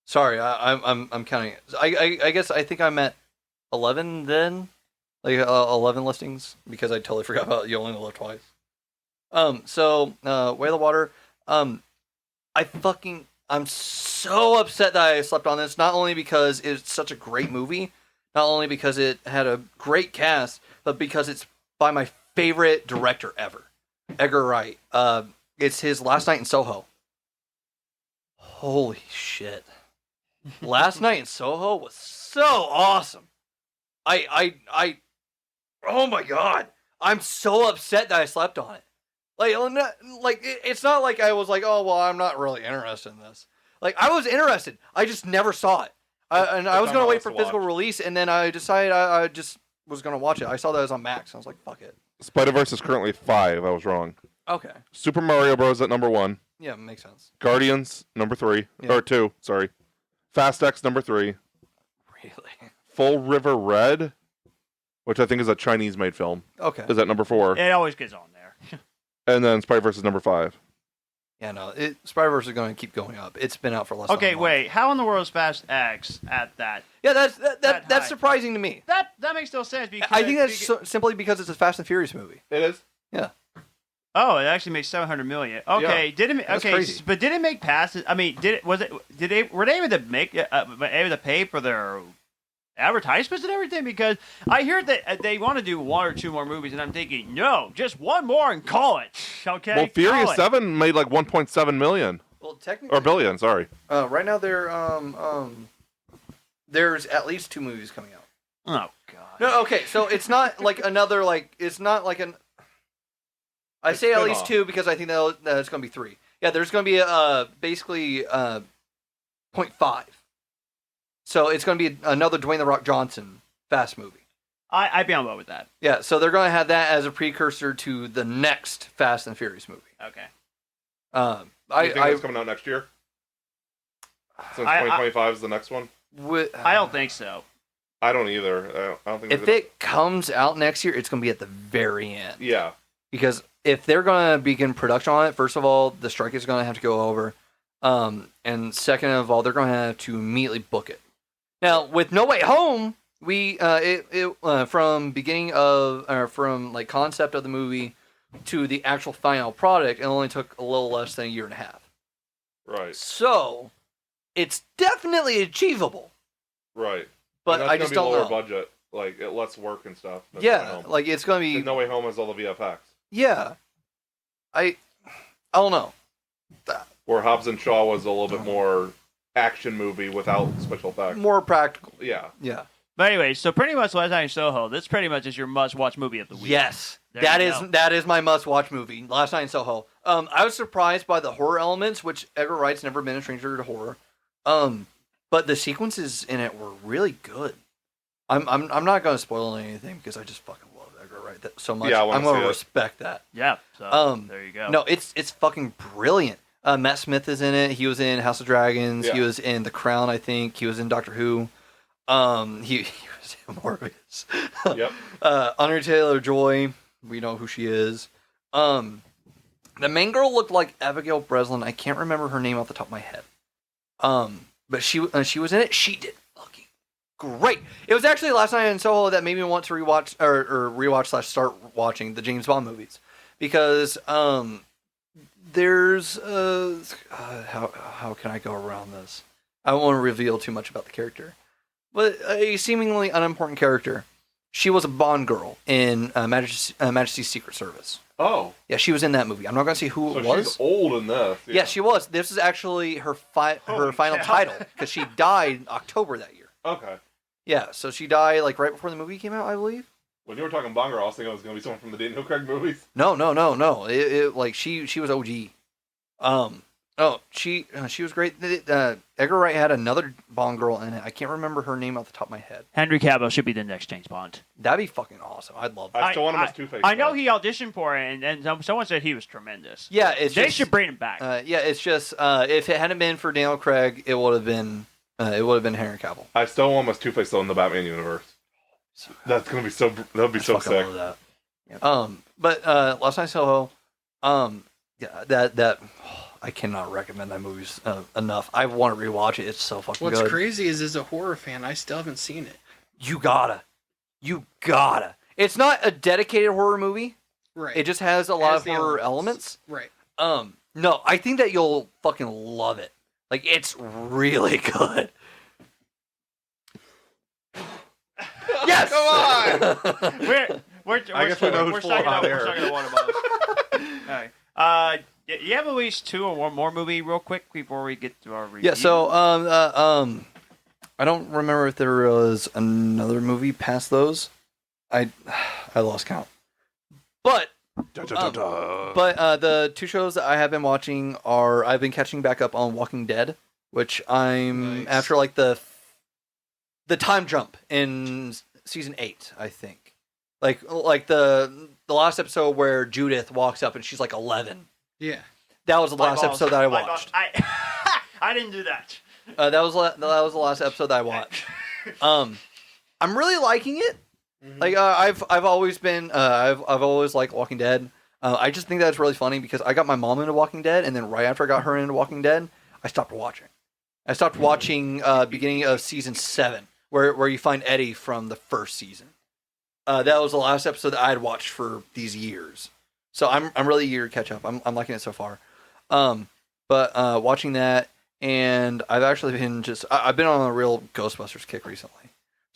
Sorry, I'm counting. I guess I think I'm at 11 then, like 11 listings because I totally forgot about You Only Live Twice. So Way of the Water. I'm so upset that I slept on this. Not only because it's such a great movie, not only because it had a great cast, but because it's by my favorite director ever, Edgar Wright. It's his Last Night in Soho. Holy shit! Last Night in Soho was so awesome. Oh my god! I'm so upset that I slept on it. It's not like I was like, oh well, I'm not really interested in this. Like I was interested, I just never saw it. And I was gonna wait for physical release, and then I decided I just was gonna watch it. I saw that it was on Max. I was like, fuck it. Spider-Verse is currently 5. I was wrong. Okay. Super Mario Bros. At number 1. Yeah, makes sense. Guardians number 3 Yeah. or 2. Sorry. Fast X number 3. Really? Full River Red, which I think is a Chinese-made film, Okay. is at number 4, It always gets on there. and then Spider-Verse is number 5. Yeah, no. Spider-Verse is going to keep going up. It's been out for less than a Okay, month. wait. How in the world is Fast X at that? Yeah, That that's high. surprising to me. That makes no sense. Because I think that's simply because it's a Fast and Furious movie. It is. Oh, it actually makes 700 million. Okay, did it? That's Okay, crazy. but did it make passes? I mean, were they able to make able to pay for their advertisements and everything? Because I hear that they want to do 1 or 2 more movies, and I'm thinking, no, just 1 more and call it. Okay. Well, Furious Call it. 7 made like 1.7 million Well, technically, or billion. Sorry. right now there's at least 2 movies coming out. Oh God. No, okay, so it's not like another it's not like an. I It's say at least spin-off. 2 because I think that it's going to be 3. Yeah, there's going to be basically 0.5. So it's going to be another Dwayne the Rock Johnson Fast movie. I'd be on board with that. Yeah, so they're going to have that as a precursor to the next Fast and Furious movie. Okay. You think that's coming out next year? Since I- 2025 is the next one. I don't think so. I don't either. I don't think. If it comes out next year, it's going to be at the very end. Yeah. Because if they're going to begin production on it, first of all, the strike is going to have to go over. And second of all, they're going to have to immediately book it. Now, with No Way Home, from beginning of, from like concept of the movie to the actual final product, it only took a little less than a year and a half. Right. So, it's definitely achievable. Right. But And that's I just gonna be don't lower know. budget. Like, it lets work and stuff. than No Way Yeah, Home. like it's gonna 'Cause be. No Way Home has all the VFX. Yeah, I don't know. Where Hobbs and Shaw was a little bit more action movie without special effects. More practical. Yeah. Yeah. But anyway, so pretty much Last Night in Soho. This pretty much is your must-watch movie of the week. Yes, There that you is go. that is my must-watch movie. Last Night in Soho. I was surprised by the horror elements, which Edgar Wright's never been a stranger to horror. But the sequences in it were really good. I'm not going to spoil anything because I just fucking love Edgar Wright so much. Yeah, I wanna I'm going see to it. respect that. Yeah. So there you go. No, it's fucking brilliant. Matt Smith is in it. He was in House of Dragons. He Yeah. was in The Crown, I think. He was in Doctor Who. He was in Morbius. Yep. Anya Taylor-Joy, we know who she is. The main girl looked like Abigail Breslin. I can't remember her name off the top of my head. But she was in it. She did fucking great. It was actually Last Night in Soho that made me want to rewatch or rewatch / start watching the James Bond movies because there's how can I go around this? I don't want to reveal too much about the character, but a seemingly unimportant character. She was a Bond girl in Majesty's Secret Service. Oh. Yeah, she was in that movie. I'm not going to say who So it was. she's old in this. Yeah. Yeah, she was. This is actually her Holy final cow. title because she died in October that year. Okay. Yeah, so she died like right before the movie came out, I believe. When you were talking Bond girl, I was thinking it was going to be someone from the Daniel Craig movies. No. It like she was OG. She was great. Edgar Wright had another Bond girl in it. I can't remember her name off the top of my head. Henry Cavill should be the next James Bond. That'd be fucking awesome. I'd love that. I still want him as Two-Face. I know though. he auditioned for it, and someone said he was tremendous. Yeah, it's They just, should bring him back. yeah, it's just if it hadn't been for Daniel Craig, it would have been Henry Cavill. I still want him as Two-Face though in the Batman universe. That's going to be so. That would be so Fucking sick. love that. But Last Night in Soho, yeah, that I cannot recommend that movie enough. I want to rewatch it. It's so fucking What's good. crazy is, as a horror fan, I still haven't seen it. You gotta. It's not a dedicated horror movie. Right. It just has a lot Has of the horror elements. Right. No, I think that you'll fucking love it. Like, it's really good. Yes. Come on! We're I guess we know who's stuck full hot in air. one of those. All right. You have at least two or one more movie real quick before we get to our review. Yeah. So, I don't remember if there was another movie past those. I lost count. But the two shows that I have been watching are I've been catching back up on Walking Dead, which I'm Nice. after like the time jump in season 8, I think. Like the last episode where Judith walks up and she's like 11. Yeah. That was the last episode that I My watched. balls. I didn't do that. That was the last episode that I watched. I'm really liking it. Like I've always been I've always liked Walking Dead. I just think that's really funny because I got my mom into Walking Dead, and then right after I got her into Walking Dead, I stopped watching. I stopped watching beginning of season 7, where you find Eddie from the first season. That was the last episode that I had watched for these years. So I'm really eager to catch up. I'm liking it so far. But watching that, and I've actually been I've been on a real Ghostbusters kick recently.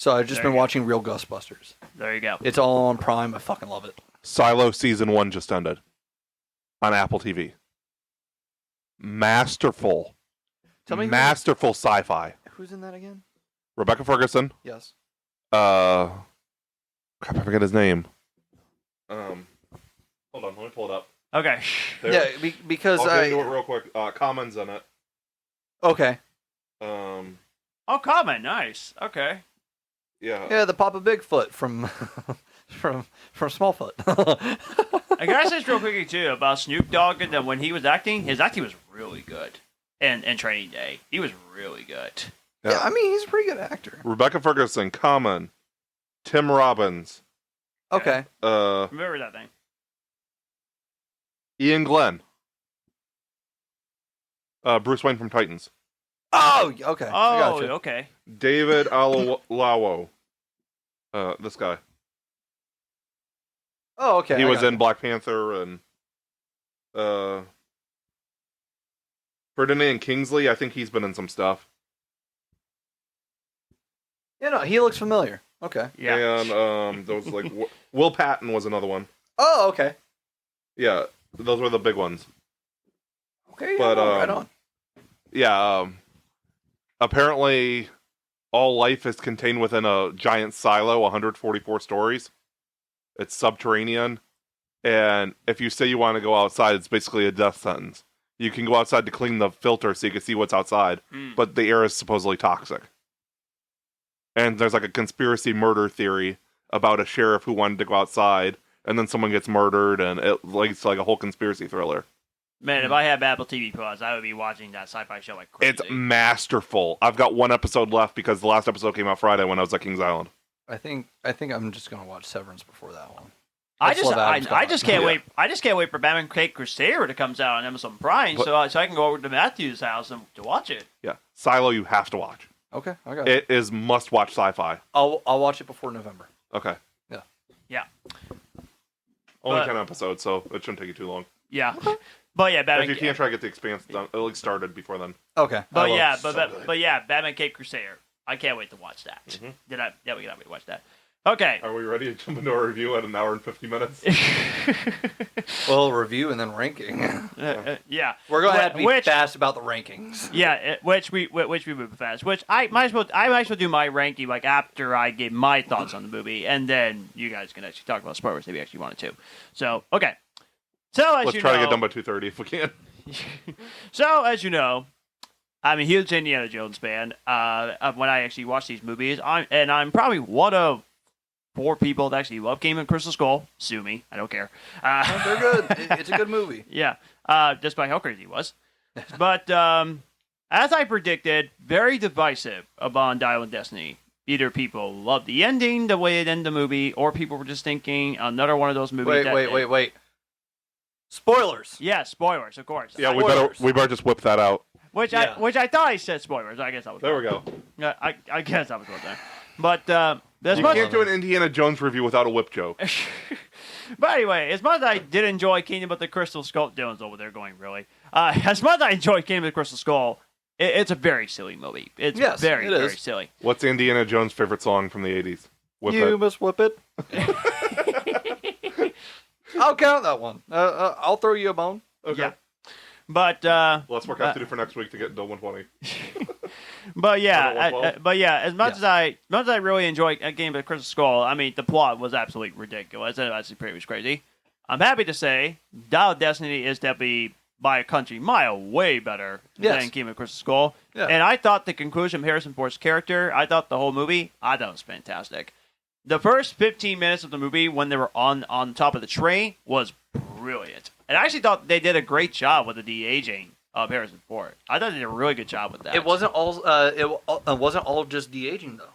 So I've just There been you go. watching real Ghostbusters. There you go. It's all on Prime. I fucking love it. Silo season 1 just ended on Apple TV. Masterful. Tell me Masterful sci-fi. who's in that again? Rebecca Ferguson. Yes. Crap, I forget his name. Hold on, let me pull it up. Okay. There. Yeah, because I'll get into it real quick. Commons in it. Okay. Oh, comment. Nice. Okay. Yeah, the Papa Bigfoot from from Smallfoot. I gotta say this real quickly too about Snoop Dogg and when he was acting, his acting was really good. And Training Day, he was really good. Yeah, I mean he's a pretty good actor. Rebecca Ferguson, Common, Tim Robbins, Okay. Remember that thing? Ian Glenn, Bruce Wayne from Titans, Oh, okay. I Oh, gotcha. okay. David Alalawo, this guy. Oh, okay. He I was got in you. Black Panther and Ferdinand Kingsley. I think he's been in some stuff. Yeah, no, he looks familiar. Okay. Yeah. And those like Will Patton was another one. Oh, okay. Yeah, those were the big ones. Okay, yeah, But, no, right on. Yeah. Apparently, all life is contained within a giant silo. 144 stories. It's subterranean, and if you say you want to go outside, it's basically a death sentence. You can go outside to clean the filter so you can see what's outside, but the air is supposedly toxic. And there's like a conspiracy murder theory about a sheriff who wanted to go outside, and then someone gets murdered, and it's like a whole conspiracy thriller. Man, if I had Apple TV Plus, I would be watching that sci-fi show like crazy. It's masterful. I've got one episode left because the last episode came out Friday when I was at Kings Island. I think I'm just gonna watch Severance before that one. I Let's let Adams just go. can't wait. I just can't wait for Batman Cape Crusader to comes out on Amazon Prime, so I can go over to Matthew's house and to watch it. Yeah, Silo you have to watch. Okay, I got it. It is must-watch sci-fi. I'll watch it before November. Okay. Yeah. Only But- 10 episodes, so it shouldn't take you too long. Yeah. But yeah, If Batman. you can't try to get the Expanse done, at least started before then. Okay. But I will. yeah, so but good. but yeah, Batman Cape Crusader. I can't wait to watch that. Mhm. Yeah, we cannot wait to watch that. Okay. Are we ready to jump into our review at an hour and 50 minutes? Well, review and then ranking. Yeah. We're gonna have to be Which- fast about the rankings. Yeah, which we move fast. Which I might as well do my ranking like after I give my thoughts on the movie, and then you guys can actually talk about spoilers if you actually wanted to. So okay. So as Let's you try know, to get done by 2:30 if we can. So as you know, I'm a huge Indiana Jones fan. When I actually watch these movies, I'm probably one of 4 people that actually love Game of Crystal Skull. Sue me, I don't care. They're good. It's a good movie. Yeah, despite how crazy it was. But as I predicted, very divisive upon Dyllan Destiny. Either people loved the ending, the way it ended the movie, or people were just thinking another one of those movies. Wait. Spoilers. Yeah, spoilers, of course. Yeah, Spoilers. we better just whip that out. Which Yeah. I thought I said spoilers. I guess I was. There wrong. we go. Yeah, I guess I was wrong there. But as You much can't do an Indiana Jones review without a whip joke. but anyway, as much as I did enjoy Kingdom of the Crystal Skull, Dylan's over there going really. As much as I enjoyed Kingdom of the Crystal Skull, it's a very silly movie. It's Yes, very it very is. silly. What's Indiana Jones' favorite song from the 80s? Whip You it. must whip it. I'll count that one. I'll throw you a bone. Okay. Yeah. But Let's work out to do for next week to get into 120. but yeah, 112? but yeah, as much as I really enjoyed Game of the Crystal Skull, I mean the plot was absolutely ridiculous. It was pretty crazy. I'm happy to say Dial Destiny is definitely by a country mile way better than Game of the Crystal Skull. Yeah. And I thought the conclusion of Harrison Ford's character, I thought the whole movie, I thought it was fantastic. The first 15 minutes of the movie when they were on top of the train was brilliant. And I actually thought they did a great job with the de-aging of Harrison Ford. I thought they did a really good job with that. It wasn't all. It wasn't all just de-aging though.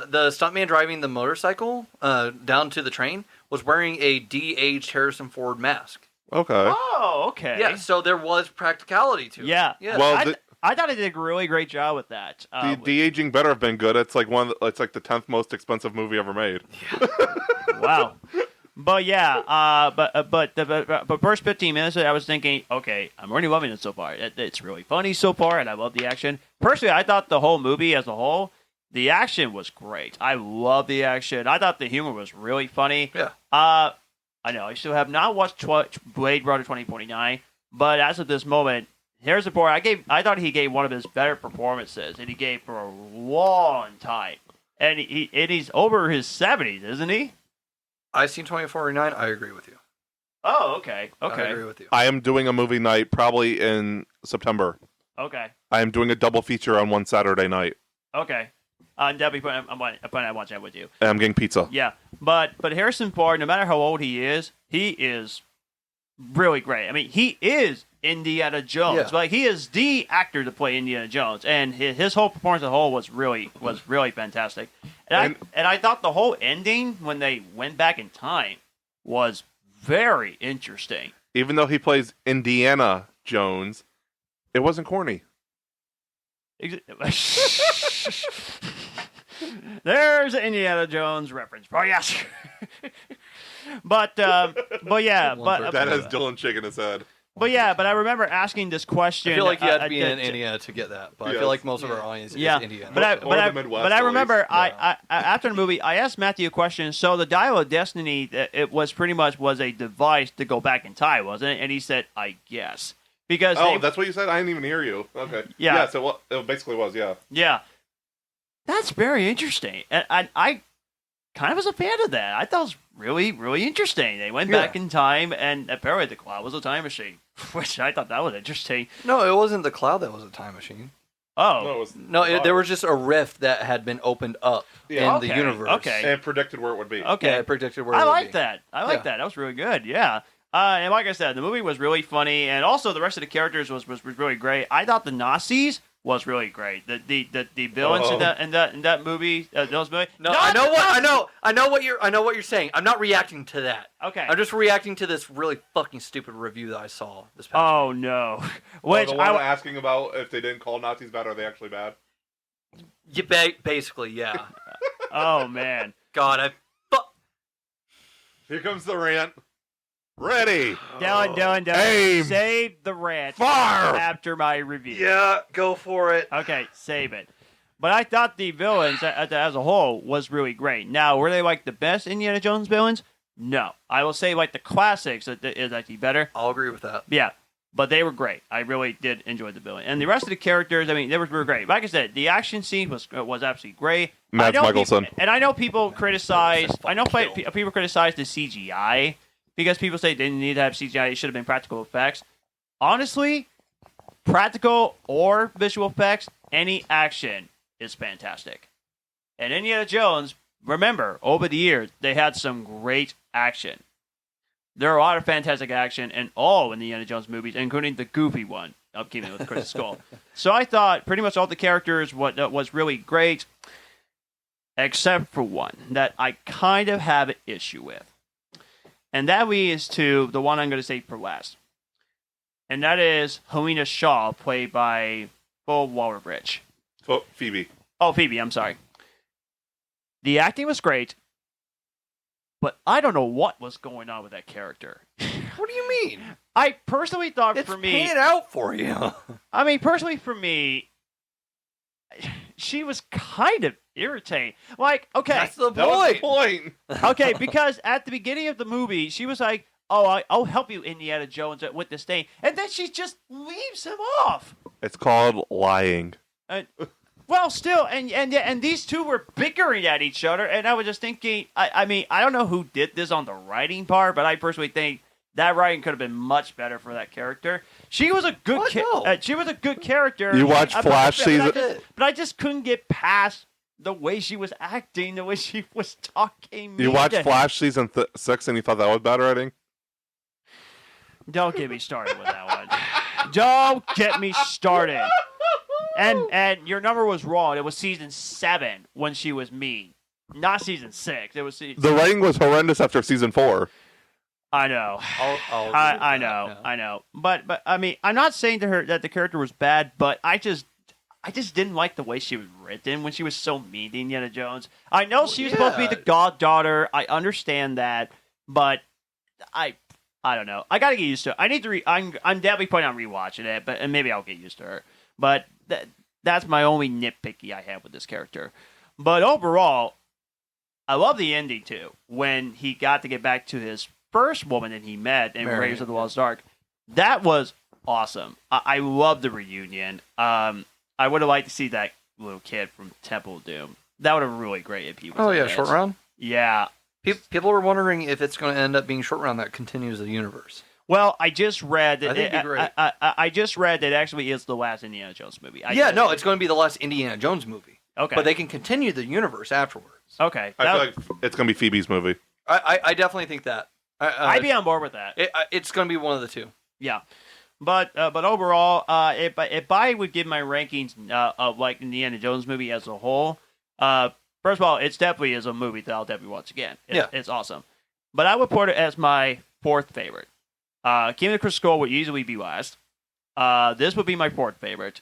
The stuntman driving the motorcycle down to the train was wearing a de-aged Harrison Ford mask. Okay. Oh, okay. Yeah, so there was practicality to it. Yeah. Yeah. Well, I thought they did a really great job with that. the de-aging better have been good. It's like it's like the 10th most expensive movie ever made. Wow. But yeah, but first 15 minutes, I was thinking, okay, I'm already loving it so far. It's really funny so far, and I love the action. Personally, I thought the whole movie as a whole, the action was great. I love the action. I thought the humor was really funny. Yeah. I know I still have not watched Blade Runner 2049, but as of this moment, here's the part. I thought he gave one of his better performances, and he gave for a long time. And he's over his 70s, isn't he? I've seen 2049. I agree with you. Oh, okay. I Okay. agree with you. I am doing a movie night probably in September. Okay. I am doing a double feature on one Saturday night. Okay. Definitely I'm planning on watching that with you. And I'm getting pizza. Yeah. But Harrison Ford, no matter how old he is really great. I mean, he is Indiana Jones. Yeah. Like he is the actor to play Indiana Jones, and his whole performance as a whole was really fantastic. And I thought the whole ending when they went back in time was very interesting. Even though he plays Indiana Jones, it wasn't corny. There's an Indiana Jones reference. Oh yes. but yeah, but That has Dyllan shaking his head. but I remember asking this question. I feel like you had to be to- in Indiana to get that, but I Yes. feel like most of our audience Yeah, is Indiana. Or the Midwest, but I at remember least. I after the movie I asked Matthew a question. So the Dial of Destiny, it was pretty much was a device to go back in time, wasn't it? And he said, I guess because Oh, that's what you said? I didn't even hear you. Okay. Yeah. Yeah, so it basically was, yeah. yeah, that's very interesting, and I kind of was a fan of that. I thought it was really really interesting. They went back in time, and apparently the cloud was a time machine, which I thought that was interesting. No, it wasn't the cloud that was a time machine. Oh, No, it was There was just a rift that had been opened up Yeah. in the Okay, universe. okay. and predicted where it would be. okay. Yeah, it predicted where I it would like be. that. I like Yeah. that. That was really good. Yeah. And like I said, the movie was really funny, and also the rest of the characters was really great. I thought the Nazis was really great. The villains in that movie, those movies. No, Not I know the what Nazis! I know what you're saying. I'm not reacting to that. Okay. I'm just reacting to this really fucking stupid review that I saw this past Oh week. no. Oh, Which the one I asking about if they didn't call Nazis bad, are they actually bad? Yeah, basically, yeah. oh man. God, Here comes the rant. Ready. Dylan. Aim. Save the rant Fire. after my review. yeah, go for it. Okay, save it. But I thought the villains as a whole was really great. Now, were they like the best Indiana Jones villains? No. I will say like the classics is actually better. I'll agree with that. Yeah. But they were great. I really did enjoy the villain. And the rest of the characters, I mean, they were great. Like I said, the action scene was absolutely great. Mads I know Mikkelsen. And I know people criticize. I know Fucking people criticize the CGI because people say they didn't need to have CGI. It should have been practical effects. Honestly, practical or visual effects, any action is fantastic. And Indiana Jones, remember, over the years, they had some great action. There are a lot of fantastic action in all in the Indiana Jones movies, including the goofy one. I'm keeping it with Chris Skull. So I thought pretty much all the characters was really great, except for one that I kind of have an issue with. And that leads to the one I'm going to say for last. And that is Helena Shaw, played by Full Waller-Bridge. Oh, Phoebe. Oh, Phoebe, I'm sorry. The acting was great, but I don't know what was going on with that character. What do you mean? I personally thought It's for me, painted out for you. I mean, personally for me, she was kind of irritating. Like, okay, That's the That was the point. point. okay, because at the beginning of the movie, she was like, "Oh, I'll help you, Indiana Jones, with this thing," and then she just leaves him off. It's called lying. Well, still, and these two were bickering at each other, and I was just thinking, I mean, I don't know who did this on the writing part, but I personally think that writing could have been much better for that character. She was a good, What? No. she was a good character. You watched Flash season- but I just couldn't get past the way she was acting, the way she was talking. You mean watched to him. Flash season 6 and you thought that was bad writing? Don't get me started with that one. Don't get me started. And your number was wrong. It was season 7 when she was mean, not season 6. It was The writing was horrendous after season 4. I know. I'll I know. But I mean, I'm not saying to her that the character was bad, but I just didn't like the way she was written when she was so mean to Indiana Jones. I know she was supposed to be the goddaughter. I understand that, but I don't know. I gotta get used to it. I need to. I'm definitely planning on rewatching it, and maybe I'll get used to her. But that's my only nitpicky I have with this character. But overall, I love the ending too. When he got to get back to his first woman that he met in Marion. Raiders of the Lost Ark, that was awesome. I love the reunion. I would have liked to see that little kid from Temple of Doom. That would have been really great if he was. Oh in yeah, this. short round. Yeah. People were wondering if it's going to end up being short round that continues the universe. Well, I just read that. I think it'd be great. I just read that it actually is the last Indiana Jones movie. It's going to be the last Indiana Jones movie. Okay. But they can continue the universe afterwards. Okay. I feel like it's going to be Phoebe's movie. I definitely think that. I'd be on board with that. It's going to be one of the two. Yeah. But overall, if I would give my rankings of like Indiana Jones movie as a whole, first of all, it's definitely is a movie that I'll definitely watch again. It's awesome. But I would put it as my 4th favorite. Kingdom of the Crystal Skull would easily be last. This would be my 4th favorite.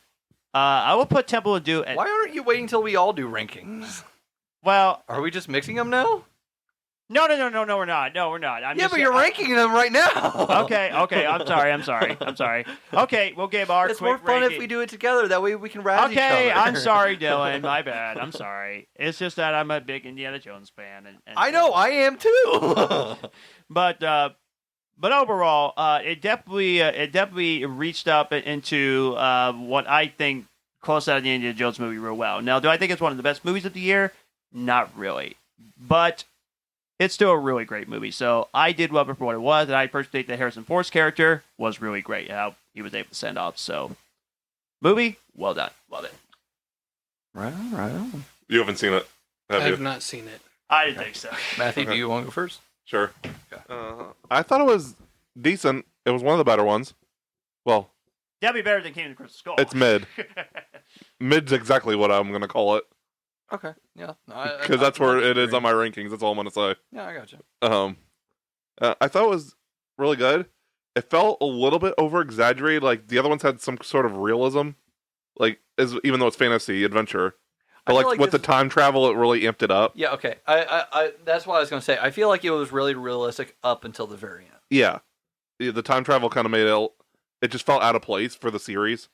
I will put Temple of Doom. Why aren't you waiting until we all do rankings? Well, Are we just mixing them now? no, we're not. No, we're not. I'm Yeah, just but you're ranking them right now. Okay. I'm sorry. Okay, we'll give our It's quick more fun ranking. if we do it together. That way we can razz each Okay, other. I'm sorry, Dylan. My bad. I'm sorry. It's just that I'm a big Indiana Jones fan, and I know, I am too. but overall, it definitely reached up into what I think closed out the Indiana Jones movie real well. Now, do I think it's one of the best movies of the year? Not really, but it's still a really great movie. So I did love it for what it was, and I personally think the Harrison Ford's character was really great. How he was able to send off. So, movie, well done, love it. Right on. You haven't seen it, have I you? have not seen it. I didn't think so. Matthew, Okay. do you want to go first? Sure. Okay. I thought it was decent. It was one of the better ones. Well, That'd be better than Kingdom of the Crystal Skull. it's mid. Mid's exactly what I'm gonna call it Okay. Yeah. because that's where it is on my rankings. That's all I'm gonna say. Yeah, I got you. I thought it was really good. It felt a little bit over exaggerated. Like the other ones had some sort of realism, like even though it's fantasy adventure. I But feel like like with the this- time travel, it really amped it up. Yeah. Okay. I that's what I was gonna say. I feel like it was really realistic up until the very end. Yeah, the time travel kind of made it. It just felt out of place for the series,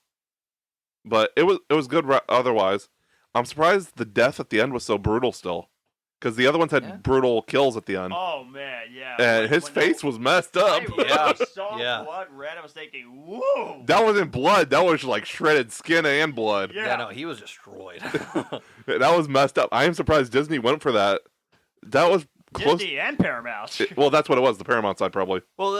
but it was good otherwise. I'm surprised the death at the end was so brutal still, because the other ones had Yeah. brutal kills at the end, Oh man, yeah. and his face was messed up. I really Yeah. saw Yeah. blood red. I was thinking, whoa. That wasn't blood. That was like shredded skin and blood. Yeah. No, he was destroyed. That was messed up. I am surprised Disney went for that. That was close. Disney and Paramount. Well, that's what it was. The Paramount side probably. Well,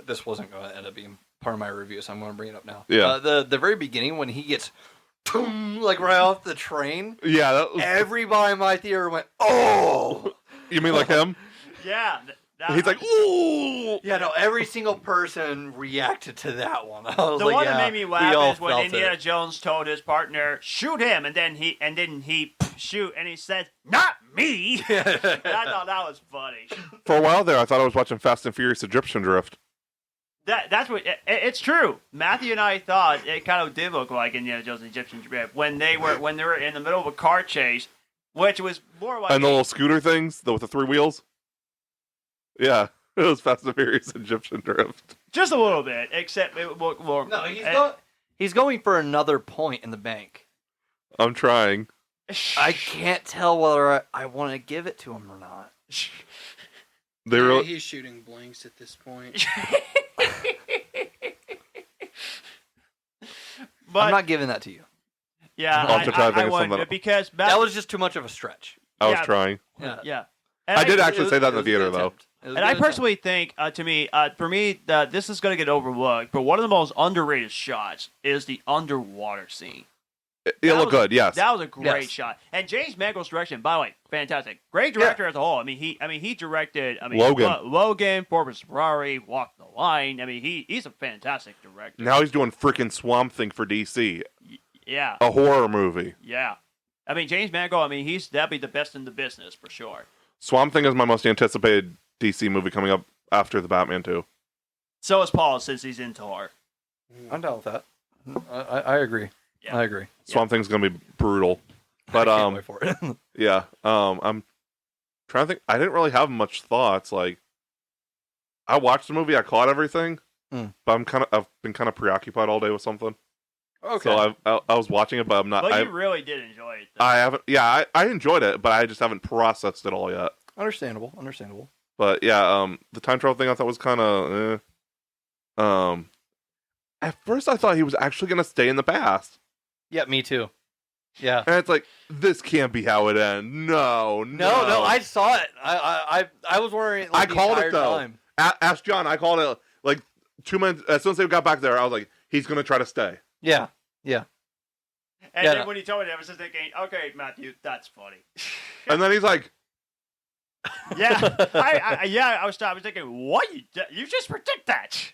this wasn't going to end up being part of my review, so I'm going to bring it up now. Yeah. The very beginning when he gets like right off the train, Yeah. That was, everybody in my theater went, "Oh!" you mean like him? Yeah. He's like, ooh. Yeah, no, every single person reacted to that one. I was the like, one yeah, that made me we all laugh is when felt Indiana it. Jones told his partner, "Shoot him," and then he shoot, and he said, "Not me." And I thought that was funny. For a while there, I thought I was watching Fast and Furious Egyptian Drift. That's what it's true. Matthew and I thought it kind of did look like Indiana Jones and Egyptian Drift when they were in the middle of a car chase, which was more like And the little scooter things with the 3 wheels. Yeah, it was Fast and Furious Egyptian Drift. just a little bit, except it more. No, he's going for another point in the bank. I'm trying. I can't tell whether I want to give it to him or not. They Yeah, really. he's shooting blanks at this point. But I'm not giving that to you. yeah, I'll have to try to think I of something. would because That was just too much of a stretch. I was yeah. trying. Yeah. yeah. I did I- actually say that in the theater, though. And I personally think, for me, this is going to get overlooked. But one of the most underrated shots is the underwater scene. It That looked was- good, yes. That was a great Yes. shot. And James Mangold's direction, by the way, fantastic. Great director as a whole. I mean, he directed. Logan. Logan, Ford vs. Ferrari, Walk the Line. I mean, he's a fantastic director. Now he's doing freaking Swamp Thing for DC, Yeah, a horror movie. yeah. I mean, James Mangold. I mean, that'd be the best in the business for sure. Swamp Thing is my most anticipated DC movie coming up after the Batman 2. So is Paul, since he's into horror. I'm down with that. I agree. Yeah. I agree. Swamp Thing's gonna be brutal. But I can't wait for it. yeah. I'm trying to think. I didn't really have much thoughts. Like, I watched the movie, I caught everything, Mm. but I've been kind of preoccupied all day with something. Okay. So I was watching it, but I'm not. But I, you really did enjoy it. Though. I haven't. Yeah, I enjoyed it, but I just haven't processed it all yet. Understandable. But yeah, the time travel thing I thought was kind of. At first I thought he was actually gonna stay in the past, Yeah, me too. Yeah. and it's like this can't be how it ends. No. No, I saw it. I was wondering. I Like, the called it, entire though. time. Ask John. I called it like 2 minutes as soon as they got back there. I was like, he's gonna try to stay. Yeah. And Yeah, then no. when he told me that, I was just thinking, okay, Matthew, that's funny. And then he's like, Yeah, I was thinking, what you just predict that?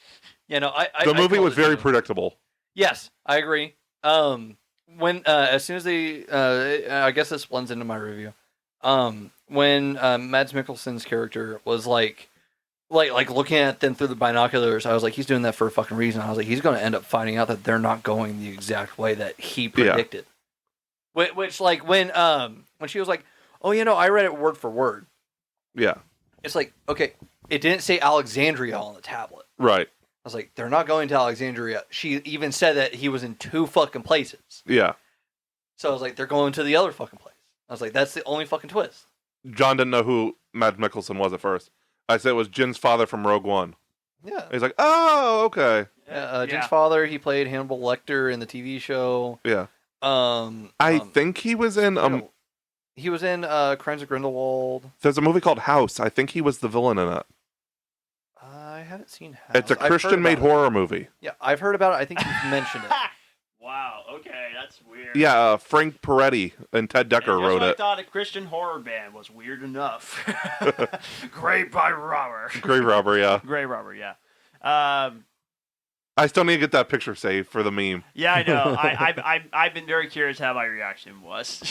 Yeah. No. the movie called was it very too. predictable. Yes, I agree. When as soon as they, I guess this blends into my review. When Mads Mikkelsen's character was like looking at them through the binoculars, I was like, he's doing that for a fucking reason. I was like, he's going to end up finding out that they're not going the exact way that he predicted. Which like when she was like, oh, I read it word for word. Yeah. It's like, okay, it didn't say Alexandria on the tablet. Right. I was like, they're not going to Alexandria. She even said that he was in 2 fucking places. Yeah. So I was like, they're going to the other fucking place. I was like, that's the only fucking twist. John didn't know who Mads Mikkelsen was at first. I said it was Jin's father from Rogue One. Yeah. He's like, oh, okay. Jin's father, he played Hannibal Lecter in the TV show. Yeah. I think he was in he was in Crimes of Grindelwald. there's a movie called House. I think he was the villain in it. I haven't seen House. It's a Christian-made horror movie. Yeah, I've heard about it. I think you've mentioned it. Wow. Okay, that's weird. Yeah, Frank Peretti and Ted Decker And wrote I it. thought a Christian horror band was weird enough. Grave by Robber. Grave Robber, yeah. Grave Robber, yeah. I still need to get that picture saved for the meme. Yeah, I know. I've been very curious how my reaction was.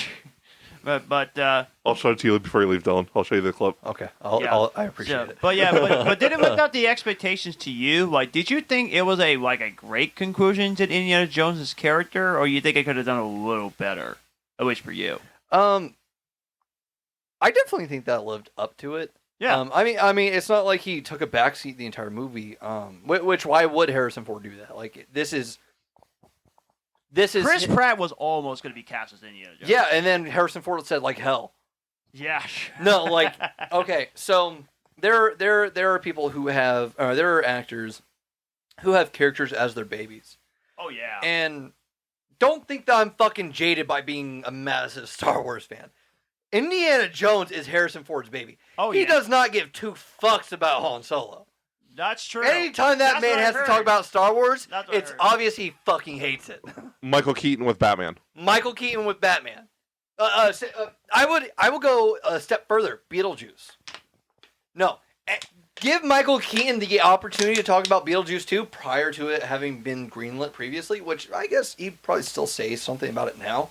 but I'll show it to you before you leave, Dylan. I'll show you the clip. Okay, Yeah. I appreciate it. But yeah, but did it live up the expectations to you? Like, did you think it was a great conclusion to Indiana Jones's character, or you think it could have done a little better, at least for you? I definitely think that lived up to it. Yeah. I mean, it's not like he took a backseat the entire movie. Which why would Harrison Ford do that? Like, this is Chris Pratt was almost going to be cast as Indiana Jones. Yeah, and then Harrison Ford said like hell. Yeah. No, like okay, so there are people who have there are actors who have characters as their babies. Oh yeah. And don't think that I'm fucking jaded by being a massive Star Wars fan. Indiana Jones is Harrison Ford's baby. Oh, he yeah. does not give 2 fucks about Han Solo. That's true. Anytime that That's man what I has to heard. talk about Star Wars, That's what I it's heard. obvious he fucking hates it. Michael Keaton with Batman. Michael Keaton with Batman. I would go a step further. Beetlejuice. No, give Michael Keaton the opportunity to talk about Beetlejuice 2 prior to it having been greenlit previously, which I guess he'd probably still say something about it now.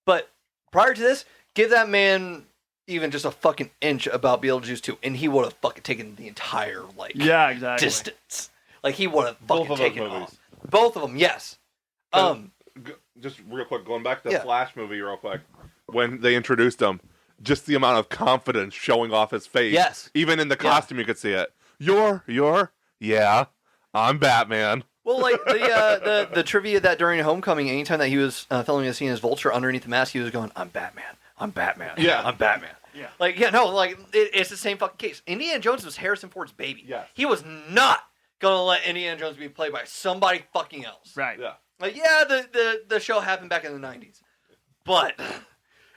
But prior to this, give that man even just a fucking inch about Beetlejuice 2, and he would have fucking taken the entire Yeah, exactly. distance. Like he would have Both fucking of those taken movies. off. Both of them, yes. Just real quick, going back to the Yeah. Flash movie real quick. When they introduced him, just the amount of confidence showing off his face. Yes. Even in the Yeah. costume, you could see it. Yeah, I'm Batman. Well, like the trivia that during Homecoming, anytime that he was filming a scene as Vulture underneath the mask, he was going, "I'm Batman. I'm Batman. Yeah. I'm Batman." Yeah. Like, yeah, no, like it's the same fucking case. Indiana Jones was Harrison Ford's baby. Yes. He was not gonna let Indiana Jones be played by somebody fucking else. Right. Yeah. Like, yeah, the show happened back in the '90s, but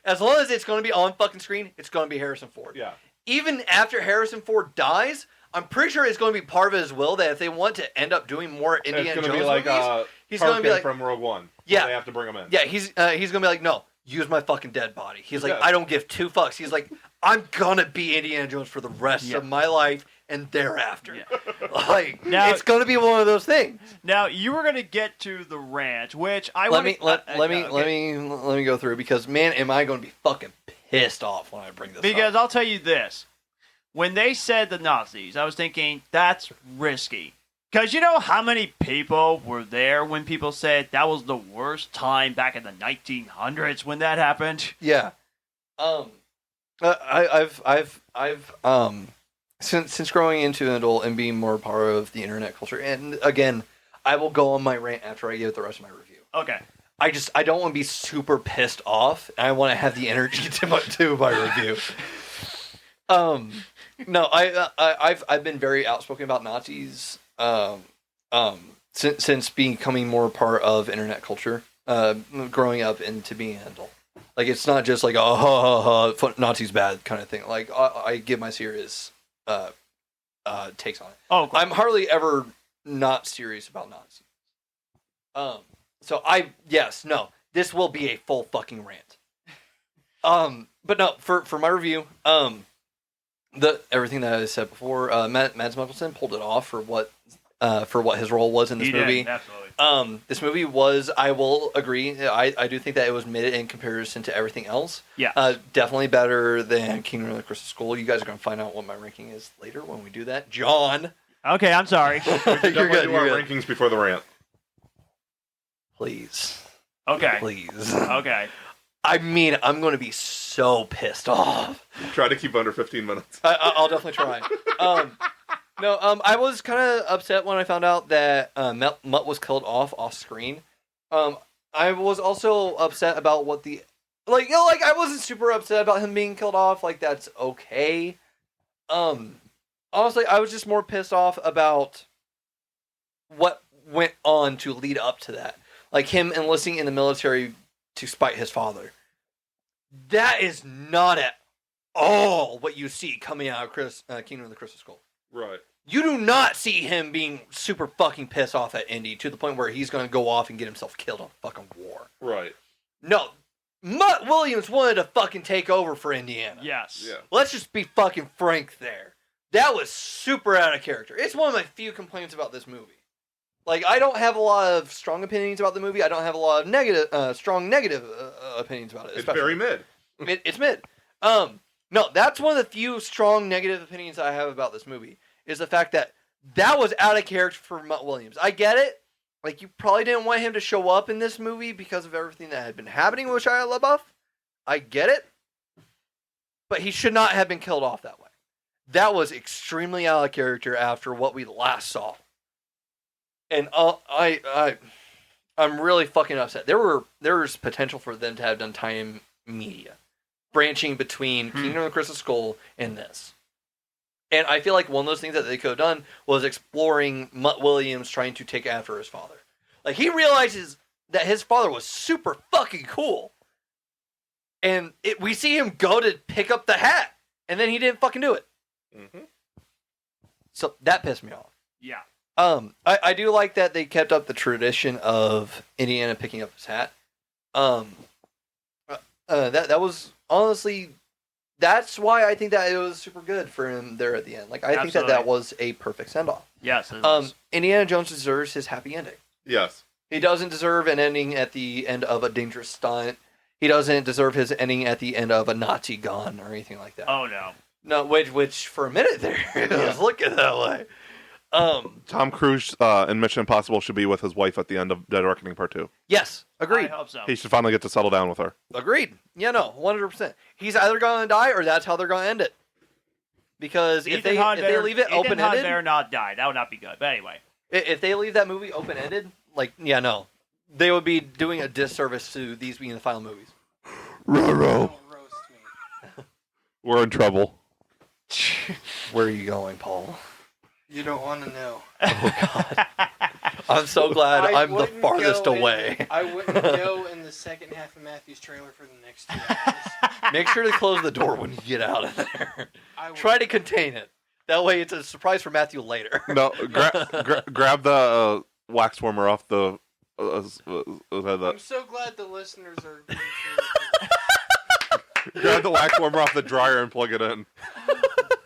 as long as it's gonna be on fucking screen, it's gonna be Harrison Ford. Yeah. Even after Harrison Ford dies, I'm pretty sure it's going to be part of his will that if they want to end up doing more Indiana It's Jones going to be like movies, he's going to be like, from Rogue One. Yeah. They have to bring him in. yeah, he's going to be like, no, use my fucking dead body. He's like, Yeah. I don't give 2 fucks. He's like, I'm gonna be Indiana Jones for the rest of my life and thereafter. Yeah. Like, Now- it's going to be one of those things. Now you were going to get to the rant, which I Let want me go through because man, am I going to be fucking pissed off when I bring this Because up. I'll tell you this. When they said the Nazis, I was thinking, that's risky. Because you know how many people were there when people said that was the worst time back in the 1900s when that happened? Yeah. I've since growing into an adult and being more part of the internet culture, and again, I will go on my rant after I give the rest of my review. Okay. I don't want to be super pissed off. And I want to have the energy to my review. No, I've been very outspoken about Nazis. Since becoming more part of internet culture, growing up into being an adult. Like it's not just like Nazis bad kind of thing. Like I give my serious takes on it. Oh, cool. I'm hardly ever not serious about Nazis. So this will be a full fucking rant. But no, for my review, everything that I said before, Mads Mikkelsen pulled it off for what his role was in this He did, movie. absolutely. This movie was, I will agree, I do think that it was mid in comparison to everything else. Yeah. Definitely better than Kingdom of the Crystal Skull. You guys are going to find out what my ranking is later when we do that. John! Okay, I'm sorry. We should definitely do our You're good. rankings before the rant. Please. Okay. Please. Okay. I mean, I'm going to be so pissed off. Try to keep under 15 minutes. I'll definitely try. I was kind of upset when I found out that Mutt was killed off screen. I was also upset about what the I wasn't super upset about him being killed off. Like, that's okay. Honestly, I was just more pissed off about what went on to lead up to that. Like, him enlisting in the military to spite his father. That is not at all what you see coming out of Kingdom of the Crystal Skull. Right. You do not see him being super fucking pissed off at Indy to the point where he's going to go off and get himself killed on fucking war. Right. No. Mutt Williams wanted to fucking take over for Indiana. Yes. Yeah. Let's just be fucking frank there. That was super out of character. It's one of my few complaints about this movie. Like, I don't have a lot of strong opinions about the movie. I don't have a lot of strong negative opinions about it. It's very mid. It's mid. No, that's one of the few strong negative opinions I have about this movie, is the fact that was out of character for Mutt Williams. I get it. Like, you probably didn't want him to show up in this movie because of everything that had been happening with Shia LaBeouf. I get it. But he should not have been killed off that way. That was extremely out of character after what we last saw. And I'm really fucking upset. There was potential for them to have done time media, branching between Kingdom of the Crystal Skull and this. And I feel like one of those things that they could have done was exploring Mutt Williams trying to take after his father. Like, he realizes that his father was super fucking cool. And we see him go to pick up the hat, and then he didn't fucking do it. Mm-hmm. So that pissed me off. Yeah. I do like that they kept up the tradition of Indiana picking up his hat. That was honestly, that's why I think that it was super good for him there at the end. Like, I think that was a perfect send off. Yes. It was. Indiana Jones deserves his happy ending. Yes. He doesn't deserve an ending at the end of a dangerous stunt. He doesn't deserve his ending at the end of a Nazi gun or anything like that. Oh no. No, which for a minute there it was looking that way. Tom Cruise in Mission Impossible should be with his wife at the end of Dead Reckoning Part 2. Yes, agreed. I hope so. He should finally get to settle down with her. Agreed. Yeah, no, 100%. He's either going to die or that's how they're going to end it. Because if they leave it open-ended... Ethan Hunt better not die. That would not be good. But anyway. If they leave that movie open-ended, like, yeah, no. They would be doing a disservice to these being the final movies. Ruh-roh. Don't roast me. We're in trouble. Where are you going, Paul? You don't want to know. Oh, God. I'm so glad I'm the farthest away. I wouldn't go in the second half of Matthew's trailer for the next 2 hours. Make sure to close the door when you get out of there. Try to contain it. That way it's a surprise for Matthew later. No, grab the wax warmer off the... I'm so glad the listeners are... Grab the wax warmer off the dryer and plug it in.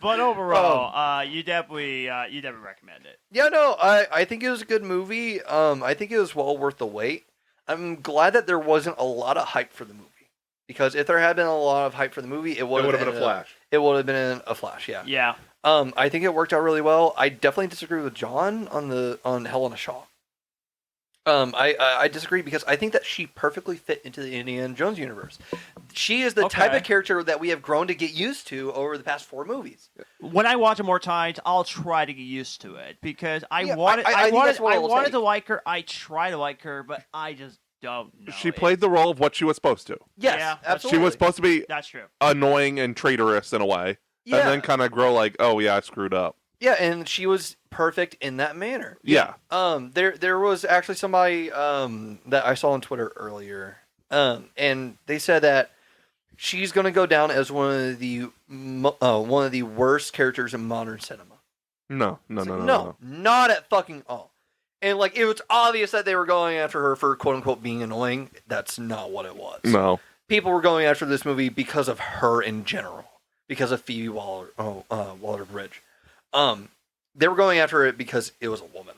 But overall, you definitely recommend it. Yeah, no, I think it was a good movie. I think it was well worth the wait. I'm glad that there wasn't a lot of hype for the movie. Because if there had been a lot of hype for the movie, it would have been a flash. It would have been a flash, yeah. Yeah. I think it worked out really well. I definitely disagree with John on Helena Shaw. I disagree because I think that she perfectly fit into the Indiana Jones universe. She is the type of character that we have grown to get used to over the past 4 movies. When I watch it more times, I'll try to get used to it because I Yeah, wanted I think that's what it'll wanted take. to like her. I try to like her, but I just don't know. She played the role of what she was supposed to. Yes, Yeah, absolutely. She was supposed to be That's true. annoying and traitorous in a way. Yeah. And then kind of grow like, oh yeah, I screwed up. Yeah, and she was perfect in that manner. Yeah. There was actually somebody that I saw on Twitter earlier, and they said that she's going to go down as one of the worst characters in modern cinema. No, not at fucking all. And like it was obvious that they were going after her for quote unquote being annoying. That's not what it was. No. People were going after this movie because of her in general, because of Phoebe Waller-Bridge. They were going after it because it was a woman.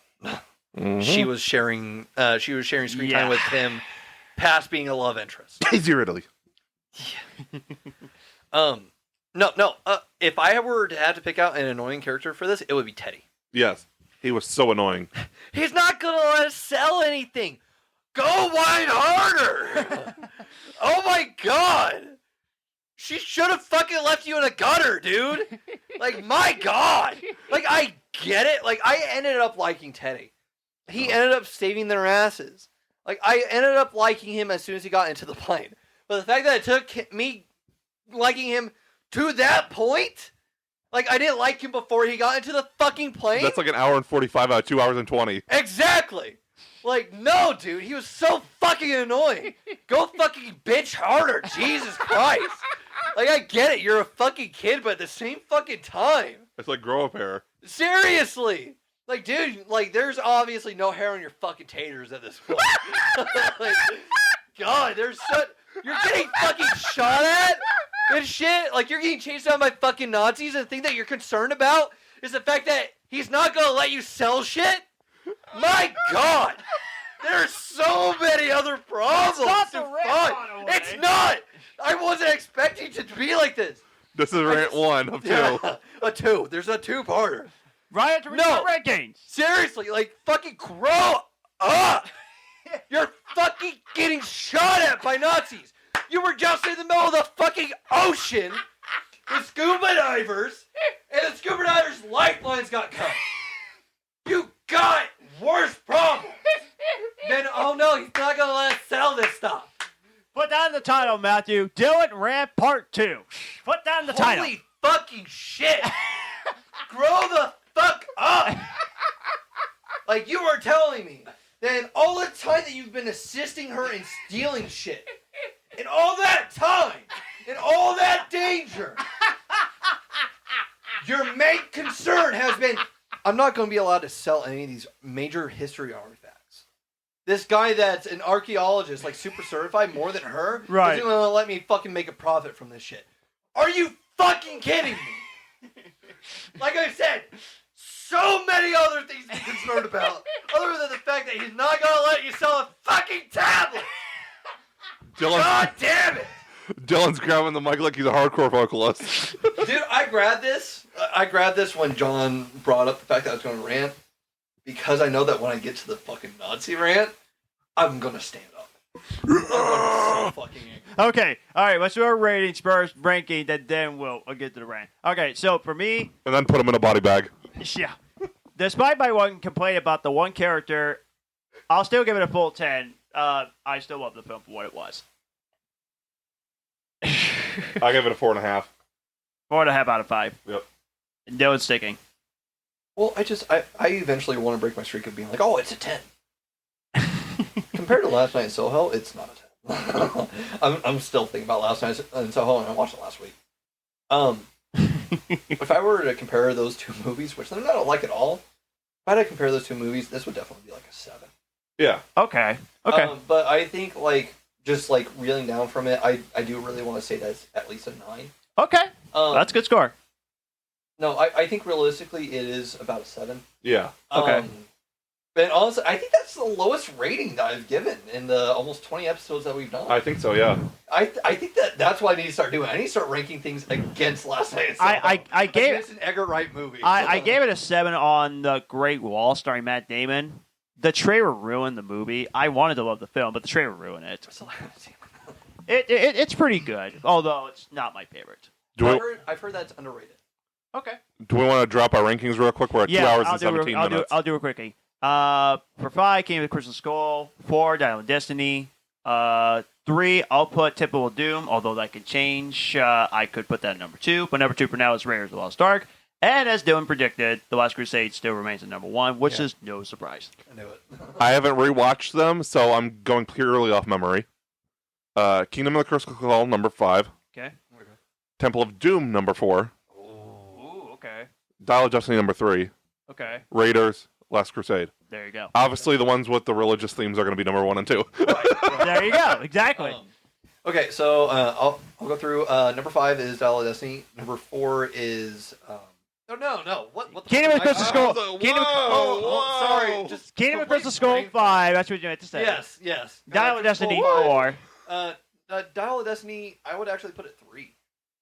Mm-hmm. She was sharing screen time with him, past being a love interest. Daisy Ridley. No. If I were to have to pick out an annoying character for this, it would be Teddy. Yes, he was so annoying. He's not gonna let us sell anything. Go wide harder. Oh my God. should have fucking left you in a gutter, dude. Like, my God. Like, I get it. Like, I ended up liking Teddy. He ended up saving their asses. Like, I ended up liking him as soon as he got into the plane. But the fact that it took me liking him to that point, like, I didn't like him before he got into the fucking plane. That's like an hour and 45 out of 2 hours and 20. Exactly. Like, no, dude. He was so fucking annoying. Go fucking bitch harder. Jesus Christ. Like, I get it. You're a fucking kid, but at the same fucking time. It's like grow up hair. Seriously. Like, dude, like, there's obviously no hair on your fucking taters at this point. Like, God, there's such... You're getting fucking shot at and shit. Like, you're getting chased down by fucking Nazis, and the thing that you're concerned about is the fact that he's not gonna let you sell shit? My God! There's so many other problems. It's not the to rant, find. by the way. It's not! I wasn't expecting it to be like this. This is rant 1 of 2. Yeah, a 2. There's a 2-parter. Riot to reach No. the rankings. Seriously, like, fucking grow up! You're fucking getting shot at by Nazis! You were just in the middle of the fucking ocean with scuba divers, and the scuba divers' lifelines got cut. You got worse problems! Then, oh no, he's not gonna let us sell this stuff. Put down the title, Matthew. Dyllan Rant Part 2. Put down the title. Holy fucking shit! Grow the fuck up! Like, you were telling me that in all the time that you've been assisting her in stealing shit, in all that time, in all that danger, your main concern has been, I'm not going to be allowed to sell any of these major history artifacts. This guy that's an archaeologist, like super certified, more than her, Right. isn't going to let me fucking make a profit from this shit. Are you fucking kidding me? Like I said, so many other things to be concerned about, other than the fact that he's not going to let you sell a fucking tablet. God damn it! Dylan's grabbing the mic like he's a hardcore vocalist. Dude, I grabbed this. I grabbed this when John brought up the fact that I was going to rant, because I know that when I get to the fucking Nazi rant, I'm going to stand up. I'm gonna be so fucking angry. Okay, all right, let's do our ratings first, ranking, then we'll get to the rant. Okay, so for me, And then put him in a body bag. yeah. Despite my one complaint about the one character, I'll still give it a full 10. I still love the film for what it was. I give it a 4.5. 4.5 out of 5. Yep. Dylan's sticking. Well, I eventually want to break my streak of being like, oh, it's a 10. Compared to Last Night in Soho, it's not a 10. I'm still thinking about Last Night in Soho, and I watched it last week. If I were to compare those two movies, which they're not alike at all, if I had to compare those two movies, this would definitely be like a 7. Yeah. Okay. Okay. But I think, like, just like reeling down from it, I do really want to say that's at least a 9. Okay. Um, That's a good score. No, I think realistically it is about a 7. Yeah. Okay. But honestly, I think that's the lowest rating that I've given in the almost 20 episodes that we've done. I think so, yeah. I think that's what I need to start doing. I need to start ranking things against Last Night in Soho. I gave it's an Edgar Wright movie. I gave it a 7 on The Great Wall starring Matt Damon. The trailer ruined the movie. I wanted to love the film, but the trailer ruined it. Still haven't seen it. It's pretty good, although it's not my favorite. I've heard that's underrated. Okay. Do we want to drop our rankings real quick? We're at 2 hours and 17 minutes. I'll do it quickly. For 5, King of the Crystal Skull. 4, Dyllan Destiny. 3, I'll put Temple of Doom, although that could change. I could put that at number 2, but number 2 for now is Raiders of the Lost Ark. And as Dylan predicted, The Last Crusade still remains at number 1, which is no surprise. I knew it. I haven't rewatched them, so I'm going purely off memory. Kingdom of the Crystal Skull, number 5. Okay. Temple of Doom, number 4. Ooh, okay. Dial of Destiny, number 3. Okay. Raiders, Last Crusade. There you go. Obviously, the ones with the religious themes are going to be number 1 and 2. There you go. Exactly. Okay, so I'll go through. Number 5 is Dial of Destiny. Number 4 is. No. What the Kingdom of the Crystal Skull. Sorry. Just Kingdom of the Crystal complete Skull brain 5. That's what you meant to say. Yes. Dial of Destiny 4. 4. Dial of Destiny, I would actually put it 3.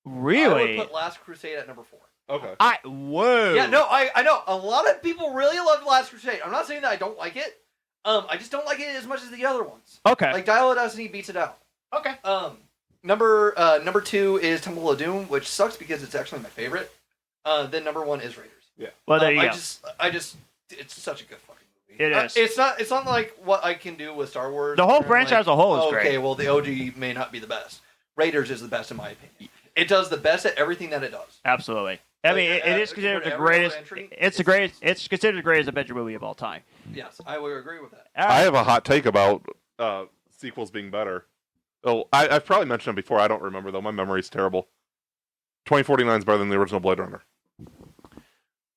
Really? I would put Last Crusade at number 4. Okay. Whoa. Yeah, no, I know. A lot of people really love Last Crusade. I'm not saying that I don't like it. I just don't like it as much as the other ones. Okay. Like, Dial of Destiny beats it out. Okay. Number 2 is Temple of Doom, which sucks because it's actually my favorite. Then number 1 is Raiders. Yeah. Well, there you I go. just, it's such a good fucking movie. It is. It's not like what I can do with Star Wars. The whole where I'm franchise like, as a whole is okay, great. well, the OG may not be the best. Raiders is the best in my opinion. It does the best at everything that it does. Absolutely. I mean, it is considered the greatest. It's the greatest. It's considered the greatest adventure movie of all time. Yes, I would agree with that. All I right. have a hot take about sequels being better. Oh, I've probably mentioned it before. I don't remember though. My memory's terrible. 2049 is better than the original Blade Runner.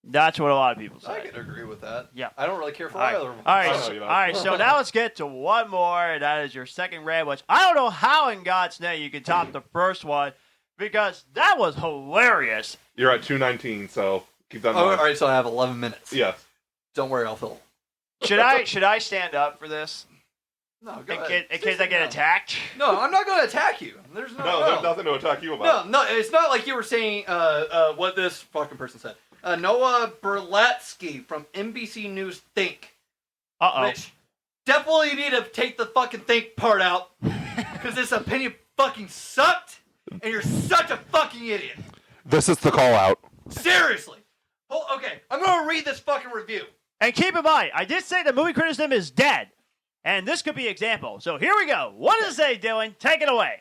That's what a lot of people I say. could agree with that. Yeah. I don't really care for All right. either of them. All right. I know So, you all don't. right. So now let's get to one more, and that is your second rant, which I don't know how in God's name you can top the first one because that was hilarious. You're at 219, so keep that in Oh, mind. all right, so I have 11 minutes. Yes. Don't worry, I'll fill. Should I stand up for this No, go in, ahead. in case I get No. attack? No, I'm not going to attack you. There's No, there's nothing to attack you about. No, it's not like you were saying what this fucking person said. Noah Berlatsky from NBC News Think. Uh Which definitely need to take the fucking think part out. Because this opinion fucking sucked. And you're such a fucking idiot. This is the call out. Seriously. Oh, okay, I'm going to read this fucking review. And keep in mind, I did say the movie criticism is dead, and this could be an example. So here we go. What does it say, Dylan? Take it away.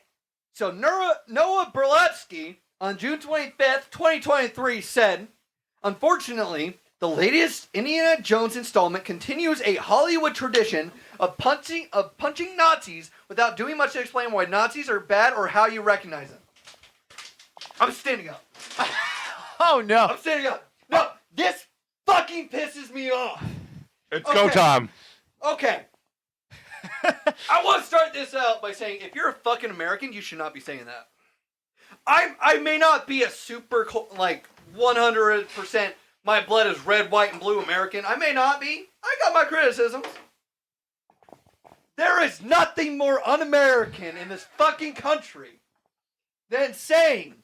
So Noah Berlatsky on June 25th, 2023 said, unfortunately, the latest Indiana Jones installment continues a Hollywood tradition of punching Nazis without doing much to explain why Nazis are bad or how you recognize them. I'm standing up. Oh no. I'm standing up. No, this fucking pisses me off. It's go Okay. time. Okay. I want to start this out by saying, if you're a fucking American, you should not be saying that. I may not be a super, 100%, my blood is red, white, and blue American. I may not be. I got my criticisms. There is nothing more un-American in this fucking country than saying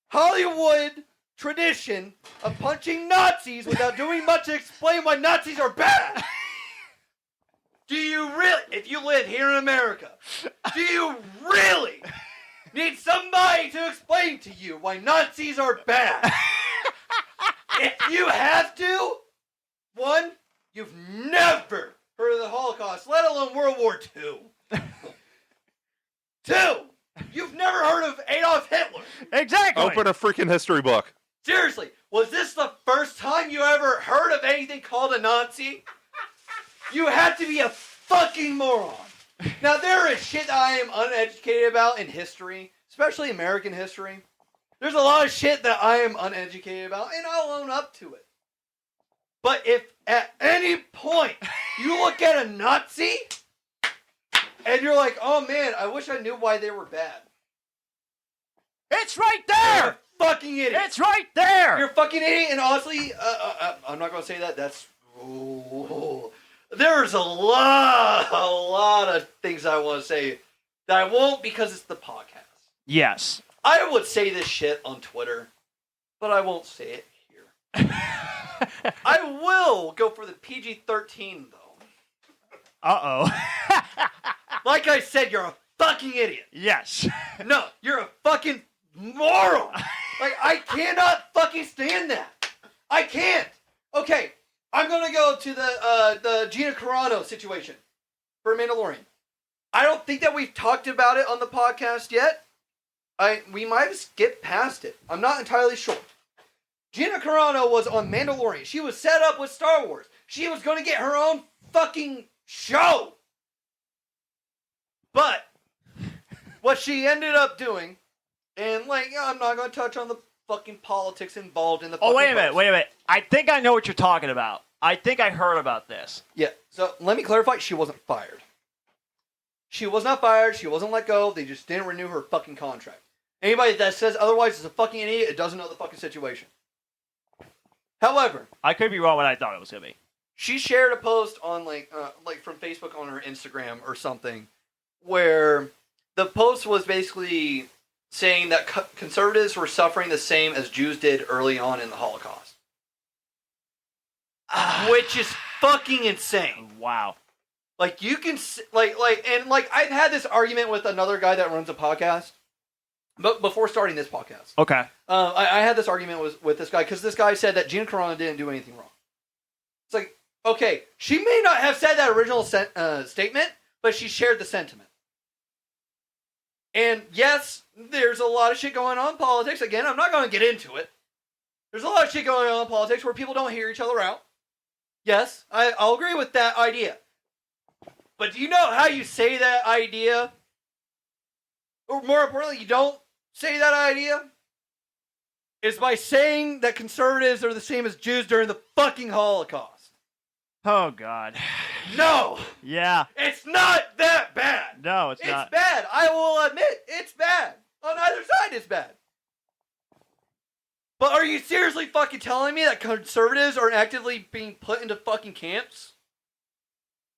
Hollywood tradition of punching Nazis without doing much to explain why Nazis are bad. Do you really, if you live here in America, do you really need somebody to explain to you why Nazis are bad? If you have to, one, you've never heard of the Holocaust, let alone World War II. Two, you've never heard of Adolf Hitler. Exactly. Open a freaking history book. Seriously, was this the first time you ever heard of anything called a Nazi? You have to be a fucking moron. Now, there is shit that I am uneducated about in history, especially American history. There's a lot of shit that I am uneducated about, and I'll own up to it. But if at any point you look at a Nazi and you're like, oh man, I wish I knew why they were bad. It's right You're there. a fucking idiot. It's right there. You're a fucking idiot, and honestly, I'm not going to say that. That's... there's a lot of things I want to say that I won't because it's the podcast. Yes. I would say this shit on Twitter, but I won't say it here. I will go for the PG-13, though. Uh-oh. Like I said, you're a fucking idiot. Yes. No, you're a fucking moron. Like, I cannot fucking stand that. I can't. Okay, I'm going to go to the Gina Carano situation for Mandalorian. I don't think that we've talked about it on the podcast yet. We might have skipped past it. I'm not entirely sure. Gina Carano was on Mandalorian. She was set up with Star Wars. She was going to get her own fucking show. But what she ended up doing, and I'm not going to touch on the fucking politics involved in the fucking Oh, wait a post. minute. I think I know what you're talking about. I think I heard about this. Yeah, so let me clarify. She wasn't fired. She was not fired. She wasn't let go. They just didn't renew her fucking contract. Anybody that says otherwise is a fucking idiot. It doesn't know the fucking situation. However, I could be wrong what I thought it was going to be. she shared a post on from Facebook on her Instagram or something, where the post was basically saying that conservatives were suffering the same as Jews did early on in the Holocaust, which is fucking insane. Wow. Like you can and I've had this argument with another guy that runs a podcast, but before starting this podcast, Okay. I had this argument with this guy because this guy said that Gina Carano didn't do anything wrong. It's like, okay, she may not have said that original statement, but she shared the sentiment. And yes, there's a lot of shit going on in politics. Again, I'm not going to get into it. There's a lot of shit going on in politics where people don't hear each other out. Yes, I'll agree with that idea. But do you know how you say that idea? Or more importantly, you don't say that idea? Is by saying that conservatives are the same as Jews during the fucking Holocaust. Oh God. No! Yeah. It's not that bad! No, it's not. It's bad. I will admit, it's bad. On either side, it's bad. But are you seriously fucking telling me that conservatives are actively being put into fucking camps?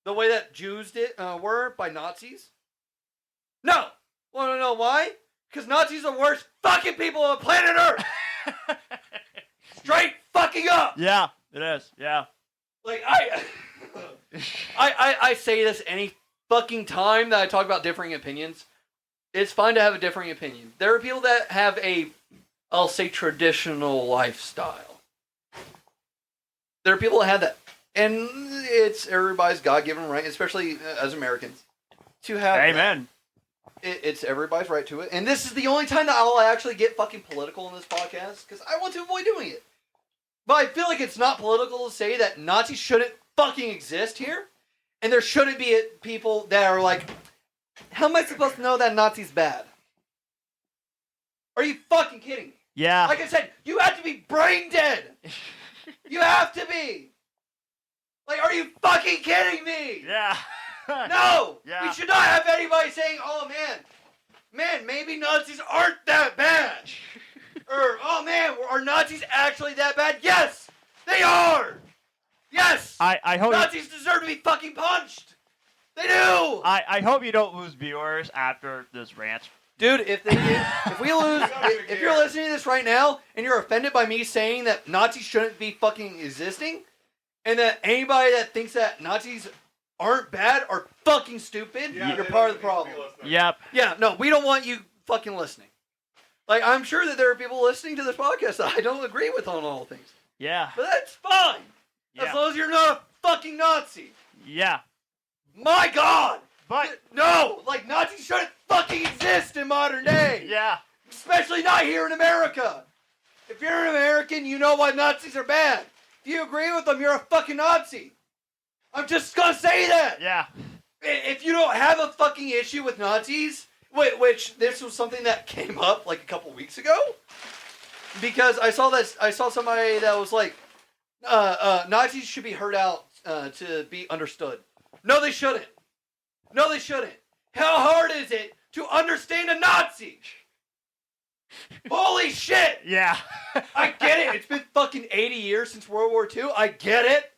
The way that Jews were by Nazis? No! Want to know why? Because Nazis are the worst fucking people on planet Earth! Straight fucking up! Yeah, it is. Yeah. Like, I say this any fucking time that I talk about differing opinions. It's fine to have a differing opinion. There are people that have I'll say, traditional lifestyle. There are people that have that. And it's everybody's God-given right, especially as Americans, to have Amen. It's everybody's right to it. And this is the only time that I'll actually get fucking political in this podcast, because I want to avoid doing it. But I feel like it's not political to say that Nazis shouldn't fucking exist here. And there shouldn't be people that are like, how am I supposed to know that Nazi's bad? Are you fucking kidding me? Yeah. Like I said, you have to be brain dead. You have to be. Like, are you fucking kidding me? Yeah. No! Yeah. We should not have anybody saying, oh man, maybe Nazis aren't that bad. Or, oh man, are Nazis actually that bad? Yes! They are! Yes! I hope Nazis deserve to be fucking punched! They do! I hope you don't lose viewers after this rant. Dude, if we lose, if you're listening to this right now and you're offended by me saying that Nazis shouldn't be fucking existing, and that anybody that thinks that Nazis aren't bad are fucking stupid, you're part of the problem. Yep. Yeah, no, we don't want you fucking listening. Like, I'm sure that there are people listening to this podcast that I don't agree with on all things. Yeah. But that's fine. Yeah. As long as you're not a fucking Nazi. Yeah. My God! But No! Like, Nazis shouldn't fucking exist in modern day! yeah. Especially not here in America! If you're an American, you know why Nazis are bad. If you agree with them, you're a fucking Nazi. I'm just gonna say that! Yeah. If you don't have a fucking issue with Nazis, which this was something that came up like a couple weeks ago, because I saw somebody that was like, Nazis should be heard out to be understood. No, they shouldn't. No, they shouldn't. How hard is it to understand a Nazi? Holy shit! Yeah. I get it. It's been fucking 80 years since World War II. I get it.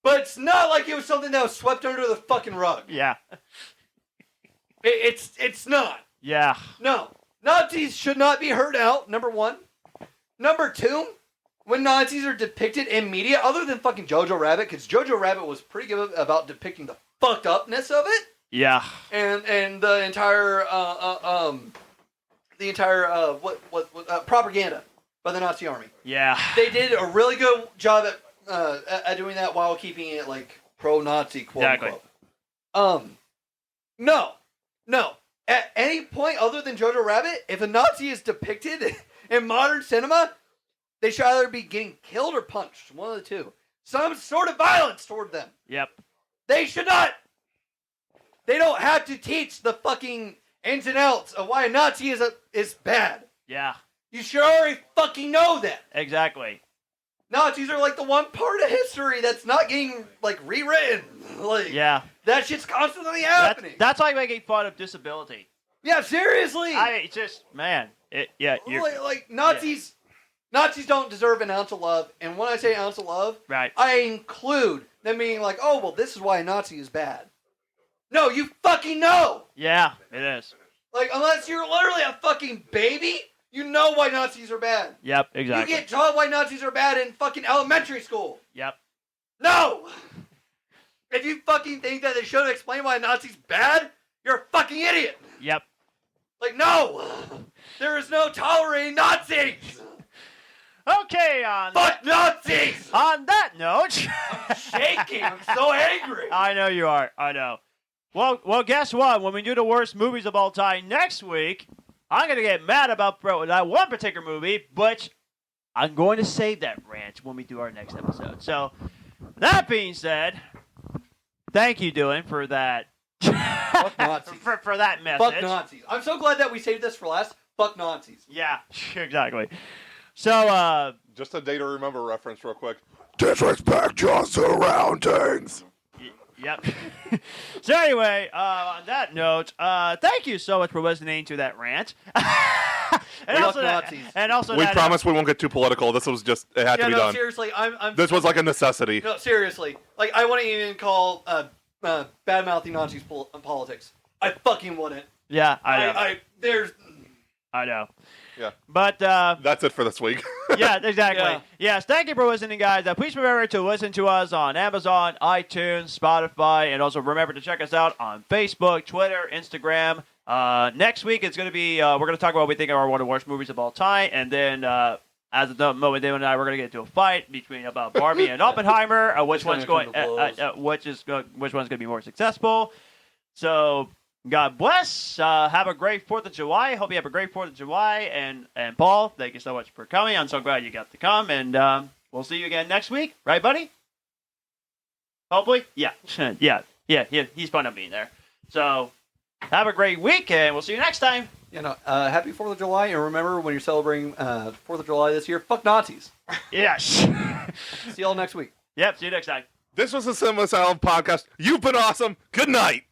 But it's not like it was something that was swept under the fucking rug. Yeah. It's not. Yeah. No. Nazis should not be heard out, number one. Number two, when Nazis are depicted in media, other than fucking Jojo Rabbit, because Jojo Rabbit was pretty good about depicting the fucked upness of it, Yeah. and the entire propaganda by the Nazi army. Yeah. They did a really good job at doing that while keeping it like pro-Nazi, quote Exactly. unquote. No. At any point other than Jojo Rabbit, if a Nazi is depicted in modern cinema, they should either be getting killed or punched. One of the two. Some sort of violence toward them. Yep. They should not. They don't have to teach the fucking ins and outs of why a Nazi is bad. Yeah. You should already fucking know that. Exactly. Nazis are like the one part of history that's not getting like rewritten. Like Yeah. that shit's constantly happening. That's like making fun of disability. Yeah, seriously. It's just, man. You're like Nazis. Nazis don't deserve an ounce of love, and when I say ounce of love, right. I include them being like, oh, well, this is why a Nazi is bad. No, you fucking know! Yeah, it is. Like, unless you're literally a fucking baby, you know why Nazis are bad. Yep, exactly. You get taught why Nazis are bad in fucking elementary school. Yep. No! If you fucking think that they shouldn't explain why Nazis bad, you're a fucking idiot. Yep. Like, no! There is no tolerating Nazis! Okay, Fuck Nazis! on that note, I'm shaking. I'm so angry. I know you are. I know. Well, guess what? When we do the worst movies of all time next week, I'm gonna get mad about that one particular movie, but I'm going to save that rant when we do our next episode. So, that being said, thank you, Dyllan, for that. Fuck Nazis. for that message. Fuck Nazis. I'm so glad that we saved this for last. Fuck Nazis. Yeah, exactly. So, Just a day to remember reference, real quick. Disrespect your surroundings. Yep. So anyway, on that note, thank you so much for listening to that rant. and, We also love that, Nazis. and also We that, promise we won't get too political. This was just, it had to be done. Seriously, I'm. This was like a necessity. No, seriously. Like, I wouldn't even call bad-mouthing Nazis politics. I fucking wouldn't. Yeah, I know. I know. Yeah. But That's it for this week. yeah, exactly. Yeah. Yes, thank you for listening, guys. Please remember to listen to us on Amazon, iTunes, Spotify, and also remember to check us out on Facebook, Twitter, Instagram. Next week it's going to be we're going to talk about what we think are one of the worst movies of all time, and then as of the moment, Dave and I we're going to get into a fight between about Barbie and Oppenheimer. Which one's going? Which one's going to be more successful? So. God bless. Have a great 4th of July. Hope you have a great 4th of July. And Paul, thank you so much for coming. I'm so glad you got to come. And we'll see you again next week. Right, buddy? Hopefully? Yeah. He's fun on being there. So have a great week, and we'll see you next time. Happy 4th of July, and remember, when you're celebrating 4th of July this year, fuck Nazis. Yes. See y'all next week. Yep, see you next time. This was the Cinema Salad Podcast. You've been awesome. Good night.